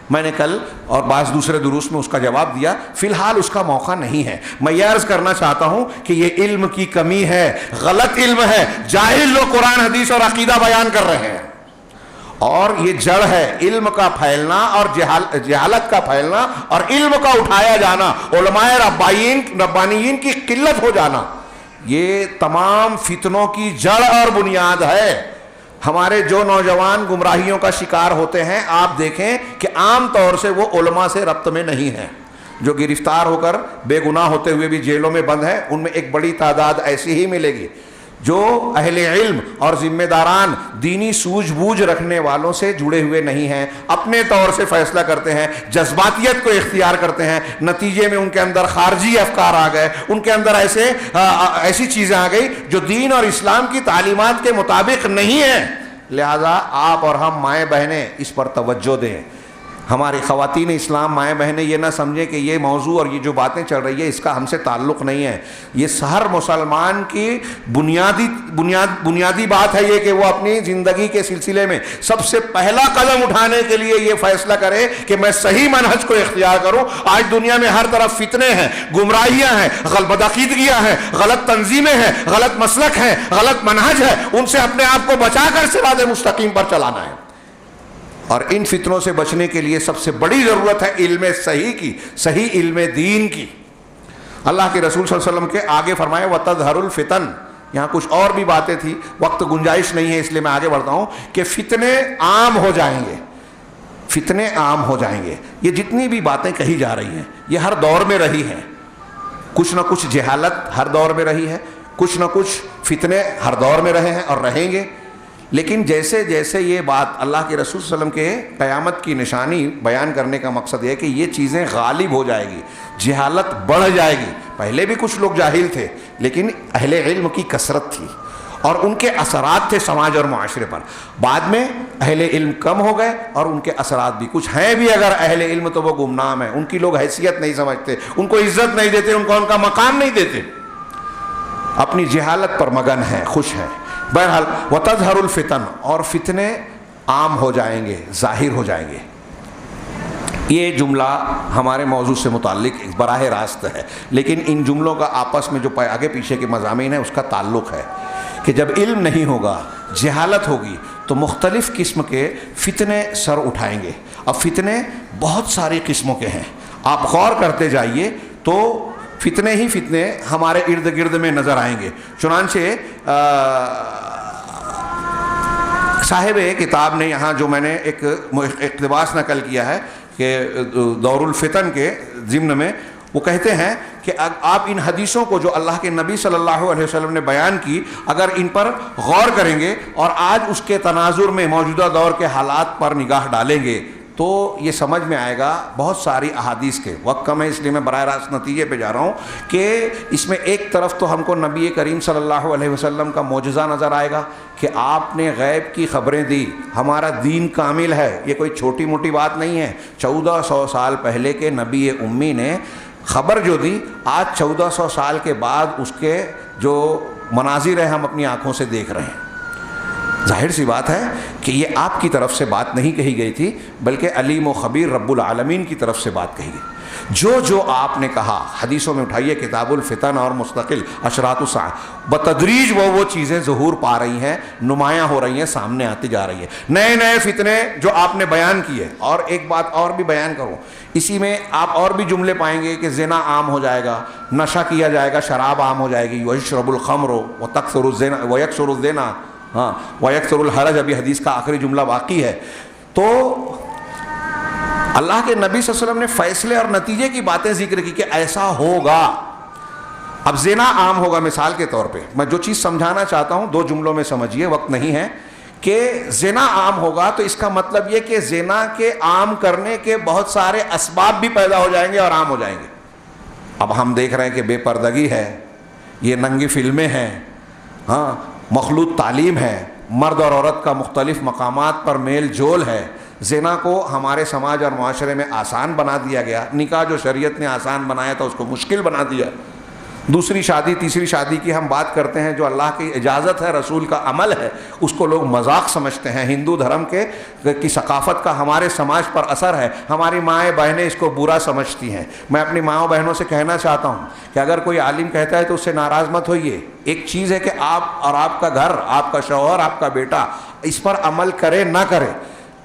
A: میں نے کل اور بعض دوسرے دروس میں اس کا جواب دیا. فی الحال اس کا موقع نہیں ہے. میں یہ عرض کرنا چاہتا ہوں کہ یہ علم کی کمی ہے، غلط علم ہے. جاہل لوگ قرآن حدیث اور عقیدہ بیان کر رہے ہیں، اور یہ جڑ ہے علم کا پھیلنا اور جہالت کا پھیلنا اور علم کا اٹھایا جانا، علماء ربانیین کی قلت ہو جانا. یہ تمام فتنوں کی جڑ اور بنیاد ہے. ہمارے جو نوجوان گمراہیوں کا شکار ہوتے ہیں، آپ دیکھیں کہ عام طور سے وہ علماء سے ربط میں نہیں ہیں. جو گرفتار ہو کر بے گناہ ہوتے ہوئے بھی جیلوں میں بند ہیں، ان میں ایک بڑی تعداد ایسی ہی ملے گی جو اہل علم اور ذمہ داران دینی سوجھ بوجھ رکھنے والوں سے جڑے ہوئے نہیں ہیں. اپنے طور سے فیصلہ کرتے ہیں، جذباتیت کو اختیار کرتے ہیں. نتیجے میں ان کے اندر خارجی افکار آ گئے، ان کے اندر ایسی چیزیں آ گئی جو دین اور اسلام کی تعلیمات کے مطابق نہیں ہیں. لہذا آپ اور ہم مائیں بہنیں اس پر توجہ دیں. ہماری خواتین اسلام مائیں بہنیں یہ نہ سمجھیں کہ یہ موضوع اور یہ جو باتیں چل رہی ہے اس کا ہم سے تعلق نہیں ہے. یہ ہر مسلمان کی بنیادی بات ہے یہ کہ وہ اپنی زندگی کے سلسلے میں سب سے پہلا قدم اٹھانے کے لیے یہ فیصلہ کرے کہ میں صحیح منہج کو اختیار کروں. آج دنیا میں ہر طرف فتنے ہیں، گمراہیاں ہیں، بدعقیدگیاں ہیں، غلط تنظیمیں ہیں، غلط مسلک ہیں، غلط منہج ہے. ان سے اپنے آپ کو بچا کر صراط مستقیم پر چلانا ہے. اور ان فتنوں سے بچنے کے لیے سب سے بڑی ضرورت ہے علم صحیح کی، صحیح علم دین کی. اللہ کے رسول صلی اللہ علیہ وسلم کے آگے فرمائے وَتَظْهَرُ الْفِتَنُ. یہاں کچھ اور بھی باتیں تھی، وقت گنجائش نہیں ہے اس لیے میں آگے بڑھتا ہوں کہ فتنے عام ہو جائیں گے. فتنے عام ہو جائیں گے. یہ جتنی بھی باتیں کہی جا رہی ہیں یہ ہر دور میں رہی ہیں. کچھ نہ کچھ جہالت ہر دور میں رہی ہے، کچھ نہ کچھ فتنے ہر دور میں رہے ہیں اور رہیں گے. لیکن جیسے جیسے یہ بات اللہ کے رسول صلی اللہ علیہ وسلم کے قیامت کی نشانی بیان کرنے کا مقصد یہ ہے کہ یہ چیزیں غالب ہو جائے گی، جہالت بڑھ جائے گی. پہلے بھی کچھ لوگ جاہل تھے لیکن اہل علم کی کثرت تھی اور ان کے اثرات تھے سماج اور معاشرے پر. بعد میں اہل علم کم ہو گئے اور ان کے اثرات بھی. کچھ ہیں بھی اگر اہل علم تو وہ گمنام ہیں، ان کی لوگ حیثیت نہیں سمجھتے، ان کو عزت نہیں دیتے، ان کو ان کا مقام نہیں دیتے، اپنی جہالت پر مگن ہیں، خوش ہیں. بہرحال وَتَظْهَرُ الْفِتَنُ، اور فتنے عام ہو جائیں گے، ظاہر ہو جائیں گے. یہ جملہ ہمارے موضوع سے متعلق براہ راست ہے، لیکن ان جملوں کا آپس میں جو آگے پیچھے کے مضامین ہیں اس کا تعلق ہے کہ جب علم نہیں ہوگا، جہالت ہوگی تو مختلف قسم کے فتنے سر اٹھائیں گے. اب فتنے بہت ساری قسموں کے ہیں، آپ غور کرتے جائیے تو فتنے ہی فتنے ہمارے ارد گرد میں نظر آئیں گے. چنانچہ صاحب کتاب نے یہاں جو میں نے ایک اقتباس نقل کیا ہے کہ دور الفتن کے ضمن میں وہ کہتے ہیں کہ آپ ان حدیثوں کو جو اللہ کے نبی صلی اللہ علیہ وسلم نے بیان کی اگر ان پر غور کریں گے اور آج اس کے تناظر میں موجودہ دور کے حالات پر نگاہ ڈالیں گے تو یہ سمجھ میں آئے گا. بہت ساری احادیث کے وقت کم ہے اس لیے میں براہ راست نتیجے پہ جا رہا ہوں کہ اس میں ایک طرف تو ہم کو نبی کریم صلی اللہ علیہ وسلم کا معجزہ نظر آئے گا کہ آپ نے غیب کی خبریں دی. ہمارا دین کامل ہے، یہ کوئی چھوٹی موٹی بات نہیں ہے. 1400 سال پہلے کے نبی امی نے خبر جو دی، آج 1400 سال کے بعد اس کے جو مناظر ہیں ہم اپنی آنکھوں سے دیکھ رہے ہیں. ظاہر سی بات ہے کہ یہ آپ کی طرف سے بات نہیں کہی گئی تھی بلکہ علیم و خبیر رب العالمین کی طرف سے بات کہی گئی. جو آپ نے کہا حدیثوں میں اٹھائیے کتاب الفتن اور مستقل اشراط الساعہ، بتدریج وہ چیزیں ظہور پا رہی ہیں، نمایاں ہو رہی ہیں، سامنے آتی جا رہی ہیں. نئے فتنے جو آپ نے بیان کیے. اور ایک بات اور بھی بیان کروں، اسی میں آپ اور بھی جملے پائیں گے کہ زنا عام ہو جائے گا، نشہ کیا جائے گا، شراب عام ہو جائے گی، وَيَشْرَبُ الْخَمْرُ وَيَكْثُرُ الزِّنَا وَيَكْثُرُ الْحَرَجُ. ابھی حدیث کا آخری جملہ باقی ہے. تو اللہ کے نبی صلی اللہ علیہ وسلم نے فیصلے اور نتیجے کی باتیں ذکر کی کہ ایسا ہوگا. اب زنا عام ہوگا مثال کے طور پہ, میں جو چیز سمجھانا چاہتا ہوں 2 جملوں میں سمجھیے, وقت نہیں ہے, کہ زنا عام ہوگا تو اس کا مطلب یہ کہ زنا کے عام کرنے کے بہت سارے اسباب بھی پیدا ہو جائیں گے اور عام ہو جائیں گے. اب ہم دیکھ رہے ہیں کہ بے پردگی ہے, یہ ننگی فلمیں ہیں, ہاں مخلوط تعلیم ہے, مرد اور عورت کا مختلف مقامات پر میل جول ہے. زنا کو ہمارے سماج اور معاشرے میں آسان بنا دیا گیا, نکاح جو شریعت نے آسان بنایا تھا اس کو مشکل بنا دیا. دوسری شادی تیسری شادی کی ہم بات کرتے ہیں, جو اللہ کی اجازت ہے, رسول کا عمل ہے, اس کو لوگ مذاق سمجھتے ہیں. ہندو دھرم کی ثقافت کا ہمارے سماج پر اثر ہے, ہماری مائیں بہنیں اس کو برا سمجھتی ہیں. میں اپنی ماؤں بہنوں سے کہنا چاہتا ہوں کہ اگر کوئی عالم کہتا ہے تو اس سے ناراض مت ہوئیے. ایک چیز ہے کہ آپ اور آپ کا گھر, آپ کا شوہر, آپ کا بیٹا اس پر عمل کرے نہ کرے,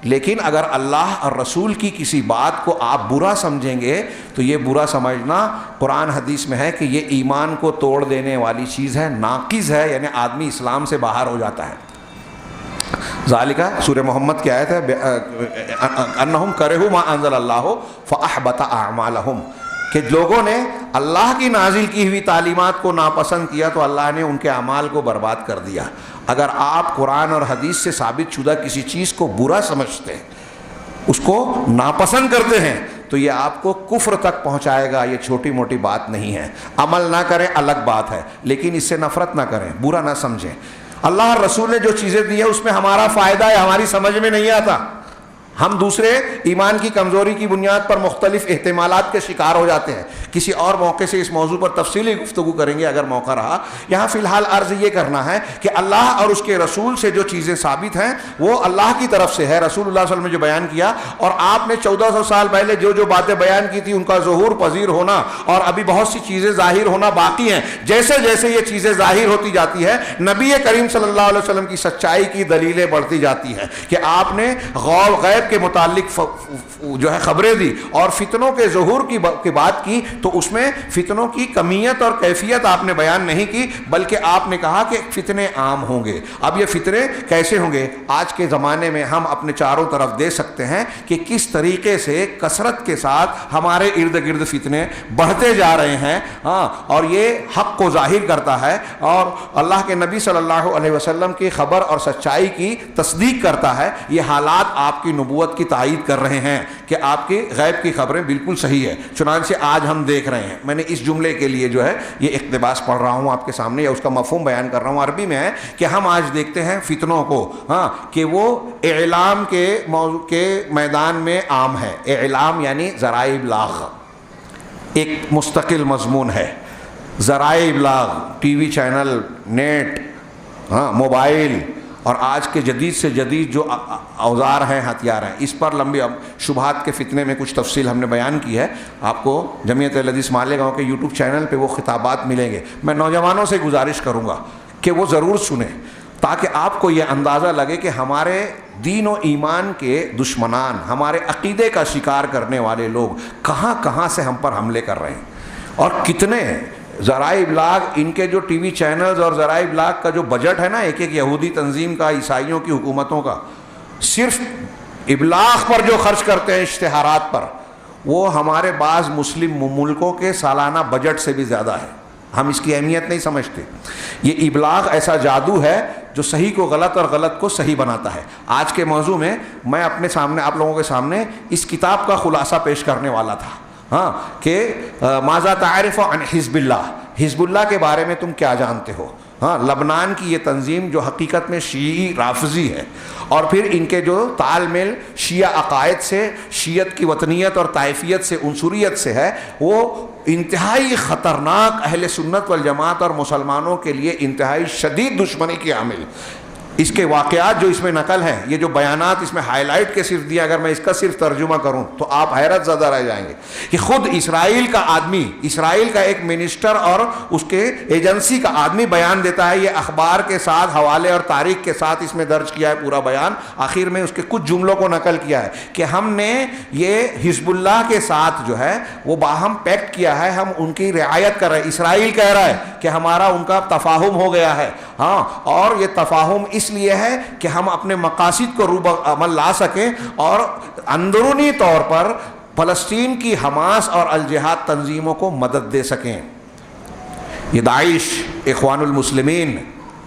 A: لیکن اگر اللہ اور رسول کی کسی بات کو آپ برا سمجھیں گے تو یہ برا سمجھنا قرآن حدیث میں ہے کہ یہ ایمان کو توڑ دینے والی چیز ہے, ناقص ہے, یعنی آدمی اسلام سے باہر ہو جاتا ہے. ذالکہ سورہ محمد کی آیت ہے, انہم کرہوا ما انزل اللہ فاحبط اعمالہم, کہ لوگوں نے اللہ کی نازل کی ہوئی تعلیمات کو ناپسند کیا تو اللہ نے ان کے اعمال کو برباد کر دیا. اگر آپ قرآن اور حدیث سے ثابت شدہ کسی چیز کو برا سمجھتے ہیں, اس کو ناپسند کرتے ہیں, تو یہ آپ کو کفر تک پہنچائے گا. یہ چھوٹی موٹی بات نہیں ہے. عمل نہ کریں الگ بات ہے, لیکن اس سے نفرت نہ کریں, برا نہ سمجھیں. اللہ اور رسول نے جو چیزیں دی ہیں اس میں ہمارا فائدہ ہے, ہماری سمجھ میں نہیں آتا. ہم دوسرے ایمان کی کمزوری کی بنیاد پر مختلف احتمالات کے شکار ہو جاتے ہیں. کسی اور موقع سے اس موضوع پر تفصیلی گفتگو کریں گے اگر موقع رہا. یہاں فی الحال عرض یہ کرنا ہے کہ اللہ اور اس کے رسول سے جو چیزیں ثابت ہیں وہ اللہ کی طرف سے ہے. رسول اللہ صلی اللہ علیہ وسلم نے جو بیان کیا, اور آپ نے 1400 سال پہلے جو جو باتیں بیان کی تھی ان کا ظہور پذیر ہونا, اور ابھی بہت سی چیزیں ظاہر ہونا باقی ہیں. جیسے جیسے یہ چیزیں ظاہر ہوتی جاتی ہے, نبی کریم صلی اللہ علیہ وسلم کی سچائی کی دلیلیں بڑھتی جاتی ہیں کہ آپ نے غیب کے متعلق جو ہے خبریں دی اور فتنوں کے ظہور کی بات کی, تو اس میں فتنوں کی کمیت اور کیفیت آپ نے بیان نہیں کی, بلکہ آپ نے کہا کہ فتنے عام ہوں گے. اب یہ فتنے کیسے ہوں گے؟ آج کے زمانے میں ہم اپنے چاروں طرف دیکھ سکتے ہیں کہ کس طریقے سے کثرت کے ساتھ ہمارے ارد گرد فتنے بڑھتے جا رہے ہیں. ہاں, اور یہ حق کو ظاہر کرتا ہے اور اللہ کے نبی صلی اللہ علیہ وسلم کی خبر اور سچائی کی تصدیق کرتا ہے. یہ حالات آپ کی نبوت کی تائید کر رہے ہیں کہ آپ کی غیب کی خبریں بالکل صحیح ہے. چنانچہ آج ہم دیکھ رہے ہیں, میں نے اس جملے کے لیے جو ہے یہ اقتباس پڑھ رہا ہوں آپ کے سامنے, یا اس کا مفہوم بیان کر رہا ہوں, عربی میں ہے کہ ہم آج دیکھتے ہیں فتنوں کو, ہاں, کہ وہ اعلام کے موضوع کے میدان میں عام ہے. اعلام یعنی ذرائع ابلاغ, ایک مستقل مضمون ہے. ذرائع ابلاغ, ٹی وی چینل, نیٹ, ہاں, موبائل, اور آج کے جدید سے جدید جو اوزار ہیں, ہتھیار ہیں, اس پر لمبی شبہات کے فتنے میں کچھ تفصیل ہم نے بیان کی ہے. آپ کو جمعیت اہل حدیث مالیگاؤں کے یوٹیوب چینل پہ وہ خطابات ملیں گے. میں نوجوانوں سے گزارش کروں گا کہ وہ ضرور سنیں, تاکہ آپ کو یہ اندازہ لگے کہ ہمارے دین و ایمان کے دشمنان, ہمارے عقیدے کا شکار کرنے والے لوگ کہاں کہاں سے ہم پر حملے کر رہے ہیں, اور کتنے ذرائع ابلاغ, ان کے جو ٹی وی چینلز اور ذرائع ابلاغ کا جو بجٹ ہے نا, ایک ایک یہودی تنظیم کا, عیسائیوں کی حکومتوں کا, صرف ابلاغ پر جو خرچ کرتے ہیں, اشتہارات پر, وہ ہمارے بعض مسلم ملکوں کے سالانہ بجٹ سے بھی زیادہ ہے. ہم اس کی اہمیت نہیں سمجھتے. یہ ابلاغ ایسا جادو ہے جو صحیح کو غلط اور غلط کو صحیح بناتا ہے. آج کے موضوع میں میں اپنے سامنے, آپ لوگوں کے سامنے اس کتاب کا خلاصہ پیش کرنے والا تھا, ہاں, کہ ماذا تعرف عن حزب اللہ, حزب اللہ کے بارے میں تم کیا جانتے ہو. ہاں, لبنان کی یہ تنظیم جو حقیقت میں شیعی رافضی ہے, اور پھر ان کے جو تال میل شیعہ عقائد سے, شیعت کی وطنیت اور طائفیت سے, عنصریت سے ہے, وہ انتہائی خطرناک اہل سنت والجماعت اور مسلمانوں کے لیے انتہائی شدید دشمنی کی عامل. اس کے واقعات جو اس میں نقل ہیں, یہ جو بیانات اس میں ہائی لائٹ کے صرف دیا, اگر میں اس کا صرف ترجمہ کروں تو آپ حیرت زدہ رہ جائیں گے کہ خود اسرائیل کا آدمی, اسرائیل کا ایک منسٹر اور اس کے ایجنسی کا آدمی بیان دیتا ہے. یہ اخبار کے ساتھ حوالے اور تاریخ کے ساتھ اس میں درج کیا ہے پورا بیان. آخر میں اس کے کچھ جملوں کو نقل کیا ہے کہ ہم نے یہ حزب اللہ کے ساتھ جو ہے وہ باہم پیکٹ کیا ہے, ہم ان کی رعایت کر رہے ہیں. اسرائیل کہہ رہا ہے کہ ہمارا ان کا تفاہم ہو گیا ہے, ہاں، اور یہ تفاہم اس لیے ہے کہ ہم اپنے مقاصد کو روب عمل لا سکیں اور اندرونی طور پر فلسطین کی حماس اور الجہاد تنظیموں کو مدد دے سکیں. یہ داعش، اخوان المسلمین،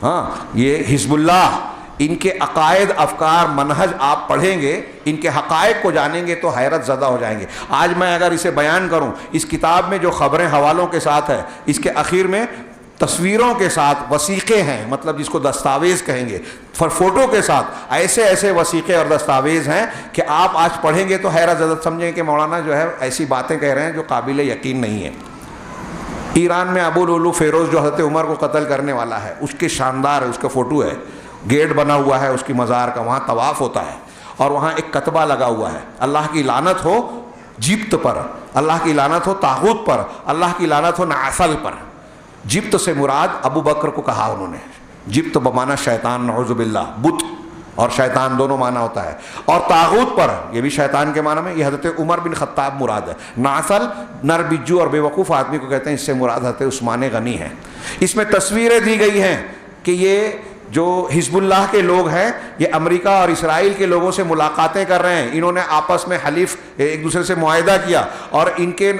A: ہاں، یہ حزب اللہ، ان کے عقائد، افکار، منہج آپ پڑھیں گے، ان کے حقائق کو جانیں گے تو حیرت زدہ ہو جائیں گے. آج میں اگر اسے بیان کروں، اس کتاب میں جو خبریں حوالوں کے ساتھ ہے، اس کے اخیر میں تصویروں کے ساتھ وثیقے ہیں، مطلب جس کو دستاویز کہیں گے، فوٹو کے ساتھ ایسے ایسے وثیقے اور دستاویز ہیں کہ آپ آج پڑھیں گے تو حیرت زدہ سمجھیں کہ مولانا جو ہے ایسی باتیں کہہ رہے ہیں جو قابل یقین نہیں ہے. ایران میں ابو لولو فیروز جو حضرت عمر کو قتل کرنے والا ہے، اس کے شاندار ہے، اس کا فوٹو ہے، گیٹ بنا ہوا ہے اس کی مزار کا، وہاں طواف ہوتا ہے اور وہاں ایک کتبہ لگا ہوا ہے، اللہ کی لعنت ہو جبت پر، اللہ کی لعنت ہو طاغوت پر، اللہ کی لعنت ہو نعسل پر. جبت سے مراد ابو بکر کو کہا انہوں نے، جبت بمانا شیطان، نعوذ باللہ، بت اور شیطان دونوں معنی ہوتا ہے، اور طاغوت پر یہ بھی شیطان کے معنی میں، یہ حضرت عمر بن خطاب مراد ہے. نعسل نر بجو اور بے وقوف آدمی کو کہتے ہیں، اس سے مراد حضرت عثمان غنی ہے. اس میں تصویریں دی گئی ہیں کہ یہ جو حزب اللہ کے لوگ ہیں یہ امریکہ اور اسرائیل کے لوگوں سے ملاقاتیں کر رہے ہیں. انہوں نے آپس میں حلیف ایک دوسرے سے معاہدہ کیا، اور ان کے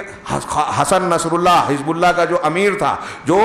A: حسن نصر اللہ حزب اللہ کا جو امیر تھا، جو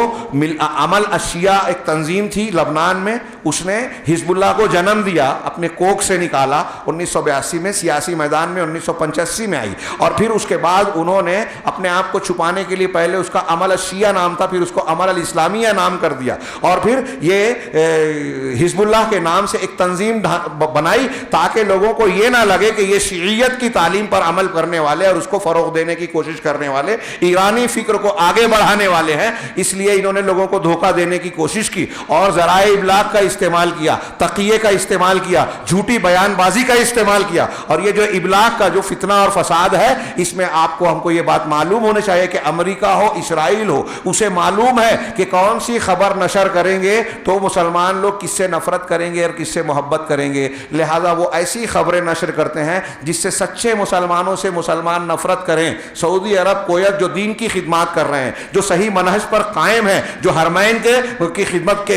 A: عمل الشیعہ ایک تنظیم تھی لبنان میں، اس نے حزب اللہ کو جنم دیا، اپنے کوکھ سے نکالا 1982 میں، سیاسی میدان میں 1985 میں آئی، اور پھر اس کے بعد انہوں نے اپنے آپ کو چھپانے کے لیے پہلے اس کا عمل الشیعہ نام تھا، پھر اس کو عمل الاسلامیہ نام کر دیا، اور پھر یہ حزب اللہ کے نام سے ایک تنظیم بنائی تاکہ لوگوں کو یہ نہ لگے کہ یہ شیعیت کی تعلیم پر عمل کرنے والے اور اس کو فروغ دینے کی کوشش کرنے والے، ایرانی فکر کو آگے بڑھانے والے ہیں. اس لیے انہوں نے لوگوں کو دھوکہ دینے کی کوشش کی اور ذرائع ابلاغ کا استعمال کیا، تقیے کا استعمال کیا، جھوٹی بیان بازی کا استعمال کیا. اور یہ جو ابلاغ کا جو فتنہ اور فساد ہے، اس میں آپ کو ہم کو یہ بات معلوم ہونے چاہیے کہ امریکہ ہو اسرائیل ہو، اسے معلوم ہے کہ کون سی خبر نشر کریں گے تو مسلمان لوگ کس سے نفرت کریں گے اور کس سے محبت کریں گے. لہذا وہ ایسی خبریں نشر کرتے ہیں جس سے سچے مسلمانوں سے مسلمان نفرت کریں. سعودی عرب، کویت جو دین کی خدمات کر رہے ہیں، جو صحیح منہج پر قائم ہیں، جو حرمین کی خدمت کے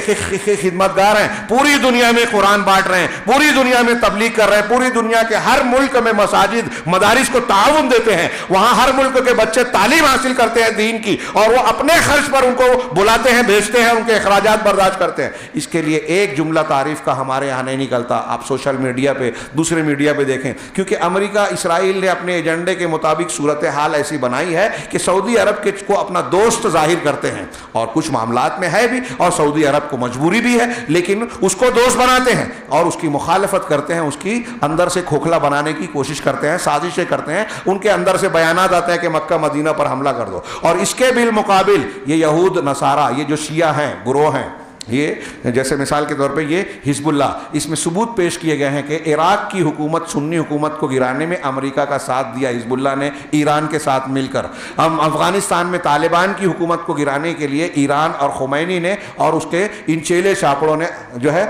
A: خدمتگار ہیں، پوری دنیا میں قرآن بانٹ رہے ہیں، پوری دنیا میں تبلیغ کر رہے ہیں، پوری دنیا کے ہر ملک میں مساجد مدارس کو تعاون دیتے ہیں، وہاں ہر ملک کے بچے تعلیم حاصل کرتے ہیں دین کی، اور وہ اپنے خرچ پر ان کو بلاتے ہیں، بھیجتے ہیں، ان کے اخراجات برداشت کرتے ہیں. اس کے لیے ایک جملہ تعریف کا ہمارے یہاں نہیں نکلتا. آپ سوشل میڈیا پہ، دوسرے میڈیا پہ دیکھیں، کیونکہ امریکہ اسرائیل نے اپنے ایجنڈے کے مطابق صورتحال ایسی بنائی ہے کہ سعودی عرب کو اپنا دوست ظاہر کرتے ہیں، اور کچھ معاملات میں ہے بھی، اور سعودی عرب کو مجبوری بھی ہے، لیکن اس کو دوست بناتے ہیں اور اس کی مخالفت کرتے ہیں، اس کی اندر سے کھوکھلا بنانے کی کوشش کرتے ہیں، سازشیں کرتے ہیں. ان کے اندر سے بیانات آتے ہیں کہ مکہ مدینہ پر حملہ کر دو. اور اس کے بالمقابل یہ یہود نصارہ، یہ جو شیعہ ہیں، گروہ ہیں، یہ جیسے مثال کے طور پہ یہ حزب اللہ، اس میں ثبوت پیش کیے گئے ہیں کہ عراق کی حکومت، سنی حکومت کو گرانے میں امریکہ کا ساتھ دیا حزب اللہ نے ایران کے ساتھ مل کر. افغانستان میں طالبان کی حکومت کو گرانے کے لیے ایران اور خمینی نے اور اس کے ان چیلے چاپڑوں نے جو ہے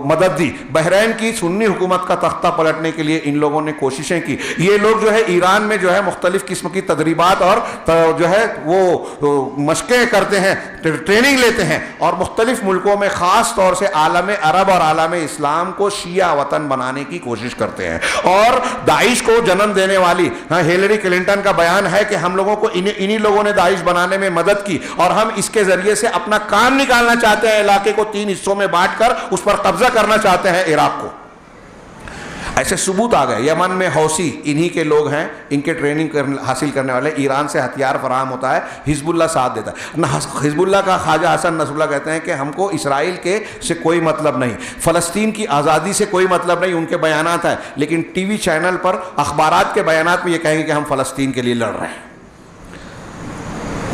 A: مدد دی. بحرین کی سنی حکومت کا تختہ پلٹنے کے لیے ان لوگوں نے کوششیں کی. یہ لوگ جو ہے ایران میں جو ہے مختلف قسم کی تدریبات اور جو ہے وہ مشقیں کرتے ہیں، ٹریننگ لیتے ہیں، اور مختلف ملکوں میں خاص طور سے عالم عرب اور عالم اسلام کو شیعہ وطن بنانے کی کوشش کرتے ہیں. اور داعش کو جنم دینے والی ہیلری کلنٹن کا بیان ہے کہ ہم لوگوں کو انہی لوگوں نے داعش بنانے میں مدد کی، اور ہم اس کے ذریعے سے اپنا کام نکالنا چاہتے ہیں، علاقے کو 3 حصوں میں بانٹ کر اس پر قبضہ کرنا چاہتے ہیں، عراق کو. ایسے ثبوت آ گئے. یمن میں حوثی انہی کے لوگ ہیں، ان کے ٹریننگ حاصل کرنے والے. ایران سے ہتھیار فراہم ہوتا ہے، حزب اللہ ساتھ دیتا ہے. حزب اللہ کا خواجہ حسن نصر اللہ کہتے ہیں کہ ہم کو اسرائیل کے سے کوئی مطلب نہیں، فلسطین کی آزادی سے کوئی مطلب نہیں. ان کے بیانات ہیں، لیکن ٹی وی چینل پر اخبارات کے بیانات میں یہ کہیں گے کہ ہم فلسطین کے لیے لڑ رہے ہیں،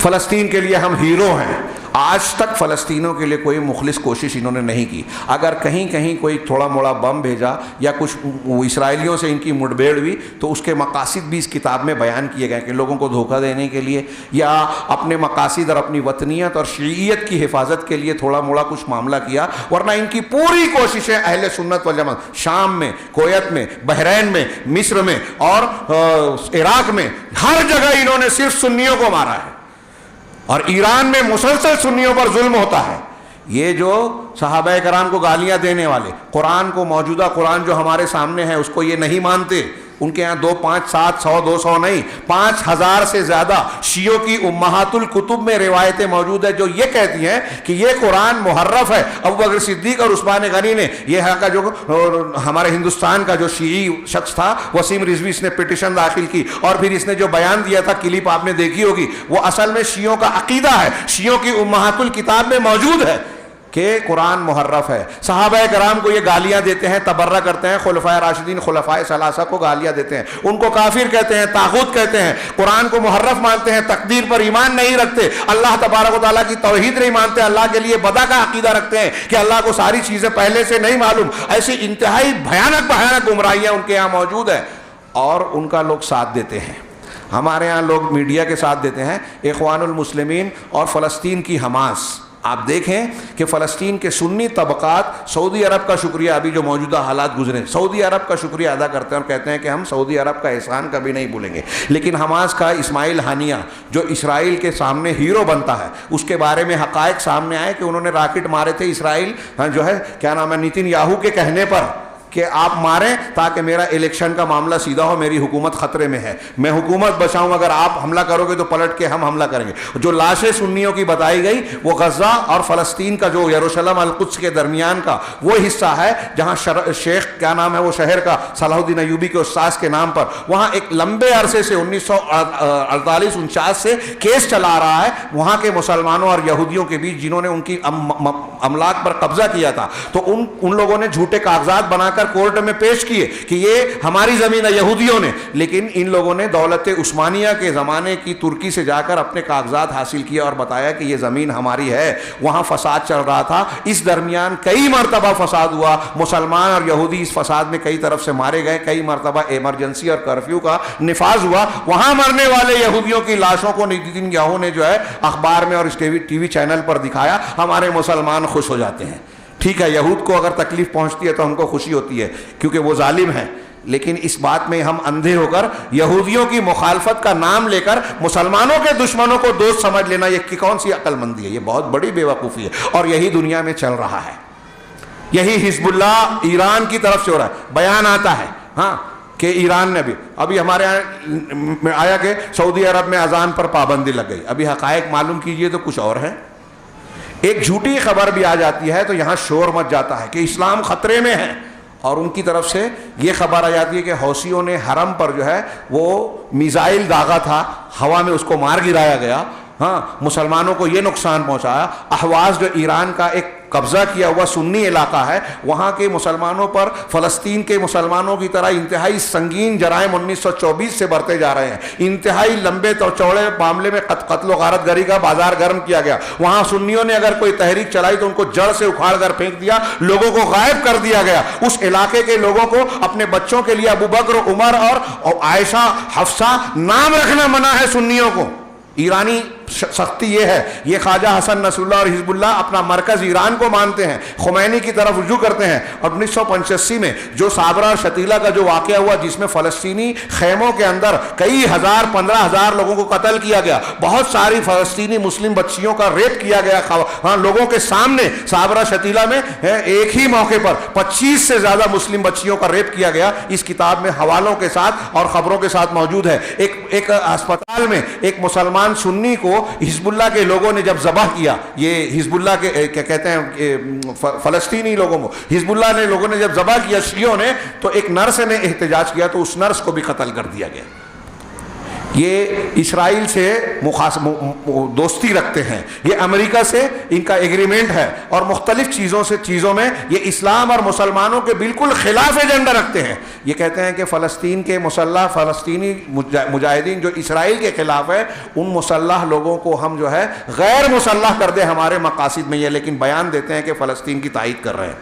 A: فلسطین کے لیے ہم ہیرو ہیں. آج تک فلسطینیوں کے لیے کوئی مخلص کوشش انہوں نے نہیں کی. اگر کہیں کہیں کوئی تھوڑا موڑا بم بھیجا یا کچھ اسرائیلیوں سے ان کی مٹبھیڑ ہوئی تو اس کے مقاصد بھی اس کتاب میں بیان کیے گئے کہ لوگوں کو دھوکہ دینے کے لیے یا اپنے مقاصد اور اپنی وطنیت اور شیعیت کی حفاظت کے لیے تھوڑا موڑا کچھ معاملہ کیا. ورنہ ان کی پوری کوششیں اہل سنت والجماعت شام میں، کویت میں، بحرین میں، مصر میں اور عراق میں ہر جگہ انہوں نے صرف سنیوں کو مارا ہے. اور ایران میں مسلسل سنیوں پر ظلم ہوتا ہے. یہ جو صحابہ کرام کو گالیاں دینے والے، قرآن کو، موجودہ قرآن جو ہمارے سامنے ہے اس کو یہ نہیں مانتے، ان کے یہاں 2 5 7 100 200 نہیں 5000 سے زیادہ شیعوں کی امہات الکتب میں روایتیں موجود ہیں جو یہ کہتی ہیں کہ یہ قرآن محرف ہے۔ ابو بکر صدیق اور عثمان غنی نے، یہ کا جو ہمارے ہندوستان کا جو شیعی شخص تھا وسیم رضوی، اس نے پٹیشن داخل کی اور پھر اس نے جو بیان دیا تھا، کلپ آپ نے دیکھی ہوگی، وہ اصل میں شیعوں کا عقیدہ ہے، شیعوں کی امہات الکتاب میں موجود ہے کہ قرآن محرف ہے۔ صحابہ کرام کو یہ گالیاں دیتے ہیں، تبرہ کرتے ہیں، خلفائے راشدین، خلفائے ثلاثہ کو گالیاں دیتے ہیں، ان کو کافر کہتے ہیں، طاغوت کہتے ہیں، قرآن کو محرف مانتے ہیں، تقدیر پر ایمان نہیں رکھتے، اللہ تبارک و تعالیٰ کی توحید نہیں مانتے، اللہ کے لیے بدا کا عقیدہ رکھتے ہیں کہ اللہ کو ساری چیزیں پہلے سے نہیں معلوم۔ ایسی انتہائی بھیانک گمراہیاں ان کے یہاں موجود ہیں اور ان کا لوگ ساتھ دیتے ہیں۔ ہمارے ہاں لوگ میڈیا کے ساتھ دیتے ہیں، اخوان المسلمین اور فلسطین کی حماس۔ آپ دیکھیں کہ فلسطین کے سنی طبقات سعودی عرب کا شکریہ، ابھی جو موجودہ حالات گزرے، سعودی عرب کا شکریہ ادا کرتے ہیں اور کہتے ہیں کہ ہم سعودی عرب کا احسان کبھی نہیں بھولیں گے، لیکن حماس کا اسماعیل ہانیہ جو اسرائیل کے سامنے ہیرو بنتا ہے، اس کے بارے میں حقائق سامنے آئے کہ انہوں نے راکٹ مارے تھے اسرائیل جو ہے کیا نام ہے نیتن یاہو کے کہنے پر کہ آپ ماریں تاکہ میرا الیکشن کا معاملہ سیدھا ہو، میری حکومت خطرے میں ہے، میں حکومت بچاؤں، اگر آپ حملہ کرو گے تو پلٹ کے ہم حملہ کریں گے۔ جو لاشیں سنیوں کی بتائی گئی وہ غزہ اور فلسطین کا جو یروشلم القدس کے درمیان کا وہ حصہ ہے جہاں شیخ کیا نام ہے وہ شہر کا صلاح الدین ایوبی کے استاذ کے نام پر، وہاں ایک لمبے عرصے سے 1948-49 سے کیس چلا رہا ہے وہاں کے مسلمانوں اور یہودیوں کے بیچ، جنہوں نے ان کی املاک پر قبضہ کیا تھا، تو ان لوگوں نے جھوٹے کاغذات بنا کر کورٹ میں پیش کیے کہ یہ ہماری زمین ہے یہودیوں نے، لیکن ان لوگوں نے دولت عثمانیہ کے زمانے کی ترکی سے جا کر اپنے کاغذات حاصل کیے اور بتایا کہ یہ زمین ہماری ہے۔ وہاں فساد چل رہا تھا، اس درمیان کئی مرتبہ فساد ہوا، مسلمان اور یہودی اس فساد میں کئی طرف سے مارے گئے، کئی مرتبہ ایمرجنسی اور کرفیو کا نفاذ ہوا۔ وہاں مرنے والے یہودیوں کی لاشوں کو نیتن یاہو نے جو ہے اخبار میں اور اس ٹی وی چینل پر دکھایا، ہمارے مسلمان خوش ہو جاتے ہیں۔ ٹھیک ہے، یہود کو اگر تکلیف پہنچتی ہے تو ہم کو خوشی ہوتی ہے کیونکہ وہ ظالم ہیں، لیکن اس بات میں ہم اندھے ہو کر یہودیوں کی مخالفت کا نام لے کر مسلمانوں کے دشمنوں کو دوست سمجھ لینا، یہ کون سی عقل مندی ہے؟ یہ بہت بڑی بے وقوفی ہے، اور یہی دنیا میں چل رہا ہے۔ یہی حزب اللہ ایران کی طرف سے ہو رہا ہے، بیان آتا ہے ہاں کہ ایران نے بھی ابھی ہمارے یہاں آیا کہ سعودی عرب میں اذان پر پابندی لگ گئی، ابھی حقائق معلوم کیجئے تو کچھ اور ہے۔ ایک جھوٹی خبر بھی آ جاتی ہے تو یہاں شور مچ جاتا ہے کہ اسلام خطرے میں ہے، اور ان کی طرف سے یہ خبر آ جاتی ہے کہ حوثیوں نے حرم پر جو ہے وہ میزائل داغا تھا، ہوا میں اس کو مار گرایا گیا، ہاں مسلمانوں کو یہ نقصان پہنچایا۔ احواز جو ایران کا ایک قبضہ کیا ہوا سنی علاقہ ہے، وہاں کے مسلمانوں پر فلسطین کے مسلمانوں کی طرح انتہائی سنگین جرائم 1924 سے برتے جا رہے ہیں، انتہائی لمبے تو چوڑے معاملے میں قتل و غارت گری کا بازار گرم کیا گیا۔ وہاں سنیوں نے اگر کوئی تحریک چلائی تو ان کو جڑ سے اکھاڑ کر پھینک دیا، لوگوں کو غائب کر دیا گیا۔ اس علاقے کے لوگوں کو اپنے بچوں کے لیے ابو بکر، عمر اور عائشہ، حفصہ نام رکھنا منع ہے سنیوں کو۔ ایرانی سختی یہ ہے، یہ خواجہ حسن نصر اللہ اور حزب اللہ اپنا مرکز ایران کو مانتے ہیں، خمینی کی طرف رجوع کرتے ہیں۔ اور 1985 میں جو صابرہ اور شتیلہ کا جو واقعہ ہوا جس میں فلسطینی خیموں کے اندر کئی ہزار 15,000 لوگوں کو قتل کیا گیا، بہت ساری فلسطینی مسلم بچیوں کا ریپ کیا گیا لوگوں کے سامنے، صابرہ شتیلہ میں ایک ہی موقع پر 25 سے زیادہ مسلم بچیوں کا ریپ کیا گیا۔ اس کتاب میں حوالوں کے ساتھ اور خبروں کے ساتھ موجود ہے۔ ایک ہسپتال میں ایک مسلمان سنی کو حزب اللہ کے لوگوں نے جب ذبح کیا، یہ حزب اللہ کے کیا کہتے ہیں فلسطینی لوگوں کو حزب اللہ نے لوگوں نے جب ذبح کیا شیعوں نے، تو ایک نرس نے احتجاج کیا تو اس نرس کو بھی قتل کر دیا گیا۔ یہ اسرائیل سے دوستی رکھتے ہیں، یہ امریکہ سے ان کا ایگریمنٹ ہے، اور مختلف چیزوں میں یہ اسلام اور مسلمانوں کے بالکل خلاف ایجنڈا رکھتے ہیں۔ یہ کہتے ہیں کہ فلسطین کے مسلح فلسطینی مجاہدین جو اسرائیل کے خلاف ہے، ان مسلح لوگوں کو ہم جو ہے غیر مسلح کر دیں، ہمارے مقاصد میں یہ، لیکن بیان دیتے ہیں کہ فلسطین کی تائید کر رہے ہیں۔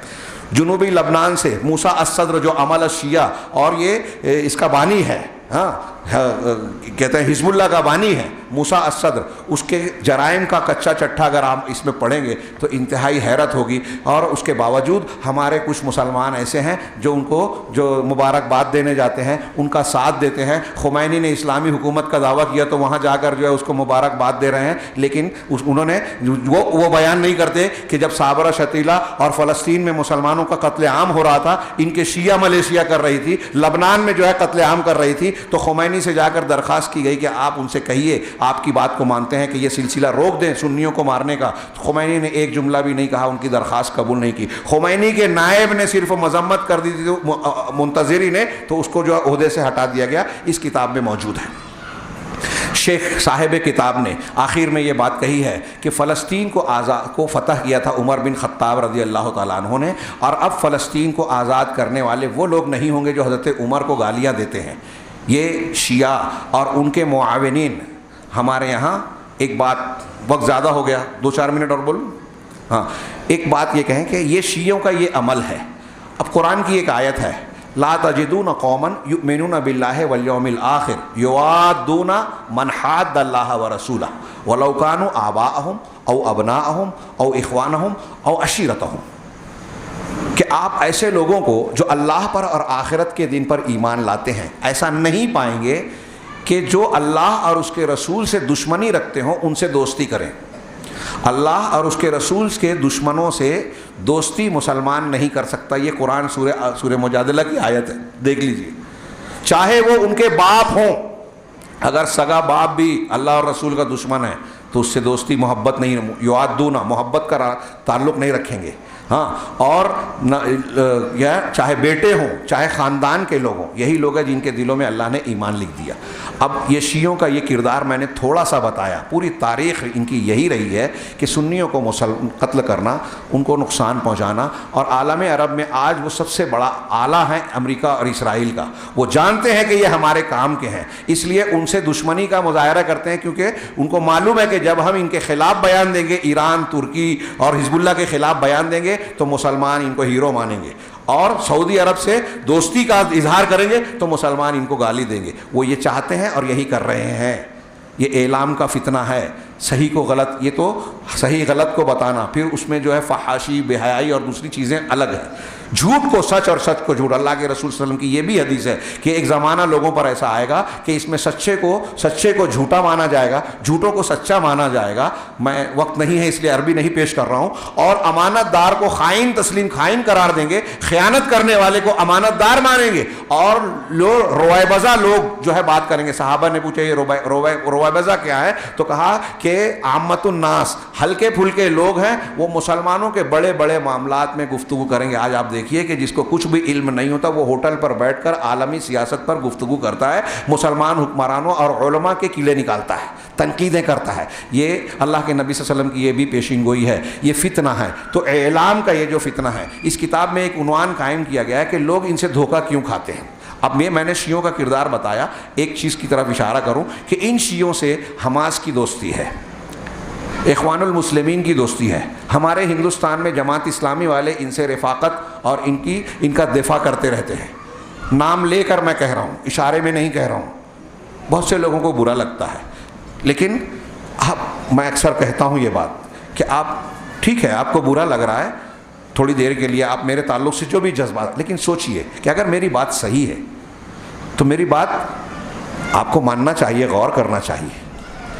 A: جنوبی لبنان سے موسیٰ الصدر جو عمل الشیعہ اور یہ اس کا بانی ہے، ہاں کہتے ہیں حزب اللہ کا بانی ہے موسیٰ الصدر، اس کے جرائم کا کچا چٹھا اگر آپ اس میں پڑھیں گے تو انتہائی حیرت ہوگی. اور اس کے باوجود ہمارے کچھ مسلمان ایسے ہیں جو ان کو جو مبارکباد دینے جاتے ہیں ان کا ساتھ دیتے ہیں. خمینی نے اسلامی حکومت کا دعویٰ کیا تو وہاں جا کر جو ہے اس کو مبارکباد دے رہے ہیں، لیکن انہوں نے وہ بیان نہیں کرتے کہ جب صابرہ شتیلہ اور فلسطین میں مسلمانوں کا قتل عام ہو رہا تھا، ان کے شیعہ ملیشیا کر رہی تھی، لبنان میں جو ہے قتل عام کر رہی تھی، تو خمینی سے جا کر درخواست کی گئی کہ آپ ان سے کہیے آپ کی بات کو مانتے ہیں کہ یہ سلسلہ روک دیں سنیوں کو مارنے کا. خمینی نے ایک جملہ بھی نہیں کہا، ان کی درخواست قبول نہیں کی. خمینی کے نائب نے صرف مذمت کر دی تھی منتظری نے، تو اس کو جو عہدے سے ہٹا دیا گیا. اس کتاب میں موجود ہے. شیخ صاحب کتاب نے آخر میں یہ بات کہی ہے کہ فلسطین کو فتح کیا تھا عمر بن خطاب رضی اللہ تعالیٰ عنہ نے، اور اب فلسطین کو آزاد کرنے والے وہ لوگ نہیں ہوں گے جو حضرت عمر کو گالیاں دیتے ہیں. یہ شیعہ اور ان کے معاونین. ہمارے یہاں ایک بات، وقت زیادہ ہو گیا، 2-4 منٹ اور بولوں. ہاں، ایک بات یہ کہیں کہ یہ شیعوں کا یہ عمل ہے. اب قرآن کی ایک آیت ہے، لا تجدون قوما یؤمنون باللہ والیوم الآخر یوادون من حاد اللہ ورسولہ ولو کانوا آباءہم او ابناءہم او اخوانہم او عشیرتہم. کہ آپ ایسے لوگوں کو جو اللہ پر اور آخرت کے دن پر ایمان لاتے ہیں ایسا نہیں پائیں گے کہ جو اللہ اور اس کے رسول سے دشمنی رکھتے ہوں ان سے دوستی کریں. اللہ اور اس کے رسول کے دشمنوں سے دوستی مسلمان نہیں کر سکتا. یہ قرآن سورہ مجادلہ کی آیت ہے، دیکھ لیجئے. چاہے وہ ان کے باپ ہوں، اگر سگا باپ بھی اللہ اور رسول کا دشمن ہے تو اس سے دوستی محبت نہیں، یوادون محبت کا تعلق نہیں رکھیں گے. ہاں، اور چاہے بیٹے ہوں چاہے خاندان کے لوگ ہوں، یہی لوگ ہیں جن کے دلوں میں اللہ نے ایمان لکھ دیا. اب یہ شیعوں کا یہ کردار میں نے تھوڑا سا بتایا. پوری تاریخ ان کی یہی رہی ہے کہ سنیوں کو قتل کرنا، ان کو نقصان پہنچانا. اور عالم عرب میں آج وہ سب سے بڑا آلہ ہیں امریکہ اور اسرائیل کا. وہ جانتے ہیں کہ یہ ہمارے کام کے ہیں، اس لیے ان سے دشمنی کا مظاہرہ کرتے ہیں، کیونکہ ان کو معلوم ہے کہ جب ہم ان کے خلاف بیان دیں گے، ایران، ترکی اور حزب اللہ کے خلاف بیان دیں گے تو مسلمان ان کو ہیرو مانیں گے، اور سعودی عرب سے دوستی کا اظہار کریں گے تو مسلمان ان کو گالی دیں گے. وہ یہ چاہتے ہیں اور یہی کر رہے ہیں. یہ اعلام کا فتنہ ہے، صحیح کو غلط، یہ تو صحیح غلط کو بتانا، پھر اس میں جو ہے فحاشی، بے حیائی اور دوسری چیزیں الگ ہیں. جھوٹ کو سچ اور سچ کو جھوٹ. اللہ کے رسول صلی اللہ علیہ وسلم کی یہ بھی حدیث ہے کہ ایک زمانہ لوگوں پر ایسا آئے گا کہ اس میں سچے کو جھوٹا مانا جائے گا، جھوٹوں کو سچا مانا جائے گا. میں وقت نہیں ہے اس لیے عربی نہیں پیش کر رہا ہوں. اور امانت دار کو خائن قرار دیں گے، خیانت کرنے والے کو امانت دار مانیں گے. اور رویبضہ لوگ جو ہے بات کریں گے. صحابہ نے پوچھا یہ رویبضہ کیا ہے؟ تو کہا کہ عامت الناس، ہلکے پھلکے لوگ ہیں، وہ مسلمانوں کے بڑے بڑے معاملات میں گفتگو کریں گے. آج آپ دیکھیے کہ جس کو کچھ بھی علم نہیں ہوتا وہ ہوٹل پر بیٹھ کر عالمی سیاست پر گفتگو کرتا ہے، مسلمان حکمرانوں اور علماء کے قلعے نکالتا ہے، تنقیدیں کرتا ہے. یہ اللہ کے نبی صلی اللہ علیہ وسلم کی یہ بھی پیشین گوئی ہے. یہ فتنہ ہے. تو اعلام کا یہ جو فتنہ ہے، اس کتاب میں ایک عنوان قائم کیا گیا ہے کہ لوگ ان سے دھوکہ کیوں کھاتے ہیں. اب میں نے شیعوں کا کردار بتایا. ایک چیز کی طرف اشارہ کروں کہ ان شیعوں سے حماس کی دوستی ہے، اخوان المسلمین کی دوستی ہے. ہمارے ہندوستان میں جماعت اسلامی والے ان سے رفاقت اور ان کا دفاع کرتے رہتے ہیں. نام لے کر میں کہہ رہا ہوں، اشارے میں نہیں کہہ رہا ہوں. بہت سے لوگوں کو برا لگتا ہے، لیکن میں اکثر کہتا ہوں یہ بات کہ آپ ٹھیک ہے، آپ کو برا لگ رہا ہے تھوڑی دیر کے لیے، آپ میرے تعلق سے جو بھی جذبات، لیکن سوچئے کہ اگر میری بات صحیح ہے تو میری بات آپ کو ماننا چاہیے، غور کرنا چاہیے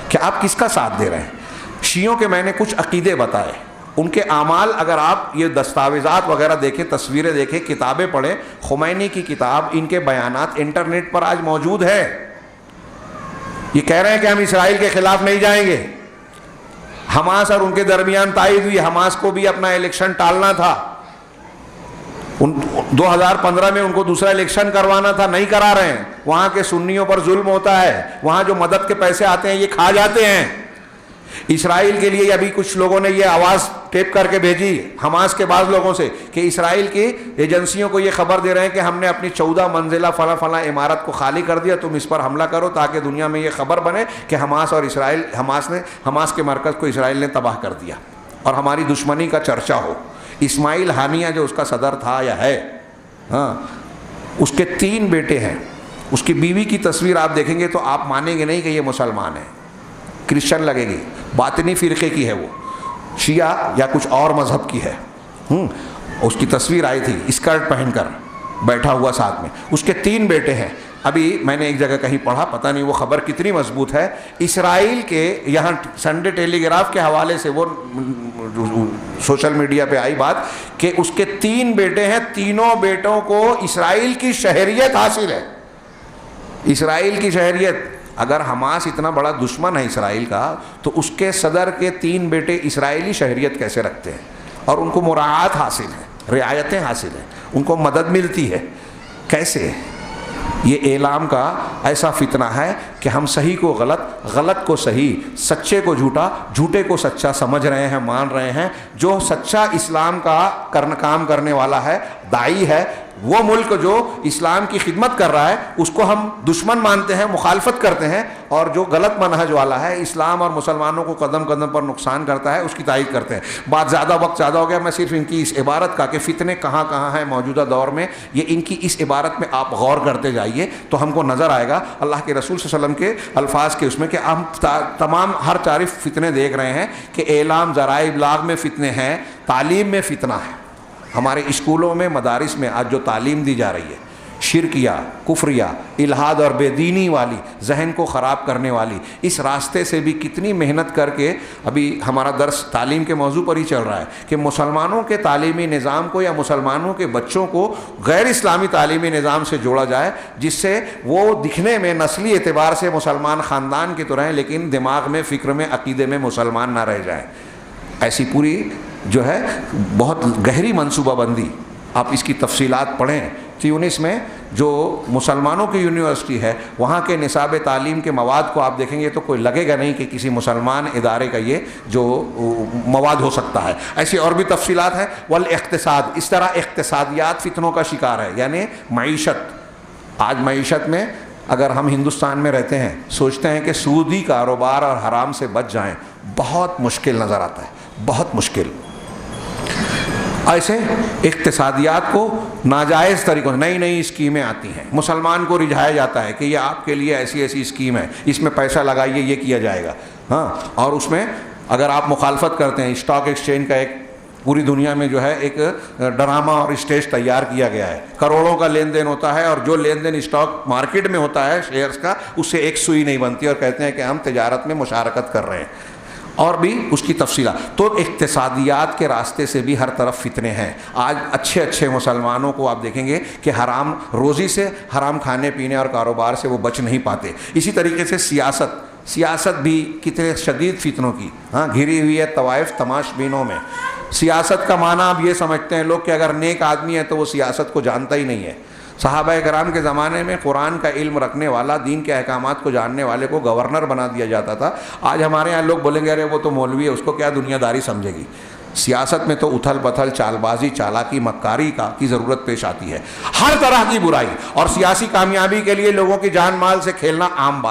A: کہ آپ کس کا ساتھ دے رہے ہیں. شیعوں کے میں نے کچھ عقیدے بتائے، ان کے اعمال اگر آپ یہ دستاویزات وغیرہ دیکھیں، تصویریں دیکھیں، کتابیں پڑھیں. خمینی کی کتاب، ان کے بیانات انٹرنیٹ پر آج موجود ہے. یہ کہہ رہے ہیں کہ ہم اسرائیل کے خلاف نہیں جائیں گے. حماس اور ان کے درمیان تائید ہوئی، حماس کو بھی اپنا الیکشن ٹالنا تھا. 2015 میں ان کو دوسرا الیکشن کروانا تھا، نہیں کرا رہے ہیں. وہاں کے سنیوں پر ظلم ہوتا ہے، وہاں جو مدد کے پیسے آتے ہیں یہ کھا جاتے ہیں. اسرائیل کے لیے ابھی کچھ لوگوں نے یہ آواز ٹیپ کر کے بھیجی حماس کے بعض لوگوں سے کہ اسرائیل کی ایجنسیوں کو یہ خبر دے رہے ہیں کہ ہم نے اپنی 14 منزلہ فلاں عمارت کو خالی کر دیا، تم اس پر حملہ کرو تاکہ دنیا میں یہ خبر بنے کہ حماس کے مرکز کو اسرائیل نے تباہ کر دیا اور ہماری دشمنی کا چرچا ہو. اسماعیل ہانیہ جو اس کا صدر تھا یا ہے، ہاں، اس کے 3 بیٹے ہیں. اس کی بیوی کی تصویر آپ دیکھیں گے تو آپ مانیں گے نہیں کہ یہ مسلمان ہے، کرسچن لگے گی، باطنی فرقے کی ہے، وہ شیعہ یا کچھ اور مذہب کی ہے۔ اس کی تصویر آئی تھی اسکرٹ پہن کر بیٹھا ہوا ساتھ میں، اس کے 3 بیٹے ہیں۔ ابھی میں نے ایک جگہ کہیں پڑھا، پتہ نہیں وہ خبر کتنی مضبوط ہے، اسرائیل کے یہاں سنڈے ٹیلی گراف کے حوالے سے وہ سوشل میڈیا پہ آئی بات کہ اس کے 3 بیٹے ہیں، تینوں بیٹوں کو اسرائیل کی شہریت حاصل ہے، اسرائیل کی شہریت۔ اگر حماس اتنا بڑا دشمن ہے اسرائیل کا تو اس کے صدر کے 3 بیٹے اسرائیلی شہریت کیسے رکھتے ہیں؟ اور ان کو مراعات حاصل ہیں، رعایتیں حاصل ہیں، ان کو مدد ملتی ہے، کیسے؟ یہ اعلام کا ایسا فتنہ ہے کہ ہم صحیح کو غلط، غلط کو صحیح، سچے کو جھوٹا، جھوٹے کو سچا سمجھ رہے ہیں، مان رہے ہیں۔ جو سچا اسلام کا کام کرنے والا ہے، داعی ہے، وہ ملک جو اسلام کی خدمت کر رہا ہے اس کو ہم دشمن مانتے ہیں، مخالفت کرتے ہیں، اور جو غلط منہج والا ہے، اسلام اور مسلمانوں کو قدم قدم پر نقصان کرتا ہے، اس کی تائید کرتے ہیں۔ وقت زیادہ ہو گیا، میں صرف ان کی اس عبارت کا کہ فتنے کہاں کہاں ہیں موجودہ دور میں، یہ ان کی اس عبارت میں آپ غور کرتے جائیے تو ہم کو نظر آئے گا اللہ کے رسول صلی اللہ علیہ وسلم کے الفاظ کے اس میں کہ ہم تمام ہر طرف فتنے دیکھ رہے ہیں کہ اعلام ذرائع ابلاغ میں فتنے ہیں، تعلیم میں فتنہ ہے۔ ہمارے اسکولوں میں، مدارس میں آج جو تعلیم دی جا رہی ہے، شرکیہ، کفریہ، الحاد اور بے دینی والی، ذہن کو خراب کرنے والی، اس راستے سے بھی کتنی محنت کر کے ابھی ہمارا درس تعلیم کے موضوع پر ہی چل رہا ہے کہ مسلمانوں کے تعلیمی نظام کو یا مسلمانوں کے بچوں کو غیر اسلامی تعلیمی نظام سے جوڑا جائے، جس سے وہ دکھنے میں نسلی اعتبار سے مسلمان خاندان کی طرح ہیں لیکن دماغ میں، فکر میں، عقیدے میں مسلمان نہ رہ جائیں۔ ایسی پوری جو ہے بہت گہری منصوبہ بندی، آپ اس کی تفصیلات پڑھیں۔ تیونس میں جو مسلمانوں کی یونیورسٹی ہے، وہاں کے نصاب تعلیم کے مواد کو آپ دیکھیں گے تو کوئی لگے گا نہیں کہ کسی مسلمان ادارے کا یہ جو مواد ہو سکتا ہے۔ ایسی اور بھی تفصیلات ہیں۔ والاقتصاد، اس طرح اقتصادیات فتنوں کا شکار ہے، یعنی معیشت۔ آج معیشت میں اگر ہم ہندوستان میں رہتے ہیں، سوچتے ہیں کہ سودی کاروبار اور حرام سے بچ جائیں، بہت مشکل نظر آتا ہے، بہت مشکل۔ ایسے اقتصادیات کو ناجائز طریقوں سے نئی نئی اسکیمیں آتی ہیں، مسلمان کو رجھایا جاتا ہے کہ یہ آپ کے لیے ایسی ایسی اسکیم ہے، اس میں پیسہ لگائیے، یہ کیا جائے گا۔ ہاں، اور اس میں اگر آپ مخالفت کرتے ہیں، اسٹاک ایکسچینج کا ایک پوری دنیا میں جو ہے ایک ڈرامہ اور اسٹیج تیار کیا گیا ہے، کروڑوں کا لین دین ہوتا ہے، اور جو لین دین اسٹاک مارکیٹ میں ہوتا ہے شیئرز کا، اس سے ایک سوئی نہیں بنتی، اور کہتے ہیں کہ ہم تجارت میں مشارکت کر رہے ہیں، اور بھی اس کی تفصیلات۔ تو اقتصادیات کے راستے سے بھی ہر طرف فتنے ہیں۔ آج اچھے اچھے مسلمانوں کو آپ دیکھیں گے کہ حرام روزی سے، حرام کھانے پینے اور کاروبار سے وہ بچ نہیں پاتے۔ اسی طریقے سے سیاست بھی کتنے شدید فتنوں کی گھری ہوئی ہے طوائف تماش بینوں میں۔ سیاست کا معنی اب یہ سمجھتے ہیں لوگ کہ اگر نیک آدمی ہے تو وہ سیاست کو جانتا ہی نہیں ہے۔ صحابہ کرام کے زمانے میں قرآن کا علم رکھنے والا، دین کے احکامات کو جاننے والے کو گورنر بنا دیا جاتا تھا۔ آج ہمارے یہاں لوگ بولیں گے ارے وہ تو مولوی ہے، اس کو کیا دنیا داری سمجھے گی۔ سیاست میں تو اتھل پتھل، چال بازی، چالاکی، مکاری کی ضرورت پیش آتی ہے، ہر طرح کی برائی، اور سیاسی کامیابی کے لیے لوگوں کی جان مال سے کھیلنا عام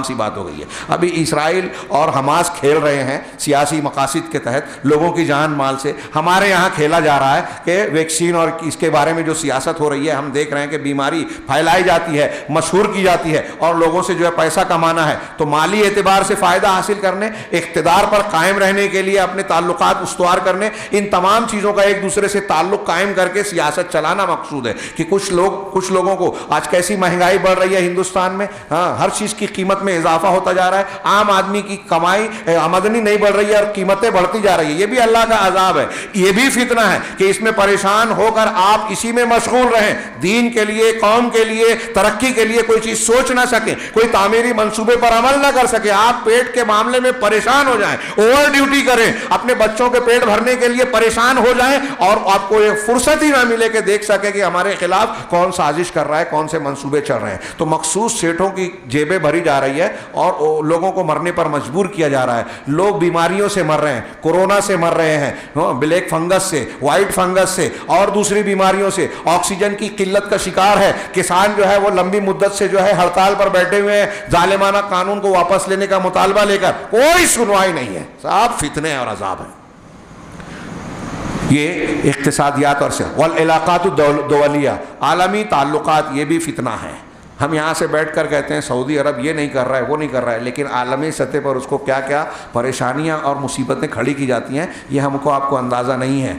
A: سی بات ہو گئی ہے۔ ابھی اسرائیل اور حماس کھیل رہے ہیں سیاسی مقاصد کے تحت لوگوں کی جان مال سے۔ ہمارے یہاں کھیلا جا رہا ہے کہ ویکسین اور اس کے بارے میں جو سیاست ہو رہی ہے، ہم دیکھ رہے ہیں کہ بیماری پھیلائی جاتی ہے، مشہور کی جاتی ہے، اور لوگوں سے جو ہے پیسہ کمانا ہے، تو مالی اعتبار سے فائدہ حاصل کرنے، اقتدار پر قائم رہنے کے لیے اپنے تعلقات استوار کرنے، ان تمام چیزوں کا ایک دوسرے سے تعلق قائم کر کے سیاست چلانا مقصود ہے۔ کہ کچھ لوگوں کو آج کیسی مہنگائی بڑھ رہی ہے ہندوستان میں، ہر چیز کی قیمت میں اضافہ ہوتا جا رہا ہے، عام آدمی کی کمائی آمدنی نہیں بڑھ رہی ہے اور قیمتیں بڑھتی جا رہی ہے۔ یہ بھی اللہ کا عذاب ہے، یہ بھی فتنہ ہے کہ اس میں پریشان ہو کر آپ اسی میں مشغول رہیں، دین کے لیے، قوم کے لیے، ترقی کے لیے کوئی چیز سوچ نہ سکیں، کوئی تعمیری منصوبے پر عمل نہ کر سکیں، آپ پیٹ کے معاملے میں پریشان ہو جائیں، اوور ڈیوٹی کریں، اپنے بچوں کے پیٹ بھرنے کے لیے پریشان ہو جائیں، اور آپ کو یہ فرصت ہی نہ ملے کہ دیکھ سکے کہ ہمارے خلاف کون سازش کر رہا ہے، کون سے منصوبے چل رہے ہیں۔ تو مخصوص سیٹوں کی جیبیں بھری جا رہی ہے اور لوگوں کو مرنے پر مجبور کیا جا رہا ہے۔ لوگ بیماریوں سے مر رہے ہیں، کورونا سے مر رہے ہیں، بلیک فنگس سے، وائٹ فنگس سے، اور دوسری بیماریوں سے، آکسیجن کی قلت کا شکار ہے۔ کسان جو ہے وہ لمبی مدت سے جو ہے ہڑتال پر بیٹھے ہوئے ہیں، ظالمانہ قانون کو واپس لینے کا مطالبہ لے کر، کوئی سنوائی نہیں ہے، سب فتنے اور عذاب ہیں۔ یہ اقتصادیات اور والعلاقات الدولیہ، عالمی تعلقات، یہ بھی فتنہ ہے۔ ہم یہاں سے بیٹھ کر کہتے ہیں سعودی عرب یہ نہیں کر رہا ہے وہ نہیں کر رہا ہے، لیکن عالمی سطح پر اس کو کیا کیا پریشانیاں اور مصیبتیں کھڑی کی جاتی ہیں یہ ہم کو آپ کو اندازہ نہیں ہے۔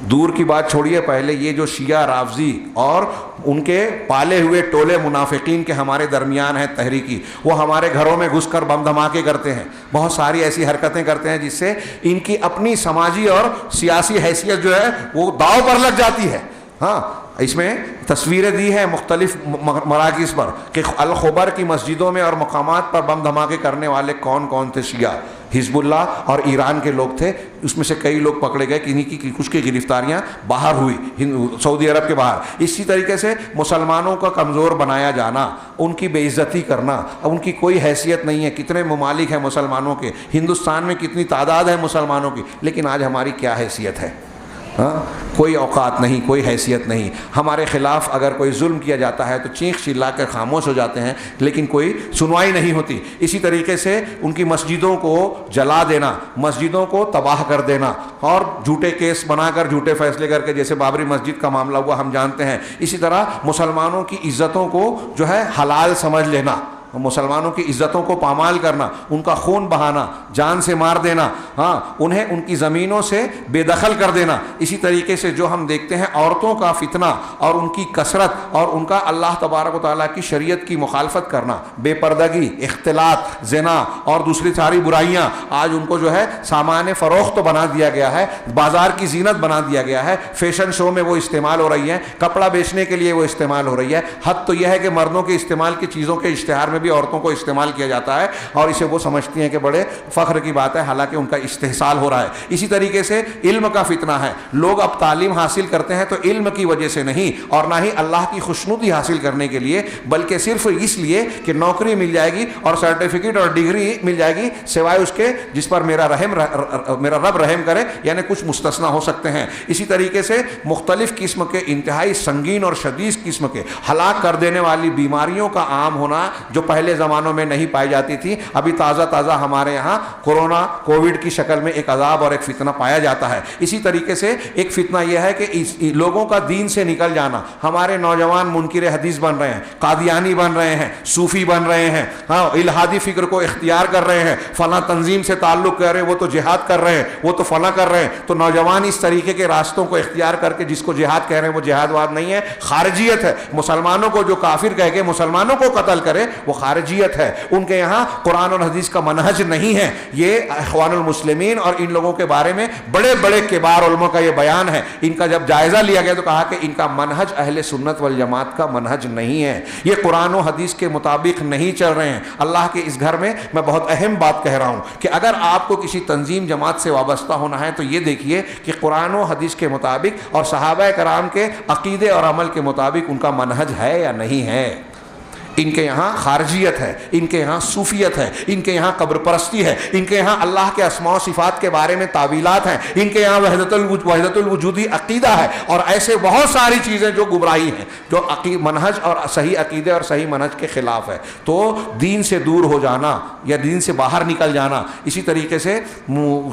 A: دور کی بات چھوڑیے، پہلے یہ جو شیعہ رافضی اور ان کے پالے ہوئے ٹولے منافقین کے ہمارے درمیان ہیں تحریکی، وہ ہمارے گھروں میں گھس کر بم دھماکے کرتے ہیں، بہت ساری ایسی حرکتیں کرتے ہیں جس سے ان کی اپنی سماجی اور سیاسی حیثیت جو ہے وہ داؤ پر لگ جاتی ہے۔ ہاں، اس میں تصویریں دی ہیں مختلف مراکز پر کہ الخبر کی مسجدوں میں اور مقامات پر بم دھماکے کرنے والے کون کون تھے، شیعہ، حزب اللہ اور ایران کے لوگ تھے۔ اس میں سے کئی لوگ پکڑے گئے، کنہیں کی کچھ کی گرفتاریاں باہر ہوئی سعودی عرب کے باہر۔ اسی طریقے سے مسلمانوں کا کمزور بنایا جانا، ان کی بے عزتی کرنا، اب ان کی کوئی حیثیت نہیں ہے۔ کتنے ممالک ہیں مسلمانوں کے، ہندوستان میں کتنی تعداد ہے مسلمانوں کی، لیکن آج ہماری کیا حیثیت ہے؟ ہاں، کوئی اوقات نہیں، کوئی حیثیت نہیں۔ ہمارے خلاف اگر کوئی ظلم کیا جاتا ہے تو چینخ چلا کر خاموش ہو جاتے ہیں، لیکن کوئی سنوائی نہیں ہوتی۔ اسی طریقے سے ان کی مسجدوں کو جلا دینا، مسجدوں کو تباہ کر دینا اور جھوٹے کیس بنا کر جھوٹے فیصلے کر کے، جیسے بابری مسجد کا معاملہ ہوا ہم جانتے ہیں، اسی طرح مسلمانوں کی عزتوں کو جو ہے حلال سمجھ لینا، مسلمانوں کی عزتوں کو پامال کرنا، ان کا خون بہانا، جان سے مار دینا، ہاں، انہیں ان کی زمینوں سے بے دخل کر دینا۔ اسی طریقے سے جو ہم دیکھتے ہیں عورتوں کا فتنہ اور ان کی کثرت اور ان کا اللہ تبارک و تعالیٰ کی شریعت کی مخالفت کرنا، بے پردگی، اختلاط، زنا اور دوسری ساری برائیاں، آج ان کو جو ہے سامان فروخت بنا دیا گیا ہے، بازار کی زینت بنا دیا گیا ہے، فیشن شو میں وہ استعمال ہو رہی ہے، کپڑا بیچنے کے لیے وہ استعمال ہو رہی ہے۔ حد تو یہ ہے کہ مردوں کے استعمال کی چیزوں کے اشتہار میں بھی عورتوں کو استعمال کیا جاتا ہے، اور اسے وہ سمجھتی ہیں کہ بڑے فخر کی بات ہے، حالانکہ ان کا استحصال ہو رہا ہے۔ اسی طریقے سے علم کا فتنہ ہے، لوگ اب تعلیم حاصل کرتے ہیں تو علم کی وجہ سے نہیں، اور نہ ہی اللہ کی خوشنودی حاصل کرنے کے لیے، بلکہ صرف اس لیے کہ نوکری مل جائے گی اور سرٹیفکیٹ اور ڈگری مل جائے گی، سوائے اس کے جس پر میرا رب رحم کرے، یعنی کچھ مستثنا ہو سکتے ہیں۔ اسی طریقے سے مختلف قسم کے انتہائی سنگین اور شدید قسم کے ہلاک کر دینے والی بیماریوں کا عام ہونا، جو پہلے زمانوں میں نہیں پائی جاتی تھی، ابھی تازہ ہمارے یہاں کووڈ کی شکل میں ایک عذاب اور ایک فتنہ پایا جاتا ہے۔ اسی طریقے سے ایک فتنہ یہ ہے کہ لوگوں کا دین سے نکل جانا، ہمارے نوجوان منکر حدیث بن رہے ہیں، قادیانی بن رہے ہیں، صوفی بن رہے ہیں، ہاں، الہادی فکر کو اختیار کر رہے ہیں، فلاں تنظیم سے تعلق کر رہے ہیں، وہ تو جہاد کر رہے ہیں، وہ تو فلاں کر رہے ہیں۔ تو نوجوان اس طریقے کے راستوں کو اختیار کر کے جس کو جہاد کہہ رہے ہیں وہ جہاد واد نہیں ہے، خارجیت ہے۔ مسلمانوں کو جو کافر کہہ کے مسلمانوں کو قتل کرے وہ خارجیت ہے۔ ان کے یہاں قرآن اور حدیث کا منہج نہیں ہے۔ یہ اخوان المسلمین اور ان لوگوں کے بارے میں بڑے بڑے کبار علماء کا یہ بیان ہے۔ ان کا جب جائزہ لیا گیا تو کہا کہ ان کا منہج اہل سنت والجماعت کا منہج نہیں ہے، یہ قرآن و حدیث کے مطابق نہیں چل رہے ہیں۔ اللہ کے اس گھر میں میں بہت اہم بات کہہ رہا ہوں کہ اگر آپ کو کسی تنظیم جماعت سے وابستہ ہونا ہے تو یہ دیکھیے کہ قرآن و حدیث کے مطابق اور صحابہ کرام کے عقیدے اور عمل کے مطابق ان کا منہج ہے یا نہیں ہے۔ ان کے یہاں خارجیت ہے، ان کے یہاں صوفیت ہے، ان کے یہاں قبر پرستی ہے، ان کے یہاں اللہ کے اسماء و صفات کے بارے میں تعویلات ہیں، ان کے یہاں وحدت الوجودی عقیدہ ہے، اور ایسے بہت ساری چیزیں جو گمراہی ہیں، جو منہج اور صحیح عقیدے اور صحیح منہج کے خلاف ہے۔ تو دین سے دور ہو جانا یا دین سے باہر نکل جانا، اسی طریقے سے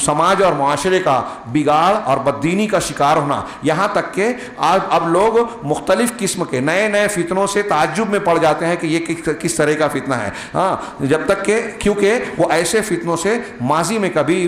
A: سماج اور معاشرے کا بگاڑ اور بددینی کا شکار ہونا، یہاں تک کہ اب لوگ مختلف قسم کے نئے نئے فتنوں سے تعجب میں پڑ جاتے ہیں کہ یہ کس طرح کا فتنہ ہے، ہاں، جب تک کہ کیونکہ وہ ایسے فتنوں سے ماضی میں کبھی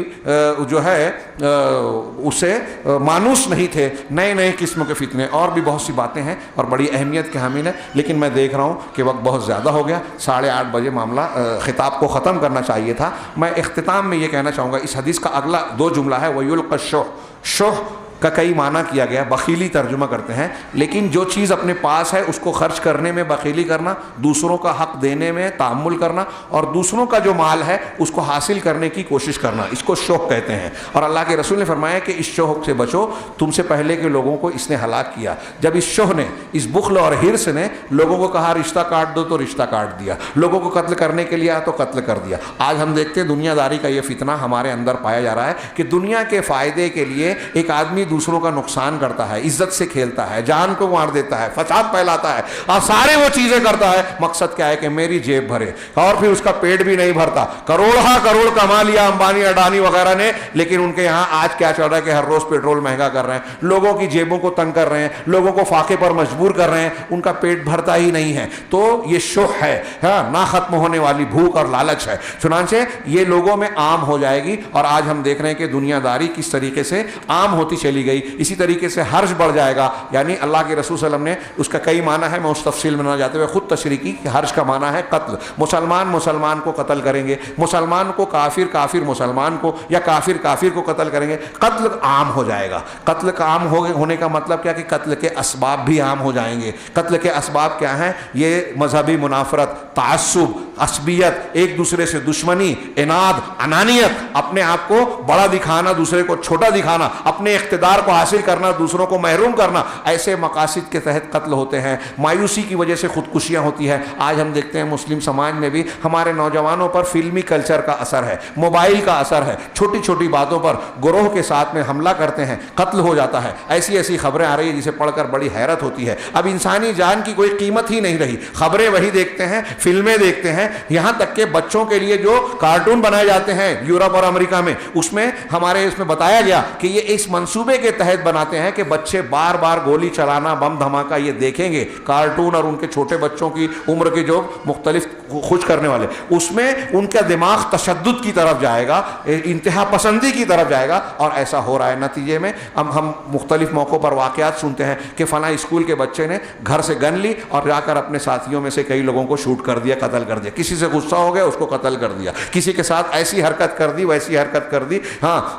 A: جو ہے اسے مانوس نہیں تھے، نئے نئے قسم کے فتنے، اور بھی بہت سی باتیں ہیں اور بڑی اہمیت کے حامل ہیں، لیکن میں دیکھ رہا ہوں کہ وقت بہت زیادہ ہو گیا، 8:30 بجے معاملہ خطاب کو ختم کرنا چاہیے تھا۔ میں اختتام میں یہ کہنا چاہوں گا، اس حدیث کا اگلا 2 جملہ ہے وَيُلْقَى الشُّحَّ، شح کا کئی معنی کیا گیا، بخیلی ترجمہ کرتے ہیں، لیکن جو چیز اپنے پاس ہے اس کو خرچ کرنے میں بخیلی کرنا، دوسروں کا حق دینے میں تحمل کرنا، اور دوسروں کا جو مال ہے اس کو حاصل کرنے کی کوشش کرنا، اس کو شوق کہتے ہیں۔ اور اللہ کے رسول نے فرمایا کہ اس شوق سے بچو، تم سے پہلے کے لوگوں کو اس نے ہلاک کیا۔ جب اس شوق نے، اس بخل اور حرص نے لوگوں کو کہا رشتہ کاٹ دو تو رشتہ کاٹ دیا، لوگوں کو قتل کرنے کے لیے آیا تو قتل کر دیا۔ آج ہم دیکھتے ہیں دنیا داری کا یہ فتنہ ہمارے اندر پایا جا رہا ہے کہ دنیا کے فائدے کے لیے ایک آدمی دوسروں کا نقصان کرتا ہے، عزت سے کھیلتا ہے، جان کو مار دیتا ہے، فساد پھیلاتا ہے اور سارے وہ چیزیں کرتا ہے، مقصد کیا ہے کہ میری جیب بھرے، اور پھر اس کا پیٹ بھی نہیں بھرتا. کروڑ کما لیا امبانی اڈانی وغیرہ نے، لیکن ان کے یہاں آج کیا چل رہا ہے کہ ہر روز پیٹرول مہنگا کر رہے ہیں، لوگوں کی جیبوں کو تنگ کر رہے ہیں، لوگوں کو فاقے پر مجبور کر رہے ہیں، ان کا پیٹ بھرتا ہی نہیں ہے. تو یہ شح ہے، نہ ختم ہونے والی بھوک اور لالچ ہے. چنانچہ یہ لوگوں میں عام ہو جائے گی، اور آج ہم دیکھ رہے ہیں کہ دنیا داری کس طریقے سے عام ہوتی چلی گئی. اسی طریقے سے حرج بڑھ جائے گا. یعنی اللہ کے رسول صلی اللہ علیہ وسلم نے اس کا کئی معنی ہے، میں اس تفصیل میں نہ جاتے ہوئے خود تشریح کی کہ حرج کا معنی ہے قتل. مسلمان کو قتل کریں گے، مسلمان کو کافر مسلمان کو، یا کافر کو قتل کریں گے. قتل عام ہو جائے گا. قتل کا عام ہونے کا مطلب کیا کہ قتل کے اسباب بھی عام ہو جائیں گے. قتل کے اسباب کیا ہیں؟ یہ مذہبی منافرت، تعصب، عصبیت، ایک دوسرے سے دشمنی، اناد، انانیت، اپنے آپ کو بڑا دکھانا، دوسرے کو چھوٹا دکھانا، اپنے اقتدار کو حاصل کرنا، دوسروں کو محروم کرنا، ایسے مقاصد کے تحت قتل ہوتے ہیں. مایوسی کی وجہ سے خودکشیاں ہوتی ہیں. آج ہم دیکھتے ہیں مسلم سماج میں بھی ہمارے نوجوانوں پر فلمی کلچر کا اثر ہے، موبائل کا اثر ہے. چھوٹی چھوٹی باتوں پر گروہ کے ساتھ میں حملہ کرتے ہیں، قتل ہو جاتا ہے. ایسی خبریں آ رہی ہیں جسے پڑھ کر بڑی حیرت ہوتی ہے. اب انسانی جان کی کوئی قیمت ہی نہیں رہی. خبریں وہی دیکھتے ہیں، فلمیں دیکھتے ہیں، یہاں تک کہ بچوں کے لیے جو کارٹون بنائے جاتے ہیں یورپ اور امریکہ میں، اس میں ہمارے اس میں بتایا گیا کہ یہ اس منصوبے کے تحت بناتے ہیں کہ بچے بار بار گولی چلانا، بم دھماکہ یہ دیکھیں گے. کارٹون اور ان کے چھوٹے بچوں کی عمر کے جو مختلف خوش کرنے والے، اس میں ان کا دماغ تشدد کی طرف جائے گا، انتہا پسندی کی طرف جائے گا. اور ایسا ہو رہا ہے. نتیجے میں ہم مختلف موقعوں پر واقعات سنتے ہیں کہ فلاں اسکول کے بچے نے گھر سے گن لی اور جا کر اپنے ساتھیوں میں سے کئی لوگوں کو شوٹ کر دیا، قتل کر دیا. کسی سے غصہ ہو گیا، اس کو قتل کر دیا. کسی کے ساتھ ایسی حرکت کر دی، ویسی حرکت کر دی،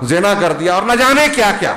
A: زنا کر دیا، اور نہ جانے کیا کیا.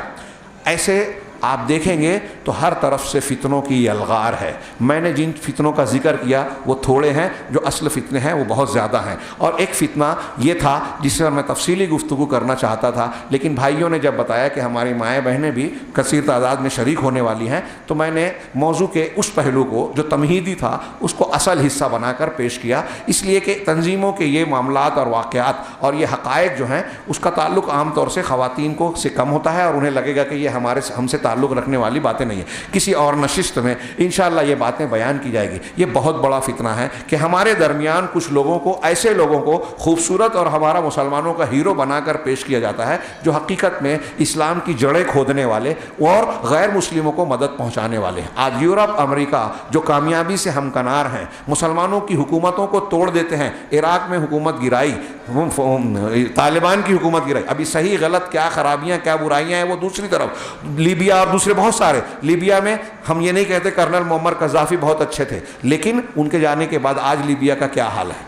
A: ایسے آپ دیکھیں گے تو ہر طرف سے فتنوں کی یلغار ہے. میں نے جن فتنوں کا ذکر کیا وہ تھوڑے ہیں، جو اصل فتنے ہیں وہ بہت زیادہ ہیں. اور ایک فتنہ یہ تھا جس پر میں تفصیلی گفتگو کرنا چاہتا تھا، لیکن بھائیوں نے جب بتایا کہ ہماری مائیں بہنیں بھی کثیر تعداد میں شریک ہونے والی ہیں، تو میں نے موضوع کے اس پہلو کو جو تمہیدی تھا اس کو اصل حصہ بنا کر پیش کیا. اس لیے کہ تنظیموں کے یہ معاملات اور واقعات اور یہ حقائق جو ہیں اس کا تعلق عام طور سے خواتین کو سے کم ہوتا ہے، اور انہیں لگے گا کہ یہ ہم سے تعلق رکھنے والی باتیں نہیں ہیں. کسی اور نشست میں انشاءاللہ یہ باتیں بیان کی جائے گی. یہ بہت بڑا فتنہ ہے کہ ہمارے درمیان کچھ لوگوں کو، ایسے لوگوں کو خوبصورت اور ہمارا مسلمانوں کا ہیرو بنا کر پیش کیا جاتا ہے، جو حقیقت میں اسلام کی جڑیں کھودنے والے اور غیر مسلموں کو مدد پہنچانے والے ہیں. آج یورپ، امریکہ جو کامیابی سے ہمکنار ہیں، مسلمانوں کی حکومتوں کو توڑ دیتے ہیں. عراق میں حکومت گرائی، طالبان کی حکومت گرائی. ابھی صحیح غلط کیا خرابیاں کیا برائیاں ہیں وہ دوسری طرف. لیبیا اور دوسرے بہت سارے. لیبیا میں ہم یہ نہیں کہتے کرنل معمر قذافی بہت اچھے تھے، لیکن ان کے جانے کے بعد آج لیبیا کا کیا حال ہے.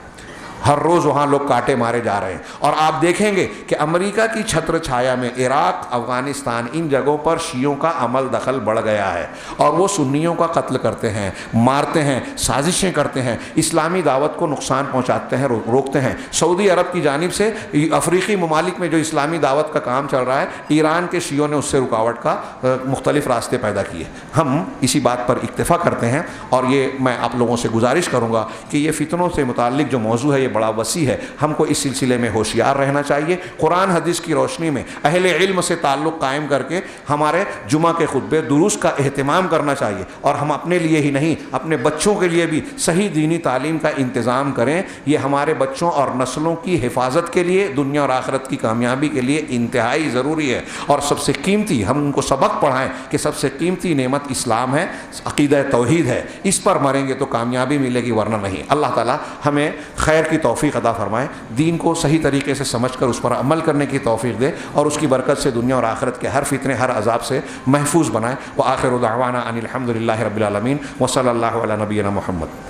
A: ہر روز وہاں لوگ کاٹے مارے جا رہے ہیں. اور آپ دیکھیں گے کہ امریکہ کی چھتر چھایا میں عراق، افغانستان، ان جگہوں پر شیعوں کا عمل دخل بڑھ گیا ہے، اور وہ سنیوں کا قتل کرتے ہیں، مارتے ہیں، سازشیں کرتے ہیں، اسلامی دعوت کو نقصان پہنچاتے ہیں، روکتے ہیں. سعودی عرب کی جانب سے افریقی ممالک میں جو اسلامی دعوت کا کام چل رہا ہے، ایران کے شیعوں نے اس سے رکاوٹ کا مختلف راستے پیدا کیے. ہم اسی بات پر اکتفا کرتے ہیں، اور یہ میں آپ لوگوں سے گزارش کروں گا کہ یہ فتنوں سے متعلق جو موضوع ہے یہ بڑا وسیع ہے. ہم کو اس سلسلے میں ہوشیار رہنا چاہیے. قرآن حدیث کی روشنی میں اہل علم سے تعلق قائم کر کے ہمارے جمعہ کے خطبے دروس کا اہتمام کرنا چاہیے، اور ہم اپنے لیے ہی نہیں اپنے بچوں کے لیے بھی صحیح دینی تعلیم کا انتظام کریں. یہ ہمارے بچوں اور نسلوں کی حفاظت کے لیے، دنیا اور آخرت کی کامیابی کے لیے انتہائی ضروری ہے. اور سب سے قیمتی ہم ان کو سبق پڑھائیں کہ سب سے قیمتی نعمت اسلام ہے، عقیدہ توحید ہے. اس پر مریں گے تو کامیابی ملے گی، ورنہ نہیں. اللہ تعالیٰ ہمیں خیر کی توفیق عطا فرمائے، دین کو صحیح طریقے سے سمجھ کر اس پر عمل کرنے کی توفیق دے، اور اس کی برکت سے دنیا اور آخرت کے ہر فتنے، ہر عذاب سے محفوظ بنائے. وآخر دعوانا ان الحمد للہ رب العالمین، وصلی اللہ علی نبینا محمد.